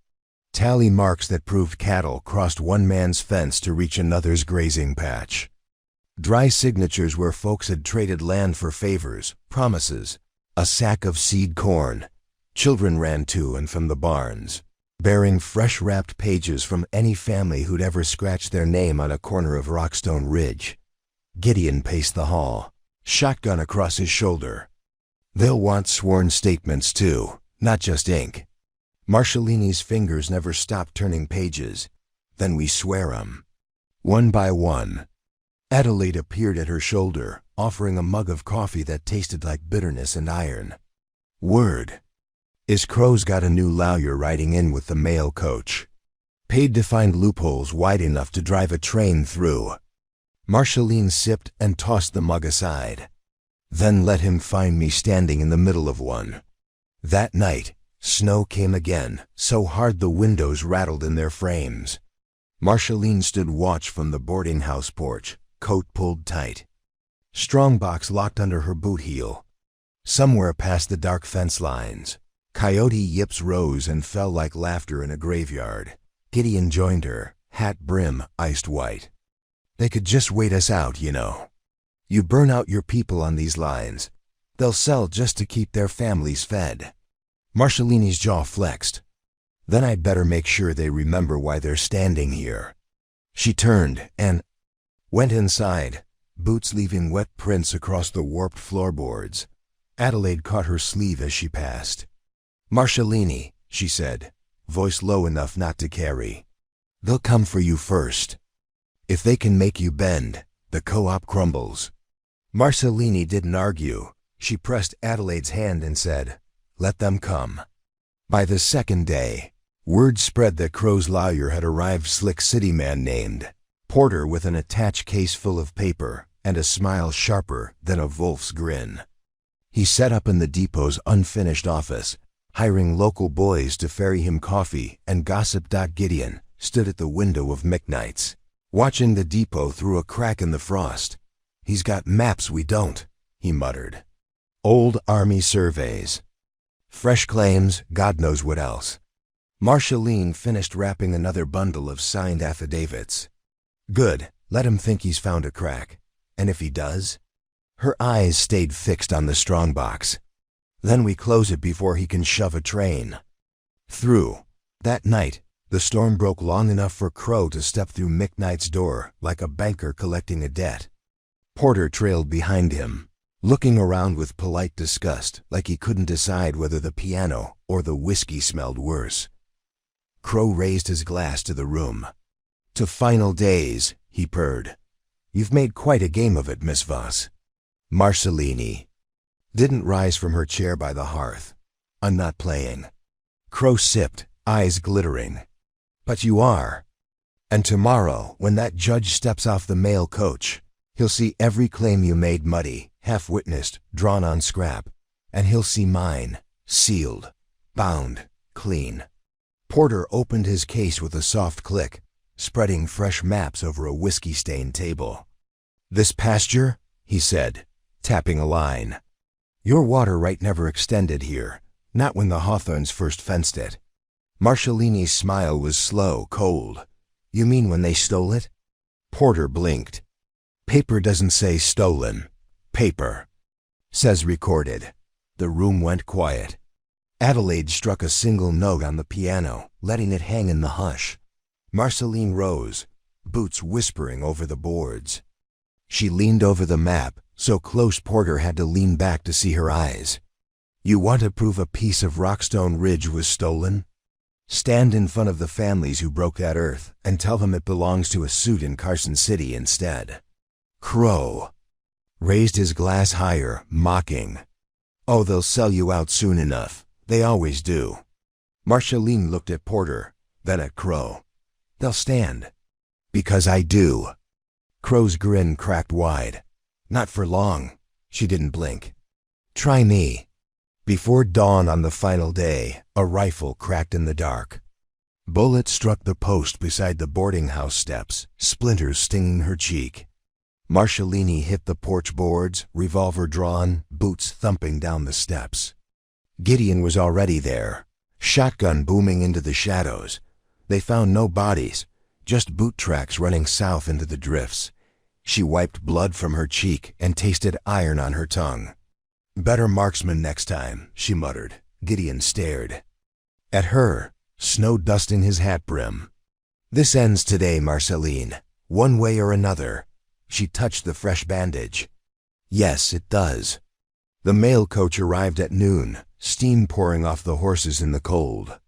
Tally marks that proved cattle crossed one man's fence to reach another's grazing patch. Dry signatures where folks had traded land for favors, promises, a sack of seed corn. Children ran to and from the barns, bearing fresh wrapped pages from any family who'd ever scratched their name on a corner of Rockstone Ridge. Gideon paced the hall, shotgun across his shoulder. They'll want sworn statements too, not just ink. Marcellini's fingers never stopped turning pages. Then we swear 'em. One by one. Adelaide appeared at her shoulder, offering a mug of coffee that tasted like bitterness and iron. Word. Is Crow's got a new lawyer riding in with the mail coach. Paid to find loopholes wide enough to drive a train through. Marceline sipped and tossed the mug aside. Then let him find me standing in the middle of one. That night, snow came again, so hard the windows rattled in their frames. Marceline stood watch from the boarding house porch, coat pulled tight. Strongbox locked under her boot heel. Somewhere past the dark fence lines, coyote yips rose and fell like laughter in a graveyard. Gideon joined her, hat brim iced white. They could just wait us out, you know. You burn out your people on these lines. They'll sell just to keep their families fed. Marcellini's jaw flexed. Then I'd better make sure they remember why they're standing here. She turned and went inside, boots leaving wet prints across the warped floorboards. Adelaide caught her sleeve as she passed. Marcellini, she said, voice low enough not to carry. They'll come for you first. If they can make you bend, the co-op crumbles. Marcellini didn't argue. She pressed Adelaide's hand and said, let them come. By the second day, word spread that Crow's lawyer had arrived, slick city man named Porter, with an attached case full of paper and a smile sharper than a wolf's grin. He set up in the depot's unfinished office, hiring local boys to ferry him coffee and gossip. Gideon stood at the window of McKnight's, watching the depot through a crack in the frost. He's got maps we don't, he muttered. Old Army surveys. Fresh claims, God knows what else. Marceline finished wrapping another bundle of signed affidavits. Good, let him think he's found a crack. And if he does? Her eyes stayed fixed on the strongbox. Then we close it before he can shove a train through. That night, the storm broke long enough for Crow to step through McKnight's door like a banker collecting a debt. Porter trailed behind him, looking around with polite disgust, like he couldn't decide whether the piano or the whiskey smelled worse. Crow raised his glass to the room. To final days, he purred. You've made quite a game of it, Miss Voss. Marcellini didn't rise from her chair by the hearth. I'm not playing. Crow sipped, eyes glittering. But you are. And tomorrow, when that judge steps off the mail coach, he'll see every claim you made muddy, half-witnessed, drawn on scrap. And he'll see mine, sealed, bound, clean. Porter opened his case with a soft click, spreading fresh maps over a whiskey-stained table. This pasture, he said, tapping a line. Your water right never extended here, not when the Hawthorns first fenced it. Marcellini's smile was slow, cold. You mean when they stole it? Porter blinked. Paper doesn't say stolen. Paper says recorded. The room went quiet. Adelaide struck a single note on the piano, letting it hang in the hush. Marceline rose, boots whispering over the boards. She leaned over the map, so close Porter had to lean back to see her eyes. You want to prove a piece of Rockstone Ridge was stolen? Stand in front of the families who broke that earth and tell them it belongs to a suit in Carson City instead. Crow raised his glass higher, mocking. Oh, they'll sell you out soon enough. They always do. Marceline looked at Porter, then at Crow. They'll stand. Because I do. Crow's grin cracked wide. Not for long. She didn't blink. Try me. Before dawn on the final day, a rifle cracked in the dark. Bullet struck the post beside the boarding house steps, splinters stinging her cheek. Marcellini hit the porch boards, revolver drawn, boots thumping down the steps. Gideon was already there, shotgun booming into the shadows. They found no bodies, just boot tracks running south into the drifts. She wiped blood from her cheek and tasted iron on her tongue. Better marksman next time, she muttered. Gideon stared at her, snow dusting his hat brim. This ends today, Marceline, one way or another. She touched the fresh bandage. Yes, it does. The mail coach arrived at noon, steam pouring off the horses in the cold.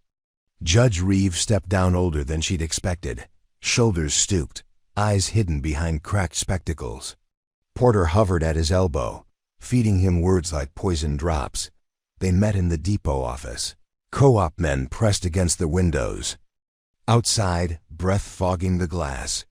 Judge Reeve stepped down older than she'd expected, shoulders stooped, eyes hidden behind cracked spectacles. Porter hovered at his elbow, feeding him words like poison drops. They met in the depot office. Co-op men pressed against the windows. Outside, breath fogging the glass.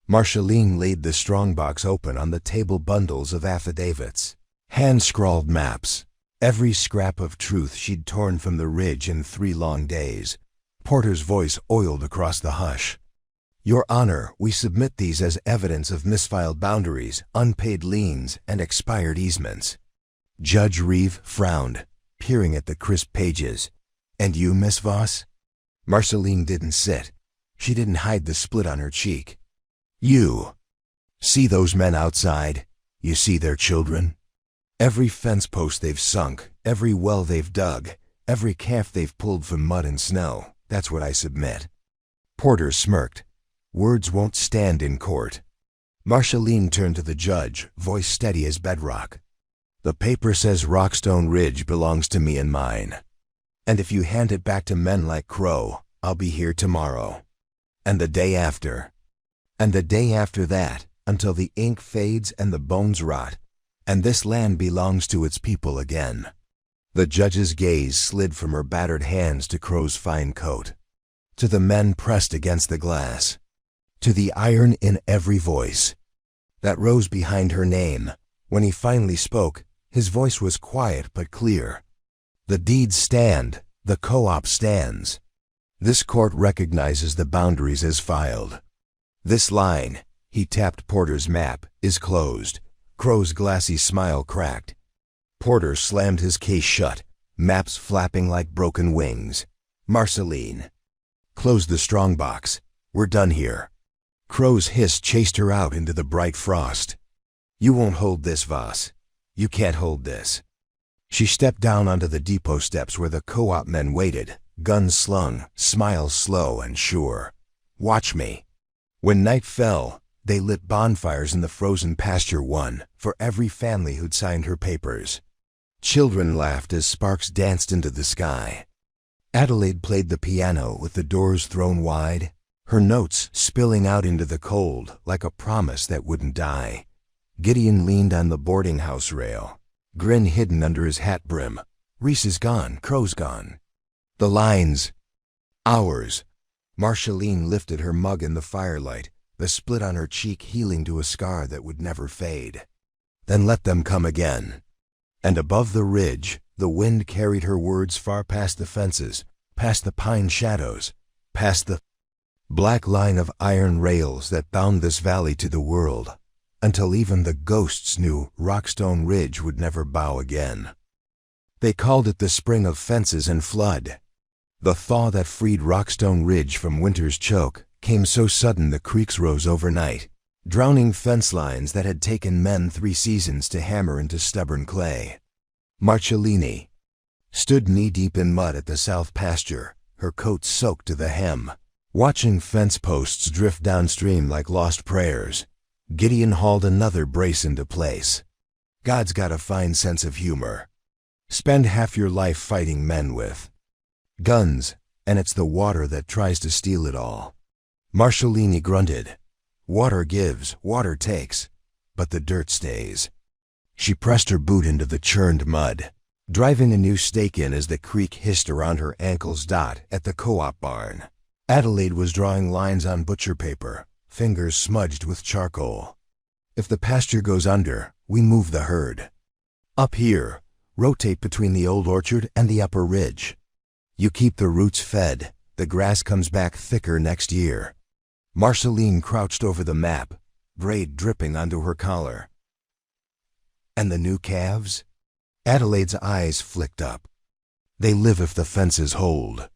Marceline laid the strongbox open on the table, bundles of affidavits, hand-scrawled maps, every scrap of truth she'd torn from the Ridge in 3 long days. Porter's voice oiled across the hush. Your Honor, we submit these as evidence of misfiled boundaries, unpaid liens, and expired easements. Judge Reeve frowned, peering at the crisp pages. And you, Miss Voss? Marceline didn't sit. She didn't hide the split on her cheek. You. See those men outside? You see their children? Every fence post they've sunk, every well they've dug, every calf they've pulled from mud and snow. That's what I submit. Porter smirked. Words won't stand in court. Marceline turned to the judge, voice steady as bedrock. The paper says Rockstone Ridge belongs to me and mine. And if you hand it back to men like Crow, I'll be here tomorrow. And the day after. And the day after that, until the ink fades and the bones rot, and this land belongs to its people again. The judge's gaze slid from her battered hands to Crow's fine coat, to the men pressed against the glass, to the iron in every voice that rose behind her name. When he finally spoke, his voice was quiet but clear. The deeds stand, the co-op stands. This court recognizes the boundaries as filed. This line, he tapped Porter's map, is closed. Crow's glassy smile cracked. Porter slammed his case shut, maps flapping like broken wings. Marceline. Close the strongbox. We're done here. Crow's hiss chased her out into the bright frost. You won't hold this, Voss. You can't hold this. She stepped down onto the depot steps where the co-op men waited, guns slung, smiles slow and sure. Watch me. When night fell, they lit bonfires in the frozen pasture one for every family who'd signed her papers. Children laughed as sparks danced into the sky. Adelaide played the piano with the doors thrown wide, her notes spilling out into the cold like a promise that wouldn't die. Gideon leaned on the boarding house rail, grin hidden under his hat brim. Reese is gone, Crow's gone. The lines. Ours. Marceline lifted her mug in the firelight, the split on her cheek healing to a scar that would never fade. Then let them come again. And above the ridge, the wind carried her words far past the fences, past the pine shadows, past the black line of iron rails that bound this valley to the world, until even the ghosts knew Rockstone Ridge would never bow again. They called it the spring of fences and flood. The thaw that freed Rockstone Ridge from winter's choke came so sudden the creeks rose overnight, drowning fence lines that had taken men 3 seasons to hammer into stubborn clay. Marcellini stood knee-deep in mud at the south pasture, her coat soaked to the hem, watching fence posts drift downstream like lost prayers. Gideon hauled another brace into place. God's got a fine sense of humor. Spend half your life fighting men with guns, and it's the water that tries to steal it all. Marcellini grunted. Water gives, water takes, but the dirt stays. She pressed her boot into the churned mud, driving a new stake in as the creek hissed around her ankles. At the co-op barn, Adelaide was drawing lines on butcher paper, fingers smudged with charcoal. If the pasture goes under, we move the herd. Up here, rotate between the old orchard and the upper ridge. You keep the roots fed, the grass comes back thicker next year. Marceline crouched over the map, braid dripping onto her collar. And the new calves? Adelaide's eyes flicked up. They live if the fences hold.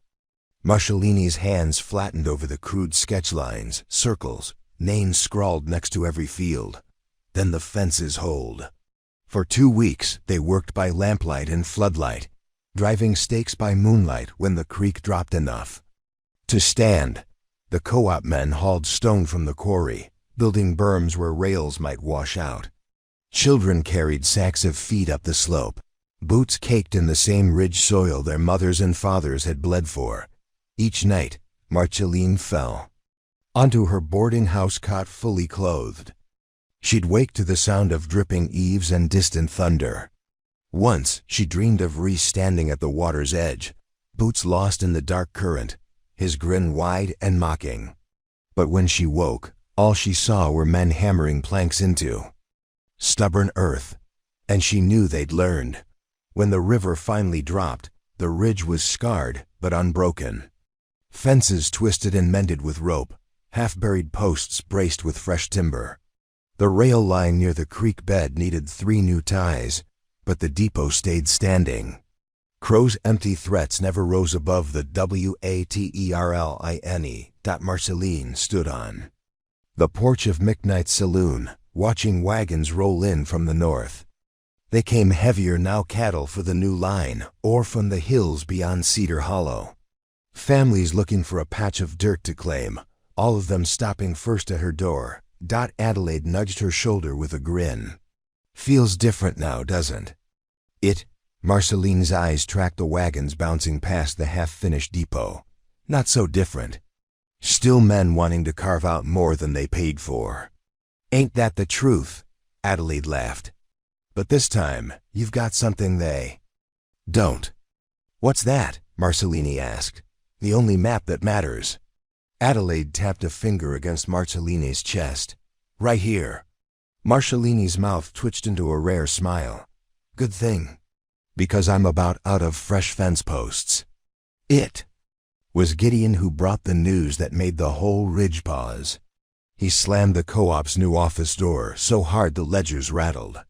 Marcellini's hands flattened over the crude sketch lines, circles, names scrawled next to every field. Then the fences hold. For 2 weeks they worked by lamplight and floodlight, driving stakes by moonlight when the creek dropped enough to stand. The co-op men hauled stone from the quarry, building berms where rails might wash out. Children carried sacks of feed up the slope, Boots caked in the same ridge soil their mothers and fathers had bled for. Each night, Marceline fell onto her boarding house cot fully clothed. She'd wake to the sound of dripping eaves and distant thunder. Once, she dreamed of Reese standing at the water's edge, Boots lost in the dark current, his grin wide and mocking. But when she woke, all she saw were men hammering planks into stubborn earth, and she knew they'd learned. When the river finally dropped, the ridge was scarred but unbroken. Fences twisted and mended with rope, half-buried posts braced with fresh timber. The rail line near the creek bed needed 3 new ties, but the depot stayed standing. Crow's empty threats never rose above the waterline Marceline stood on the porch of McKnight's saloon, watching wagons roll in from the north. They came heavier now, cattle for the new line, or from the hills beyond Cedar Hollow. Families looking for a patch of dirt to claim, all of them stopping first at her door. Adelaide nudged her shoulder with a grin. Feels different now, doesn't it? Marceline's eyes tracked the wagons bouncing past the half-finished depot. Not so different. Still men wanting to carve out more than they paid for. Ain't that the truth? Adelaide laughed. But this time, you've got something they don't. What's that? Marceline asked. The only map that matters. Adelaide tapped a finger against Marceline's chest. Right here. Marceline's mouth twitched into a rare smile. Good thing. Because I'm about out of fresh fence posts. It was Gideon who brought the news that made the whole ridge pause. He slammed the co-op's new office door so hard the ledgers rattled.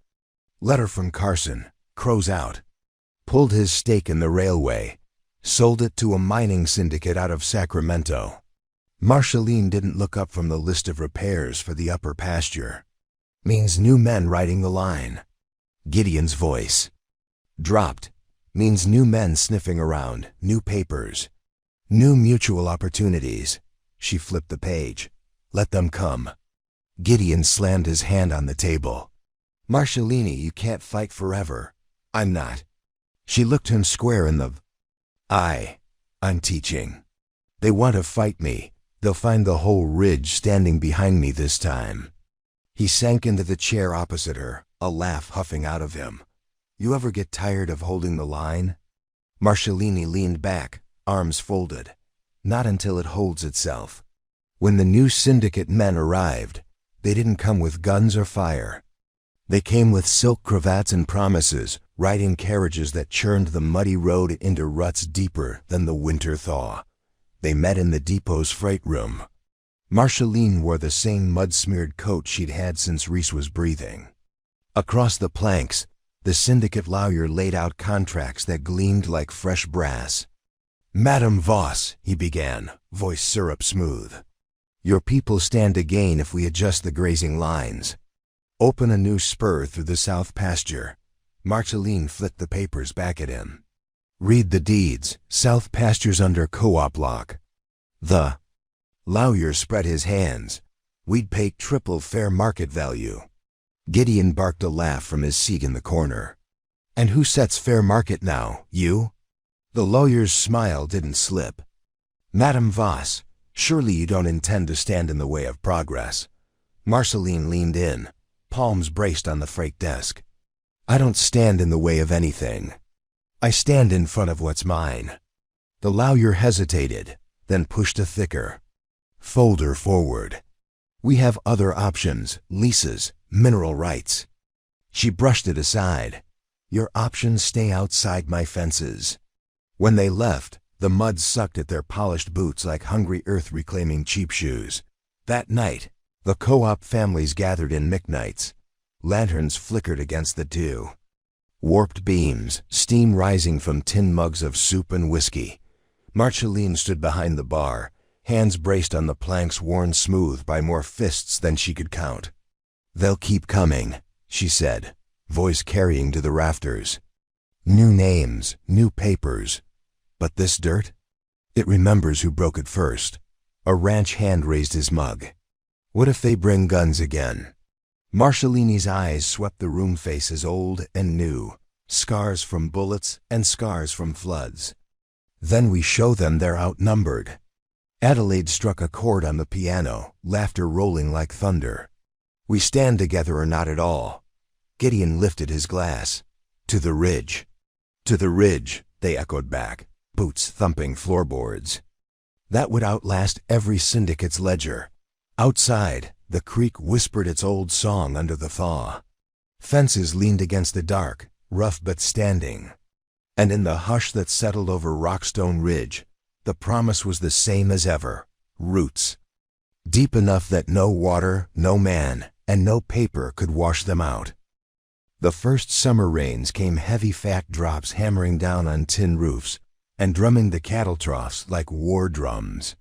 Letter from Carson, Crow's out. Pulled his stake in the railway. Sold it to a mining syndicate out of Sacramento. Marceline didn't look up from the list of repairs for the upper pasture. Means new men riding the line. Gideon's voice dropped. Means new men sniffing around, new papers. New mutual opportunities. She flipped the page. Let them come. Gideon slammed his hand on the table. Marceline, you can't fight forever. I'm not. She looked him square in the eye. I'm teaching. They want to fight me. They'll find the whole ridge standing behind me this time. He sank into the chair opposite her, a laugh huffing out of him. You ever get tired of holding the line? Marceline leaned back, arms folded. Not until it holds itself. When the new syndicate men arrived, they didn't come with guns or fire. They came with silk cravats and promises, riding carriages that churned the muddy road into ruts deeper than the winter thaw. They met in the depot's freight room. Marceline wore the same mud-smeared coat she'd had since Reese was breathing. Across the planks, the syndicate lawyer laid out contracts that gleamed like fresh brass. Madame Voss, he began, voice syrup smooth. Your people stand to gain if we adjust the grazing lines. Open a new spur through the south pasture. Marceline flicked the papers back at him. Read the deeds, south pastures under co-op lock. The lawyer spread his hands. We'd pay triple fair market value. Gideon barked a laugh from his seat in the corner. And who sets fair market now, you? The lawyer's smile didn't slip. Madame Voss, surely you don't intend to stand in the way of progress. Marceline leaned in, palms braced on the freight desk. I don't stand in the way of anything. I stand in front of what's mine. The lawyer hesitated, then pushed a thicker folder forward. We have other options, leases, mineral rights. She brushed it aside. Your options stay outside my fences. When they left, the mud sucked at their polished boots like hungry earth reclaiming cheap shoes. That night, the co-op families gathered in McKnight's. Lanterns flickered against the dew. Warped beams, steam rising from tin mugs of soup and whiskey. Marceline stood behind the bar, hands braced on the planks worn smooth by more fists than she could count. They'll keep coming, she said, voice carrying to the rafters. New names, new papers. But this dirt? It remembers who broke it first. A ranch hand raised his mug. What if they bring guns again? Marceline's eyes swept the room faces old and new, Scars from bullets and scars from floods. Then we show them they're outnumbered. Adelaide struck a chord on the piano, laughter rolling like thunder. We stand together or not at all. Gideon lifted his glass. To the ridge. To the ridge, they echoed back, boots thumping floorboards. That would outlast every syndicate's ledger. Outside, the creek whispered its old song under the thaw. Fences leaned against the dark, rough but standing. And in the hush that settled over Rockstone Ridge, the promise was the same as ever: roots. Deep enough that no water, no man, and no paper could wash them out. The first summer rains came heavy fat drops hammering down on tin roofs and drumming the cattle troughs like war drums.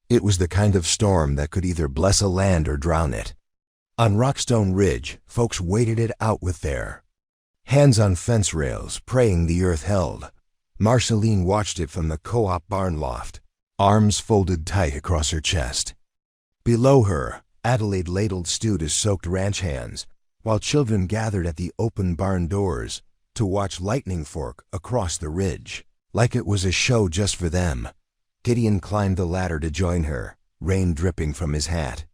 It was the kind of storm that could either bless a land or drown it. On Rockstone Ridge, folks waited it out with their hands on fence rails, praying the earth held. Marceline watched it from the co-op barn loft, arms folded tight across her chest. Below her, Adelaide ladled stew to soaked ranch hands, while children gathered at the open barn doors to watch lightning fork across the ridge. Like it was a show just for them. Gideon climbed the ladder to join her, rain dripping from his hat.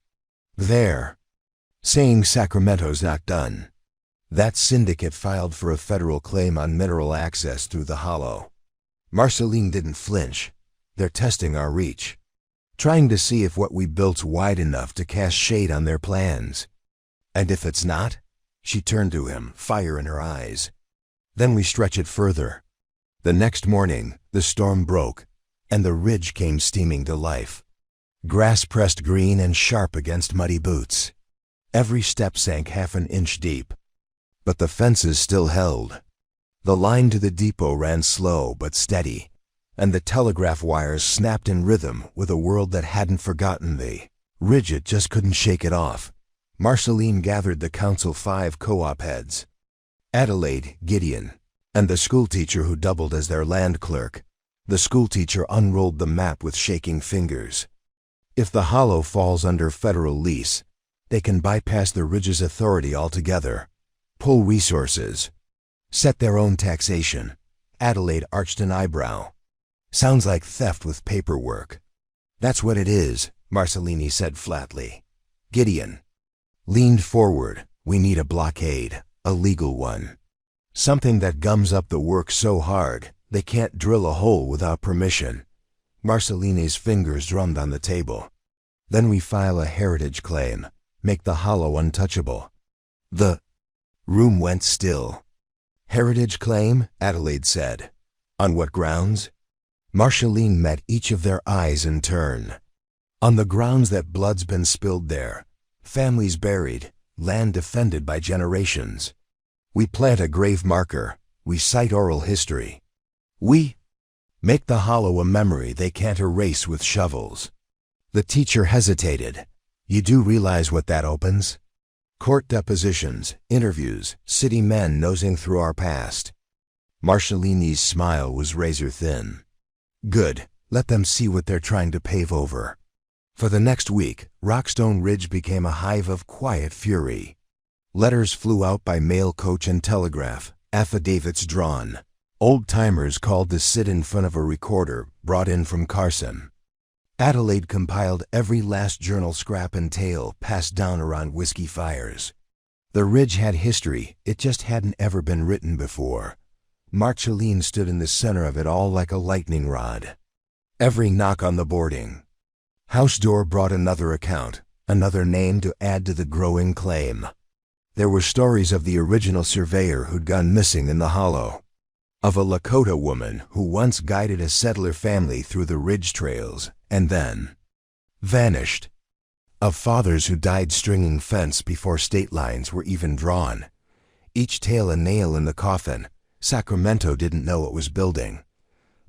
There. Saying Sacramento's not done. That syndicate filed for a federal claim on mineral access through the hollow. Marceline didn't flinch. They're testing our reach, trying to see if what we built's wide enough to cast shade on their plans. And if it's not, she turned to him, fire in her eyes. Then we stretch it further. The next morning, the storm broke, and the ridge came steaming to life. Grass pressed green and sharp against muddy boots. Every step sank half an inch deep. But the fences still held. The line to the depot ran slow but steady, and the telegraph wires snapped in rhythm with a world that hadn't forgotten the ridge. It just couldn't shake it off. Marceline gathered the Council 5 co-op heads, Adelaide, Gideon, and the schoolteacher who doubled as their land clerk. The schoolteacher unrolled the map with shaking fingers. If the hollow falls under federal lease, they can bypass the ridge's authority altogether, pull resources, set their own taxation. Adelaide arched an eyebrow. Sounds like theft with paperwork. That's what it is, Marceline said flatly. Gideon leaned forward. We need a blockade, a legal one. Something that gums up the work so hard they can't drill a hole without permission. Marceline's fingers drummed on the table. Then we file a heritage claim, make the hollow untouchable. The room went still. Heritage claim? Adelaide said. On what grounds? Marceline met each of their eyes in turn. On the grounds that blood's been spilled there, families buried, land defended by generations. We plant a grave marker, we cite oral history. We make the hollow a memory they can't erase with shovels. The teacher hesitated. You do realize what that opens? Court depositions, interviews, city men nosing through our past. Marceline's smile was razor thin. Good, let them see what they're trying to pave over. For the next week, Rockstone Ridge became a hive of quiet fury. Letters flew out by mail coach and telegraph, affidavits drawn. Old-timers called to sit in front of a recorder brought in from Carson. Adelaide compiled every last journal scrap and tale passed down around whiskey fires. The ridge had history, it just hadn't ever been written before. Marceline stood in the center of it all like a lightning rod. Every knock on the boarding house door brought another account, another name to add to the growing claim. There were stories of the original surveyor who'd gone missing in the hollow, of a Lakota woman who once guided a settler family through the ridge trails and then vanished, of fathers who died stringing fence before state lines were even drawn. Each tale a nail in the coffin. Sacramento didn't know it was building.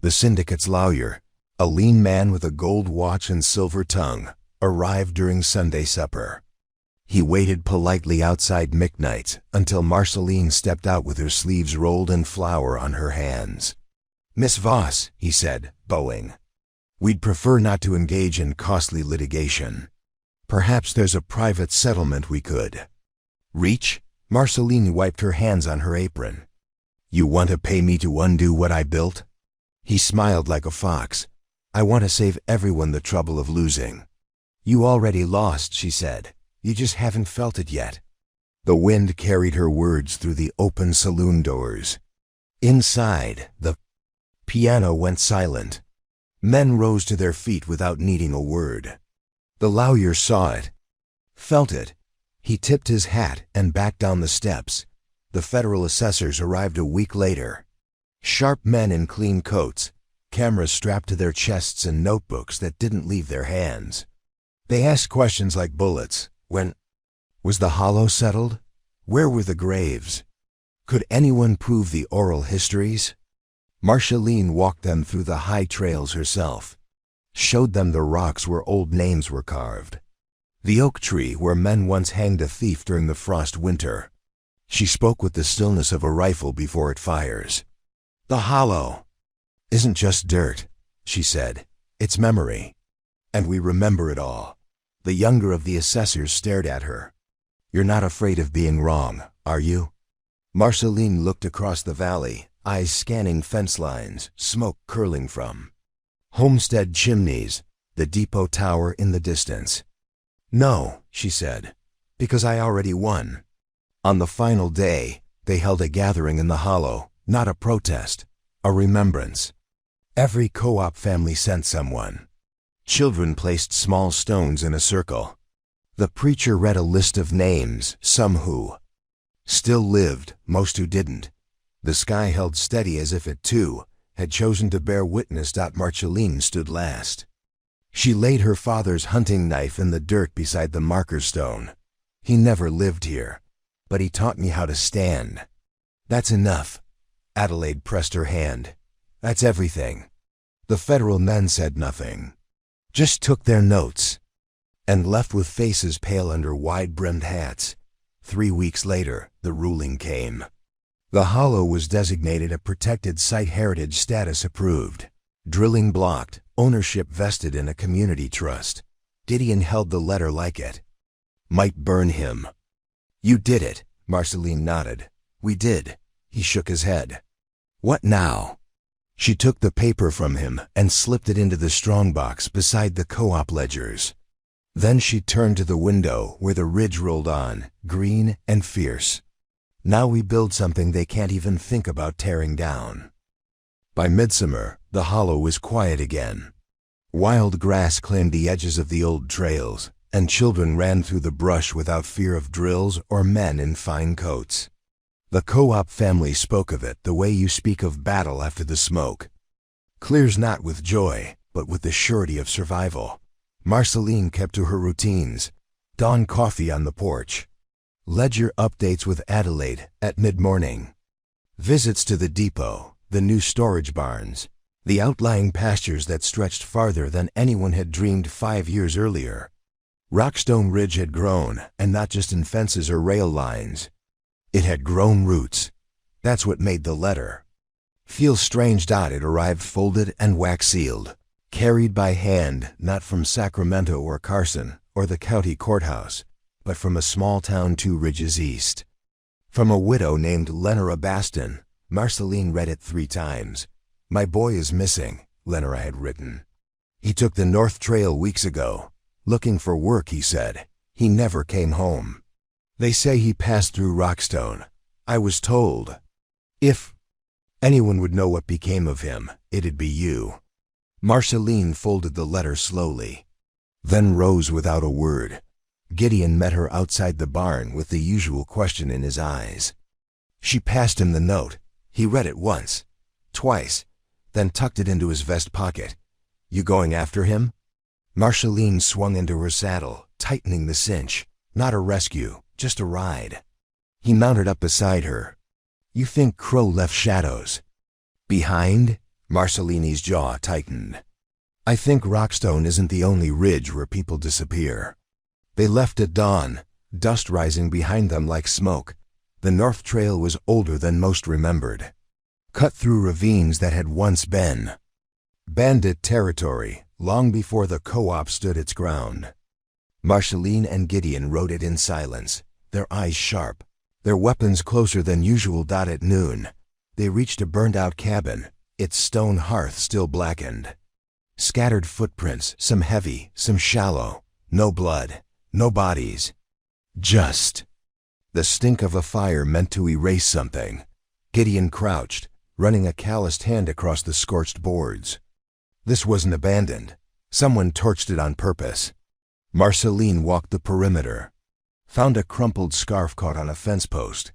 The syndicate's lawyer, a lean man with a gold watch and silver tongue, arrived during Sunday supper. He waited politely outside McKnight's until Marceline stepped out with her sleeves rolled in flour on her hands. Miss Voss, he said, bowing. We'd prefer not to engage in costly litigation. Perhaps there's a private settlement we could reach? Marceline wiped her hands on her apron. You want to pay me to undo what I built? He smiled like a fox. I want to save everyone the trouble of losing. You already lost, she said. You just haven't felt it yet. The wind carried her words through the open saloon doors. Inside, the piano went silent. Men rose to their feet without needing a word. The lawyer saw it, felt it. He tipped his hat and backed down the steps. The federal assessors arrived a week later. Sharp men in clean coats, cameras strapped to their chests and notebooks that didn't leave their hands. They asked questions like bullets. When was the hollow settled? Where were the graves? Could anyone prove the oral histories? Marceline walked them through the high trails herself, showed them the rocks where old names were carved, the oak tree where men once hanged a thief during the frost winter. She spoke with the stillness of a rifle before it fires. The hollow isn't just dirt, she said. It's memory. And we remember it all. The younger of the assessors stared at her. You're not afraid of being wrong, are you? Marceline looked across the valley, eyes scanning fence lines, smoke curling from homestead chimneys, the depot tower in the distance. No, she said, because I already won. On the final day, they held a gathering in the hollow, not a protest, a remembrance. Every co-op family sent someone. Children placed small stones in a circle. The preacher read a list of names, some who still lived, most who didn't. The sky held steady as if it, too, had chosen to bear witness. Marceline stood last. She laid her father's hunting knife in the dirt beside the marker stone. He never lived here, but he taught me how to stand. That's enough. Adelaide pressed her hand. That's everything. The federal men said nothing, just took their notes, and left with faces pale under wide-brimmed hats. 3 weeks later, the ruling came. The hollow was designated a protected site, heritage status approved. Drilling blocked, ownership vested in a community trust. Gideon held the letter like it might burn him. You did it, Marceline nodded. We did. He shook his head. What now? She took the paper from him and slipped it into the strongbox beside the co-op ledgers. Then she turned to the window where the ridge rolled on, green and fierce. Now we build something they can't even think about tearing down. By midsummer, the hollow was quiet again. Wild grass claimed the edges of the old trails, and children ran through the brush without fear of drills or men in fine coats. The co-op family spoke of it the way you speak of battle after the smoke. Clears not with joy, but with the surety of survival. Marceline kept to her routines. Dawn coffee on the porch. Ledger updates with Adelaide at mid-morning. Visits to the depot, the new storage barns, the outlying pastures that stretched farther than anyone had dreamed 5 years earlier. Rockstone Ridge had grown, and not just in fences or rail lines. It had grown roots. That's what made the letter feel strange. It arrived folded and wax-sealed, carried by hand, not from Sacramento or Carson or the county courthouse, but from a small town 2 ridges east. From a widow named Lenora Baston. Marceline read it 3 times. My boy is missing, Lenora had written. He took the North Trail weeks ago. Looking for work, he said. He never came home. They say he passed through Rockstone. I was told if anyone would know what became of him, it'd be you. Marceline folded the letter slowly, then rose without a word. Gideon met her outside the barn with the usual question in his eyes. She passed him the note. He read it once, twice, then tucked it into his vest pocket. You going after him? Marceline swung into her saddle, tightening the cinch. Not a rescue, just a ride. He mounted up beside her. You think Crow left shadows behind? Marceline's jaw tightened. I think Rockstone isn't the only ridge where people disappear. They left at dawn, dust rising behind them like smoke. The North Trail was older than most remembered. Cut through ravines that had once been bandit territory, long before the co-op stood its ground. Marceline and Gideon rode it in silence, their eyes sharp, their weapons closer than usual. At noon, They reached a burned-out cabin, its stone hearth still blackened. Scattered footprints, some heavy, some shallow. No blood, no bodies. Just the stink of a fire meant to erase something. Gideon crouched, running a calloused hand across the scorched boards. This wasn't abandoned. Someone torched it on purpose. Marceline walked the perimeter. Found a crumpled scarf caught on a fence post.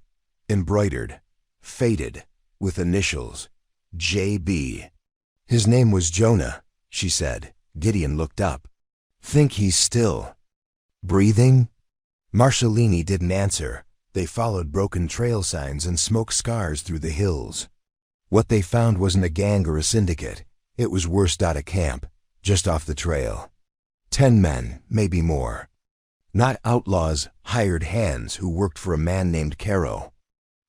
Embroidered. Faded. With initials. J.B. His name was Jonah, she said. Gideon looked up. Think he's still breathing? Marceline didn't answer. They followed broken trail signs and smoke scars through the hills. What they found wasn't a gang or a syndicate. It was worse out of camp, just off the trail. 10 men, maybe more. Not outlaws, hired hands who worked for a man named Caro.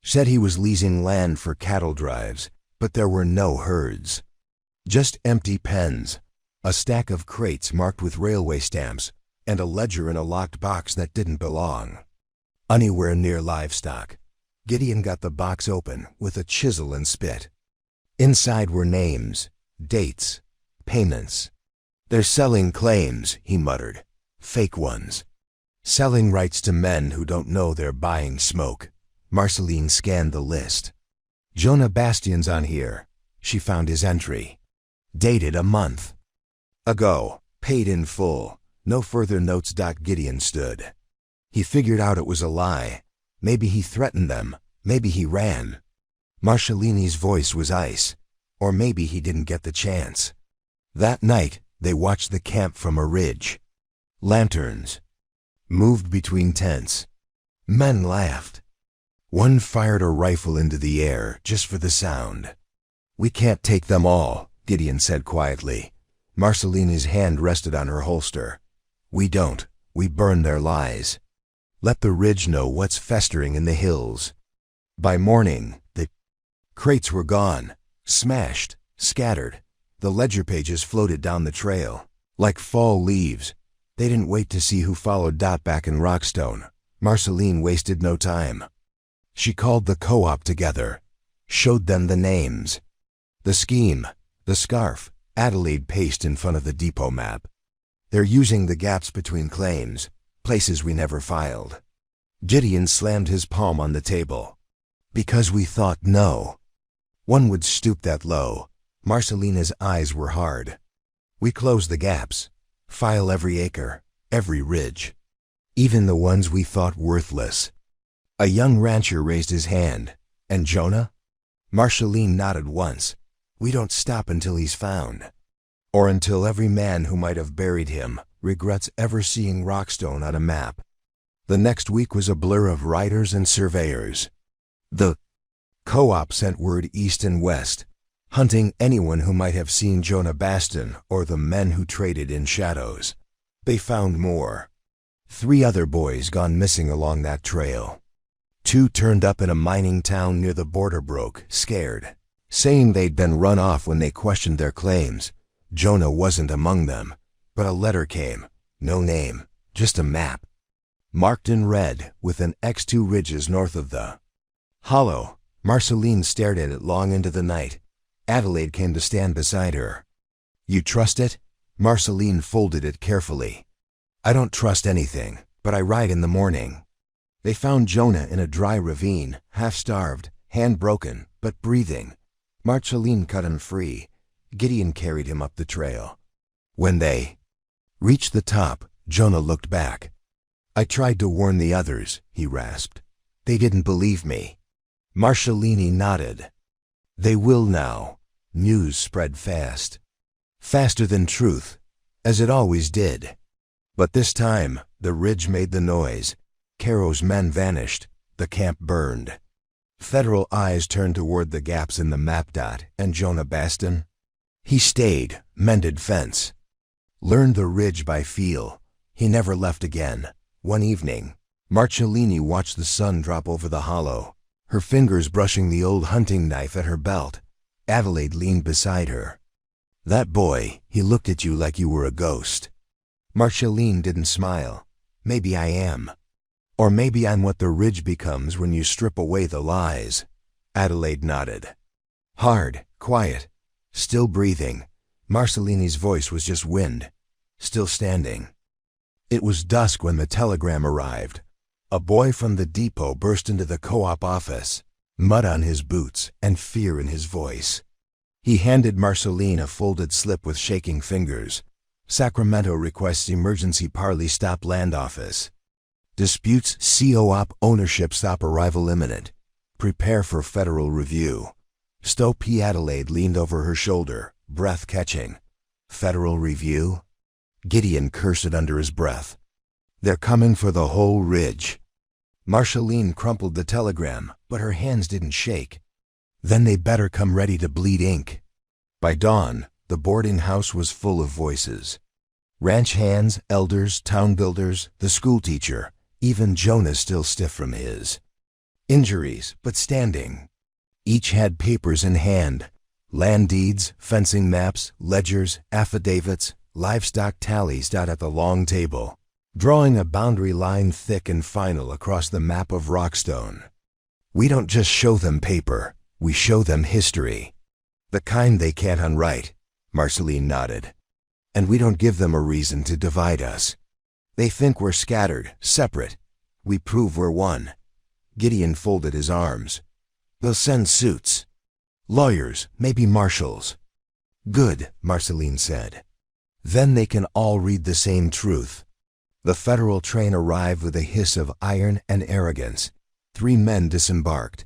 Said he was leasing land for cattle drives, but there were no herds. Just empty pens, a stack of crates marked with railway stamps, and a ledger in a locked box that didn't belong. Anywhere near livestock. Gideon got the box open with a chisel and spit. Inside were names, dates, payments. They're selling claims, he muttered. Fake ones. Selling rights to men who don't know they're buying smoke. Marceline scanned the list. Jonah Bastian's on here. She found his entry. Dated a month ago. Paid in full. No further notes. Gideon stood. He figured out it was a lie. Maybe he threatened them. Maybe he ran. Marceline's voice was ice. Or maybe he didn't get the chance. That night, they watched the camp from a ridge. Lanterns. Moved between tents. Men laughed. One fired a rifle into the air just for the sound. We can't take them all, Gideon said quietly. Marceline's hand rested on her holster. We don't. We burn their lies. Let the ridge know what's festering in the hills. By morning, the crates were gone, smashed, scattered. The ledger pages floated down the trail, like fall leaves. They didn't wait to see who followed back in Rockstone. Marceline wasted no time. She called the co-op together, showed them the names. The scheme, the scarf, Adelaide paced in front of the depot map. They're using the gaps between claims, places we never filed. Gideon slammed his palm on the table. Because we thought no one would stoop that low. Marcelina's eyes were hard. We close the gaps, file every acre, every ridge, even the ones we thought worthless. A young rancher raised his hand. And Jonah? Marceline nodded once. We don't stop until he's found. Or until every man who might have buried him regrets ever seeing Rockstone on a map. The next week was a blur of riders and surveyors. The co-op sent word east and west, hunting anyone who might have seen Jonah Baston or the men who traded in shadows. They found more. 3 other boys gone missing along that trail. 2 turned up in a mining town near the border broke, scared, saying they'd been run off when they questioned their claims. Jonah wasn't among them, but a letter came. No name, just a map. Marked in red with an X2 ridges north of the hollow. Marceline stared at it long into the night. Adelaide came to stand beside her. You trust it? Marceline folded it carefully. I don't trust anything, but I ride in the morning. They found Jonah in a dry ravine, half-starved, hand broken, but breathing. Marceline cut him free. Gideon carried him up the trail. When they reached the top, Jonah looked back. I tried to warn the others, he rasped. They didn't believe me. Marceline nodded. They will now. News spread fast. Faster than truth, as it always did. But this time, the ridge made the noise. Caro's men vanished. The camp burned. Federal eyes turned toward the gaps in the map. And Jonah Baston? He stayed, mended fence. Learned the ridge by feel. He never left again. One evening, Marceline watched the sun drop over the hollow, her fingers brushing the old hunting knife at her belt. Adelaide leaned beside her. That boy, he looked at you like you were a ghost. Marceline didn't smile. Maybe I am. Or maybe I'm what the ridge becomes when you strip away the lies. Adelaide nodded. Hard, quiet, still breathing. Marcellini's voice was just wind, still standing. It was dusk when the telegram arrived. A boy from the depot burst into the co-op office, mud on his boots and fear in his voice. He handed Marceline a folded slip with shaking fingers. Sacramento requests emergency parley stop land office. Disputes co-op ownership stop arrival imminent. Prepare for federal review. Stowe P. Adelaide leaned over her shoulder, breath catching. Federal review? Gideon cursed it under his breath. They're coming for the whole ridge. Marceline crumpled the telegram, but her hands didn't shake. Then they better come ready to bleed ink. By dawn, the boarding house was full of voices. Ranch hands, elders, town builders, the schoolteacher, even Jonah still stiff from his injuries, but standing. Each had papers in hand, land deeds, fencing maps, ledgers, affidavits, livestock tallies out at the long table, drawing a boundary line thick and final across the map of Rockstone. We don't just show them paper, we show them history. The kind they can't unwrite, Marceline nodded. And we don't give them a reason to divide us. They think we're scattered, separate. We prove we're one. Gideon folded his arms. They'll send suits. Lawyers, maybe marshals. Good, Marceline said. Then they can all read the same truth. The federal train arrived with a hiss of iron and arrogance. 3 men disembarked.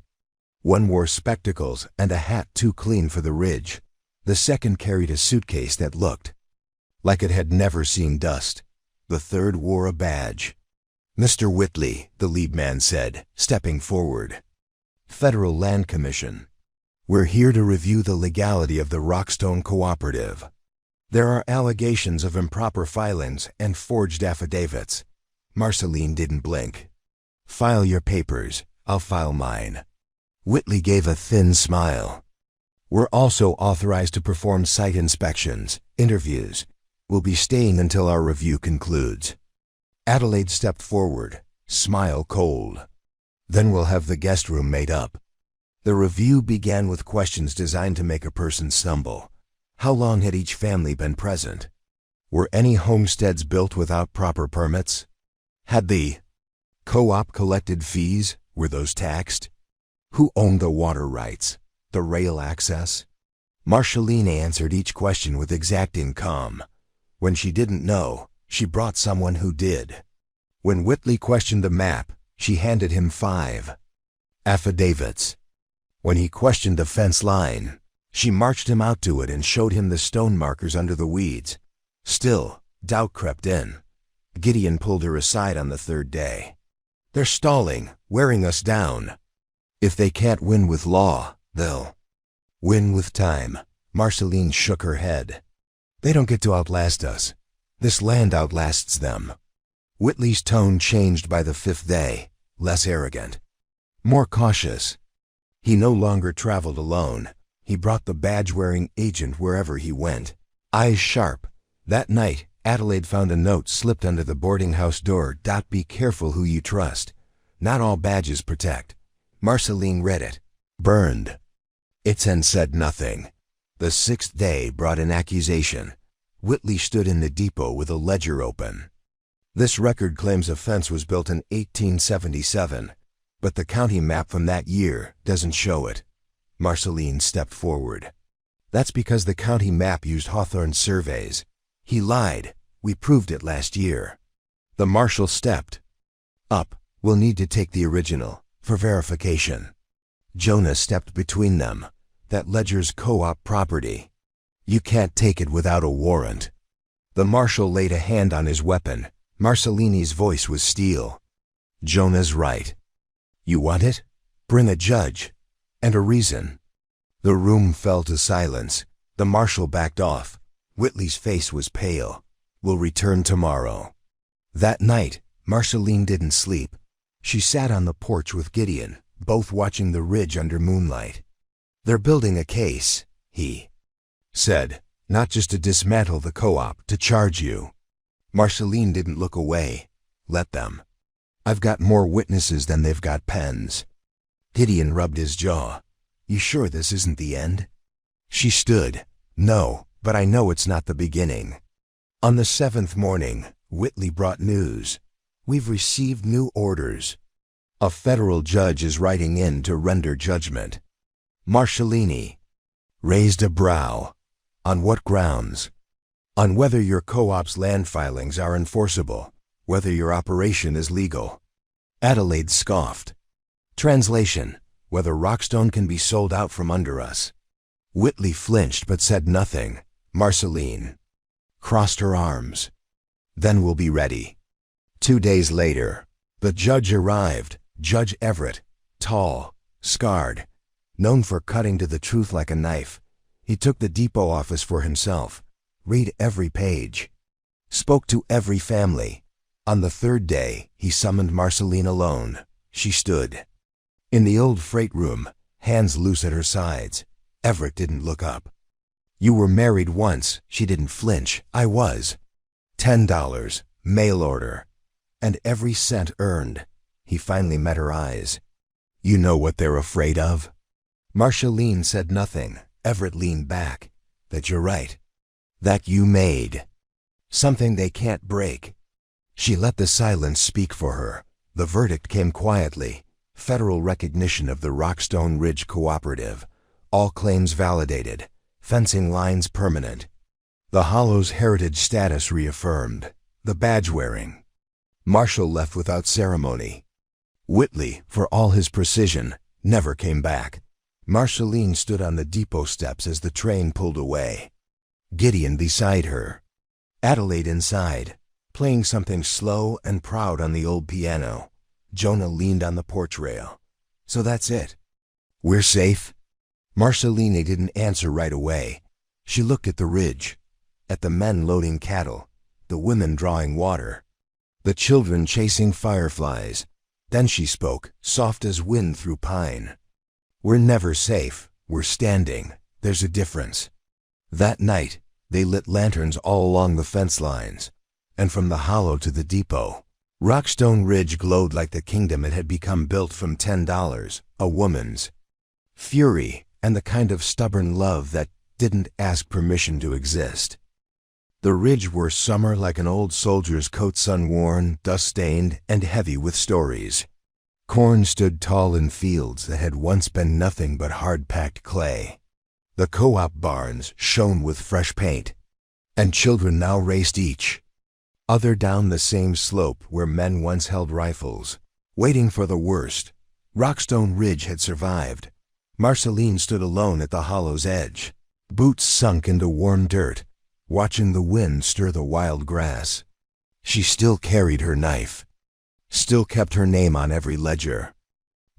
One wore spectacles and a hat too clean for the ridge. The second carried a suitcase that looked like it had never seen dust. The third wore a badge. Mr. Whitley, the lead man said, stepping forward. Federal Land Commission. We're here to review the legality of the Rockstone Cooperative. There are allegations of improper filings and forged affidavits. Marceline didn't blink. File your papers, I'll file mine. Whitley gave a thin smile. We're also authorized to perform site inspections, interviews. We'll be staying until our review concludes. Adelaide stepped forward, smile cold. Then we'll have the guest room made up. The review began with questions designed to make a person stumble. How long had each family been present? Were any homesteads built without proper permits? Had the co-op collected fees? Were those taxed? Who owned the water rights? The rail access? Marceline answered each question with exacting calm. When she didn't know, she brought someone who did. When Whitley questioned the map, she handed him 5 affidavits. When he questioned the fence line, she marched him out to it and showed him the stone markers under the weeds. Still, doubt crept in. Gideon pulled her aside on the 3rd day. They're stalling, wearing us down. If they can't win with law, they'll win with time. Marceline shook her head. They don't get to outlast us. This land outlasts them. Whitley's tone changed by the 5th day, less arrogant, more cautious. He no longer traveled alone. He brought the badge-wearing agent wherever he went. Eyes sharp. That night, Adelaide found a note slipped under the boarding house door. Be careful who you trust. Not all badges protect. Marceline read it. Burned. Itzen said nothing. The 6th day brought an accusation. Whitley stood in the depot with a ledger open. This record claims a fence was built in 1877, but the county map from that year doesn't show it. Marceline stepped forward. That's because the county map used Hawthorne's surveys. He lied. We proved it last year. The marshal stepped up. We'll need to take the original for verification. Jonah stepped between them. That ledger's co-op property. You can't take it without a warrant. The marshal laid a hand on his weapon. Marcellini's voice was steel. Jonah's right. You want it? Bring a judge. And a reason. The room fell to silence. The marshal backed off. Whitley's face was pale. We'll return tomorrow. That night, Marceline didn't sleep. She sat on the porch with Gideon, both watching the ridge under moonlight. They're building a case, he said, not just to dismantle the co-op, to charge you. Marceline didn't look away. Let them. I've got more witnesses than they've got pens. Gideon rubbed his jaw. You sure this isn't the end? She stood. No, but I know it's not the beginning. On the 7th morning, Whitley brought news. We've received new orders. A federal judge is writing in to render judgment. Marcellini raised a brow. On what grounds? On whether your co-op's land filings are enforceable, whether your operation is legal. Adelaide scoffed. Translation: whether Rockstone can be sold out from under us. Whitley flinched but said nothing. Marceline crossed her arms. Then we'll be ready. 2 days later, the judge arrived. Judge Everett, tall, scarred, known for cutting to the truth like a knife. He took the depot office for himself, read every page, spoke to every family. On the 3rd day, he summoned Marceline alone. She stood in the old freight room, hands loose at her sides. Everett didn't look up. You were married once. She didn't flinch. I was. $10, mail order, and every cent earned. He finally met her eyes. You know what they're afraid of? Marceline said nothing. Everett leaned back. That you're right. That you made. Something they can't break. She let the silence speak for her. The verdict came quietly. Federal recognition of the Rockstone Ridge Cooperative. All claims validated. Fencing lines permanent. The Hollow's heritage status reaffirmed. The badge wearing. Marshall left without ceremony. Whitley, for all his precision, never came back. Marceline stood on the depot steps as the train pulled away. Gideon beside her. Adelaide inside, playing something slow and proud on the old piano. Jonah leaned on the porch rail. So that's it. We're safe? Marceline didn't answer right away. She looked at the ridge, at the men loading cattle, the women drawing water, the children chasing fireflies. Then she spoke, soft as wind through pine. We're never safe. We're standing. There's a difference. That night, they lit lanterns all along the fence lines, and from the hollow to the depot. Rockstone Ridge glowed like the kingdom it had become, built from $10, a woman's fury, and the kind of stubborn love that didn't ask permission to exist. The ridge wore summer like an old soldier's coat, sun-worn, dust-stained, and heavy with stories. Corn stood tall in fields that had once been nothing but hard-packed clay. The co-op barns shone with fresh paint, and children now raced each other down the same slope where men once held rifles, waiting for the worst. Rockstone Ridge had survived. Marceline stood alone at the hollow's edge, boots sunk into warm dirt, watching the wind stir the wild grass. She still carried her knife, still kept her name on every ledger.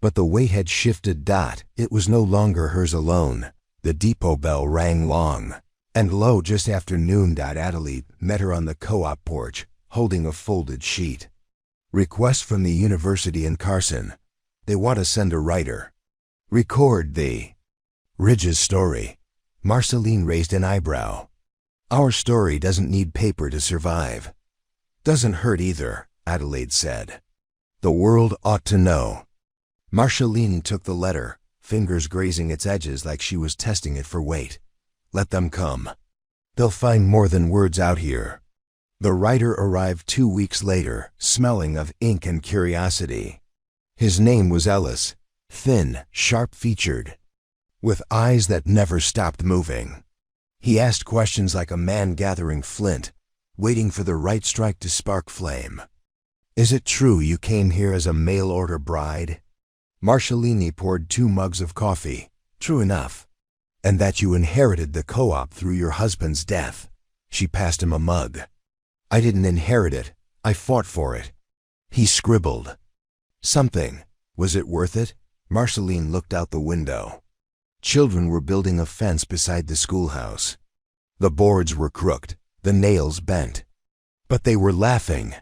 But the weight had shifted. It was no longer hers alone. The depot bell rang long, and lo, just after noon. Adelaide met her on the co-op porch, holding a folded sheet. Request from the university in Carson. They want to send a writer. Record the Ridge's story. Marceline raised an eyebrow. Our story doesn't need paper to survive. Doesn't hurt either, Adelaide said. The world ought to know. Marceline took the letter, fingers grazing its edges like she was testing it for weight. Let them come. They'll find more than words out here. The writer arrived 2 weeks later, smelling of ink and curiosity. His name was Ellis, thin, sharp-featured, with eyes that never stopped moving. He asked questions like a man gathering flint, waiting for the right strike to spark flame. Is it true you came here as a mail-order bride? Marcellini poured 2 mugs of coffee. True enough. And that you inherited the co-op through your husband's death. She passed him a mug. I didn't inherit it. I fought for it. He scribbled. Something. Was it worth it? Marceline looked out the window. Children were building a fence beside the schoolhouse. The boards were crooked, the nails bent. But they were laughing.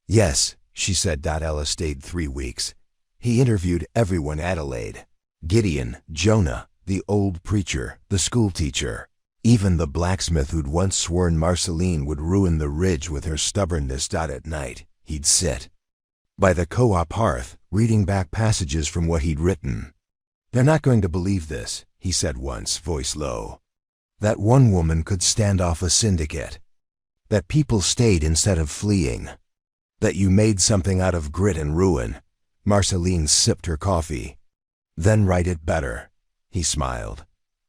Yes, she said. Ellis stayed 3 weeks. He interviewed everyone. Adelaide, Gideon, Jonah, the old preacher, the schoolteacher, even the blacksmith who'd once sworn Marceline would ruin the ridge with her stubbornness. At night, he'd sit by the co-op hearth, reading back passages from what he'd written. "They're not going to believe this," he said once, voice low. "That one woman could stand off a syndicate. That people stayed instead of fleeing. That you made something out of grit and ruin." Marceline sipped her coffee. "Then write it better." He smiled.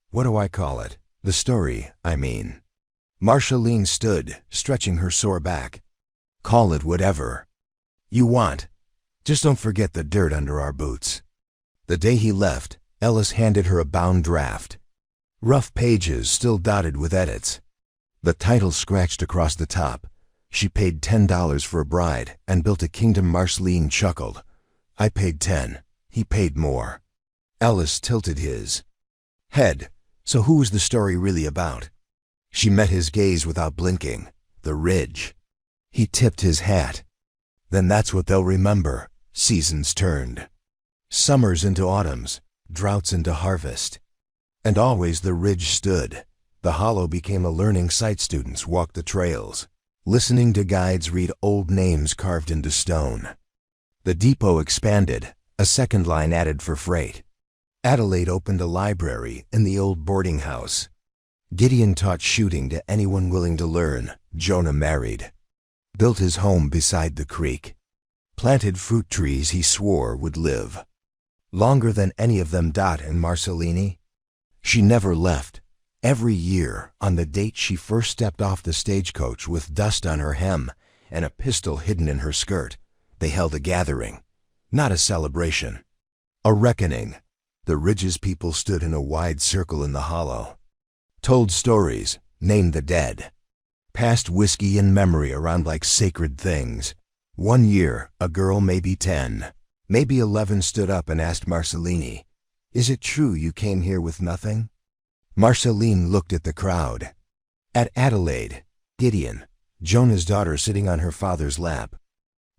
"What do I call it? The story, I mean." Marceline stood, stretching her sore back. "Call it whatever you want. Just don't forget the dirt under our boots." The day he left, Ellis handed her a bound draft. Rough pages still dotted with edits. The title scratched across the top. She paid $10 for a bride and built a kingdom. Marceline chuckled. "I paid 10. He paid more." Ellis tilted his head. "So who was the story really about?" She met his gaze without blinking. "The Ridge." He tipped his hat. "Then that's what they'll remember." Seasons turned. Summers into autumns, droughts into harvest. And always the Ridge stood. The hollow became a learning site. Students walked the trails, listening to guides read old names carved into stone. The depot expanded, a second line added for freight. Adelaide opened a library in the old boarding house. Gideon taught shooting to anyone willing to learn. Jonah married. Built his home beside the creek. Planted fruit trees he swore would live longer than any of them. And Marceline? She never left. Every year, on the date she first stepped off the stagecoach with dust on her hem and a pistol hidden in her skirt, they held a gathering. Not a celebration. A reckoning. The Ridge's people stood in a wide circle in the hollow. Told stories, named the dead. Passed whiskey and memory around like sacred things. One year, a girl, maybe 10, maybe 11, stood up and asked Marceline, "Is it true you came here with nothing?" Marceline looked at the crowd. At Adelaide, Gideon, Jonah's daughter sitting on her father's lap.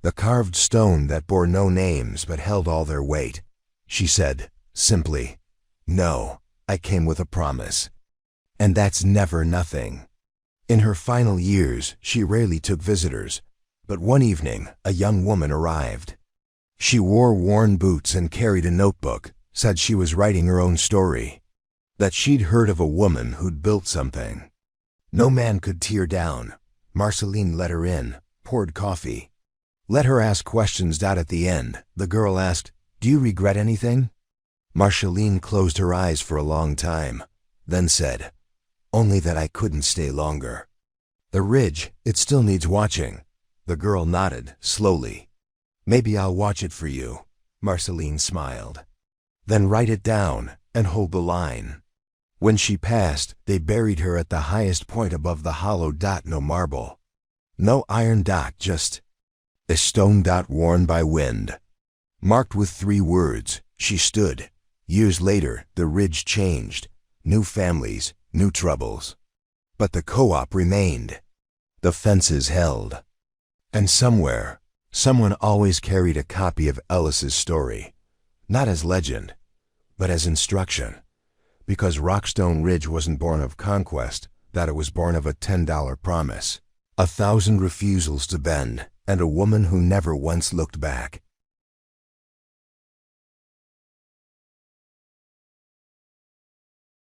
The carved stone that bore no names but held all their weight. She said, simply, "No, I came with a promise." And that's never nothing. In her final years, she rarely took visitors, but one evening, a young woman arrived. She wore worn boots and carried a notebook, said she was writing her own story, that she'd heard of a woman who'd built something no man could tear down. Marceline let her in, poured coffee, let her ask questions. At the end, the girl asked, "Do you regret anything?" Marceline closed her eyes for a long time, then said, "Only that I couldn't stay longer." "The Ridge, it still needs watching." The girl nodded, slowly. "Maybe I'll watch it for you." Marceline smiled. "Then write it down and hold the line." When she passed, they buried her at the highest point above the hollow. No marble, no iron, just a stone worn by wind, marked with 3 words. She stood. Years later, the Ridge changed. New families, new troubles. But the co-op remained. The fences held. And somewhere, someone always carried a copy of Ellis's story, not as legend, but as instruction. Because Rockstone Ridge wasn't born of conquest, that it was born of a $10 promise, 1,000 refusals to bend, and a woman who never once looked back.